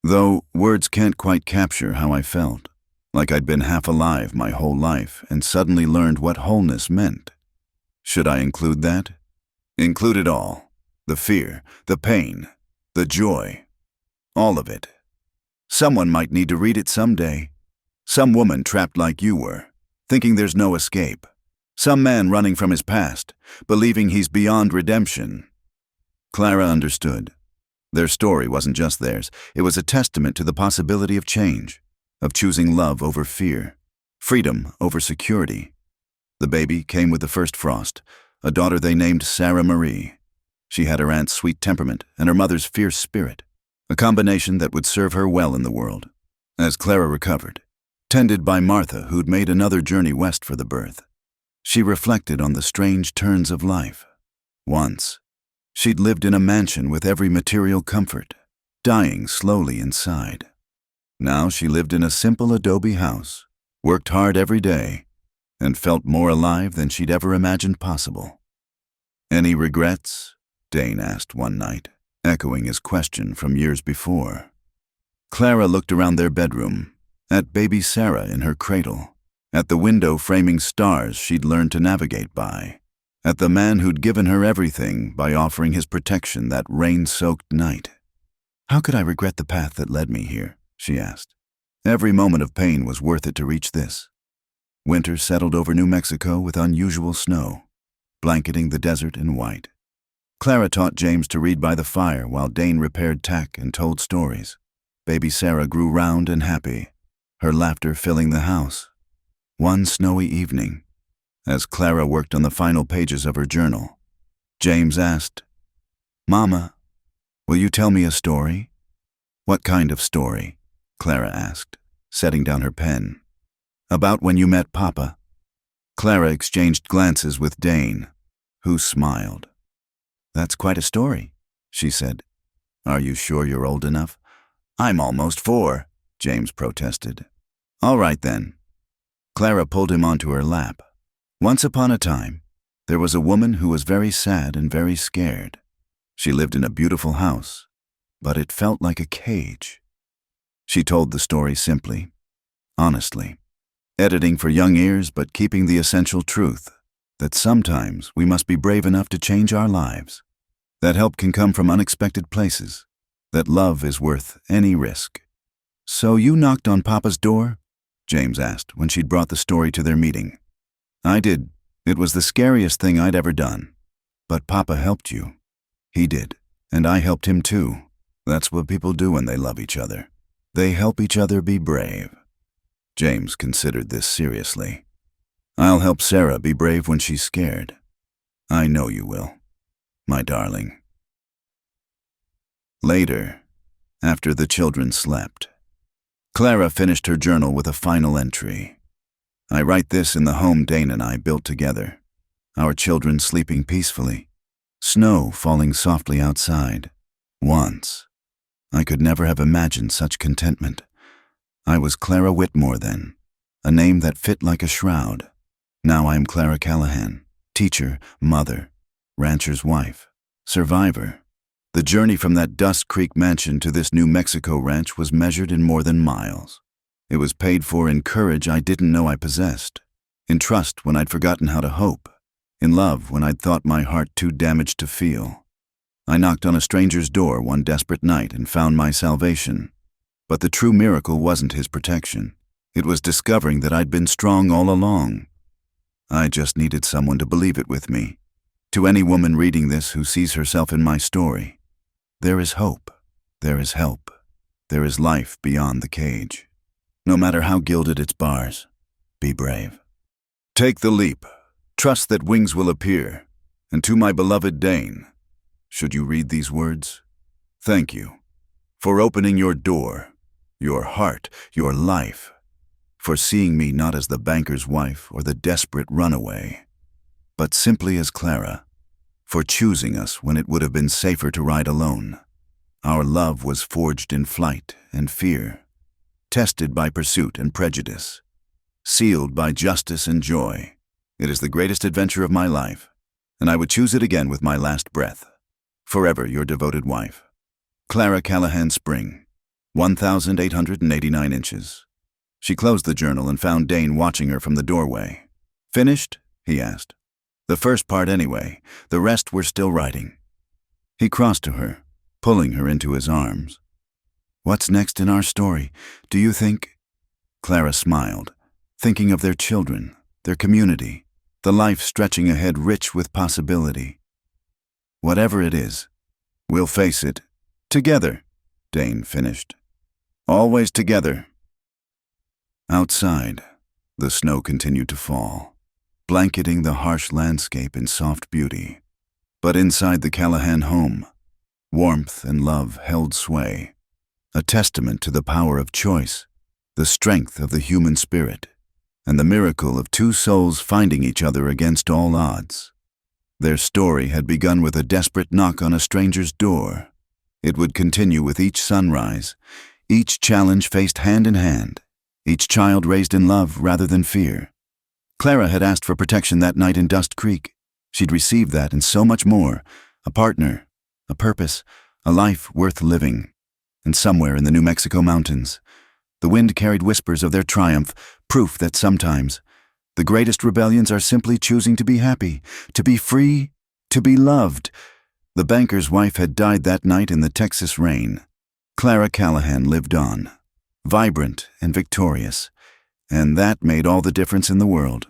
Though words can't quite capture how I felt, like I'd been half alive my whole life and suddenly learned what wholeness meant. Should I include that? Include it all. The fear, the pain, the joy. All of it. Someone might need to read it someday. Some woman trapped like you were, thinking there's no escape. Some man running from his past, believing he's beyond redemption. Clara understood. Their story wasn't just theirs. It was a testament to the possibility of change, of choosing love over fear, freedom over security. The baby came with the first frost, a daughter they named Sarah Marie. She had her aunt's sweet temperament and her mother's fierce spirit, a combination that would serve her well in the world. As Clara recovered, tended by Martha, who'd made another journey west for the birth, she reflected on the strange turns of life. Once, she'd lived in a mansion with every material comfort, dying slowly inside. Now she lived in a simple adobe house, worked hard every day, and felt more alive than she'd ever imagined possible. "Any regrets?" Dane asked one night, echoing his question from years before. Clara looked around their bedroom, at baby Sarah in her cradle, at the window framing stars she'd learned to navigate by, at the man who'd given her everything by offering his protection that rain-soaked night. "How could I regret the path that led me here?" she asked. Every moment of pain was worth it to reach this. Winter settled over New Mexico with unusual snow, blanketing the desert in white. Clara taught James to read by the fire while Dane repaired tack and told stories. Baby Sarah grew round and happy, her laughter filling the house. One snowy evening, as Clara worked on the final pages of her journal, James asked, "Mama, will you tell me a story?" "What kind of story?" Clara asked, setting down her pen. "About when you met Papa." Clara exchanged glances with Dane, who smiled. "That's quite a story," she said. "Are you sure you're old enough?" "I'm almost 4, James protested. "All right then." Clara pulled him onto her lap. "Once upon a time, there was a woman who was very sad and very scared. She lived in a beautiful house, but it felt like a cage." She told the story simply, honestly, editing for young ears but keeping the essential truth, that sometimes we must be brave enough to change our lives, that help can come from unexpected places, that love is worth any risk. "So you knocked on Papa's door?" James asked when she'd brought the story to their meeting. "I did. It was the scariest thing I'd ever done. But Papa helped you." "He did, and I helped him too. That's what people do when they love each other. They help each other be brave." James considered this seriously. "I'll help Sarah be brave when she's scared. I know you will, my darling." Later, after the children slept, Clara finished her journal with a final entry. "I write this in the home Dane and I built together, our children sleeping peacefully, snow falling softly outside. Once, I could never have imagined such contentment. I was Clara Whitmore then, a name that fit like a shroud. Now I am Clara Callahan, teacher, mother, rancher's wife, survivor. The journey from that Dust Creek mansion to this New Mexico ranch was measured in more than miles. It was paid for in courage I didn't know I possessed, in trust when I'd forgotten how to hope, in love when I'd thought my heart too damaged to feel. I knocked on a stranger's door one desperate night and found my salvation. But the true miracle wasn't his protection. It was discovering that I'd been strong all along. I just needed someone to believe it with me. To any woman reading this who sees herself in my story, there is hope, there is help, there is life beyond the cage. No matter how gilded its bars, be brave. Take the leap, trust that wings will appear, and to my beloved Dane, should you read these words, thank you for opening your door your heart, your life, for seeing me not as the banker's wife or the desperate runaway, but simply as Clara, for choosing us when it would have been safer to ride alone. Our love was forged in flight and fear, tested by pursuit and prejudice, sealed by justice and joy. It is the greatest adventure of my life, and I would choose it again with my last breath. Forever your devoted wife. Clara Callahan Spring, 1,889 inches. She closed the journal and found Dane watching her from the doorway. Finished? He asked. The first part anyway, the rest we're still writing. He crossed to her, pulling her into his arms. What's next in our story, do you think? Clara smiled, thinking of their children, their community, the life stretching ahead rich with possibility. Whatever it is, we'll face it. Together, Dane finished. Always together. Outside, the snow continued to fall, blanketing the harsh landscape in soft beauty. But inside the Callahan home, warmth and love held sway, a testament to the power of choice, the strength of the human spirit, and the miracle of two souls finding each other against all odds. Their story had begun with a desperate knock on a stranger's door. It would continue with each sunrise, each challenge faced hand in hand, each child raised in love rather than fear. Clara had asked for protection that night in Dust Creek. She'd received that and so much more, a partner, a purpose, a life worth living. And somewhere in the New Mexico mountains, the wind carried whispers of their triumph, proof that sometimes the greatest rebellions are simply choosing to be happy, to be free, to be loved. The banker's wife had died that night in the Texas rain. Clara Callahan lived on, vibrant and victorious, and that made all the difference in the world.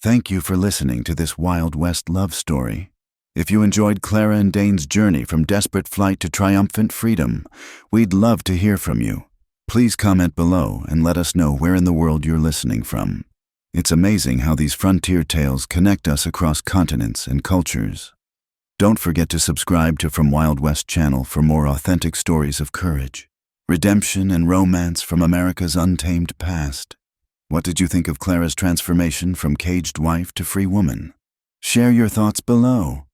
Thank you for listening to this Wild West love story. If you enjoyed Clara and Dane's journey from desperate flight to triumphant freedom, we'd love to hear from you. Please comment below and let us know where in the world you're listening from. It's amazing how these frontier tales connect us across continents and cultures. Don't forget to subscribe to From Wild West channel for more authentic stories of courage, redemption, and romance from America's untamed past. What did you think of Clara's transformation from caged wife to free woman? Share your thoughts below.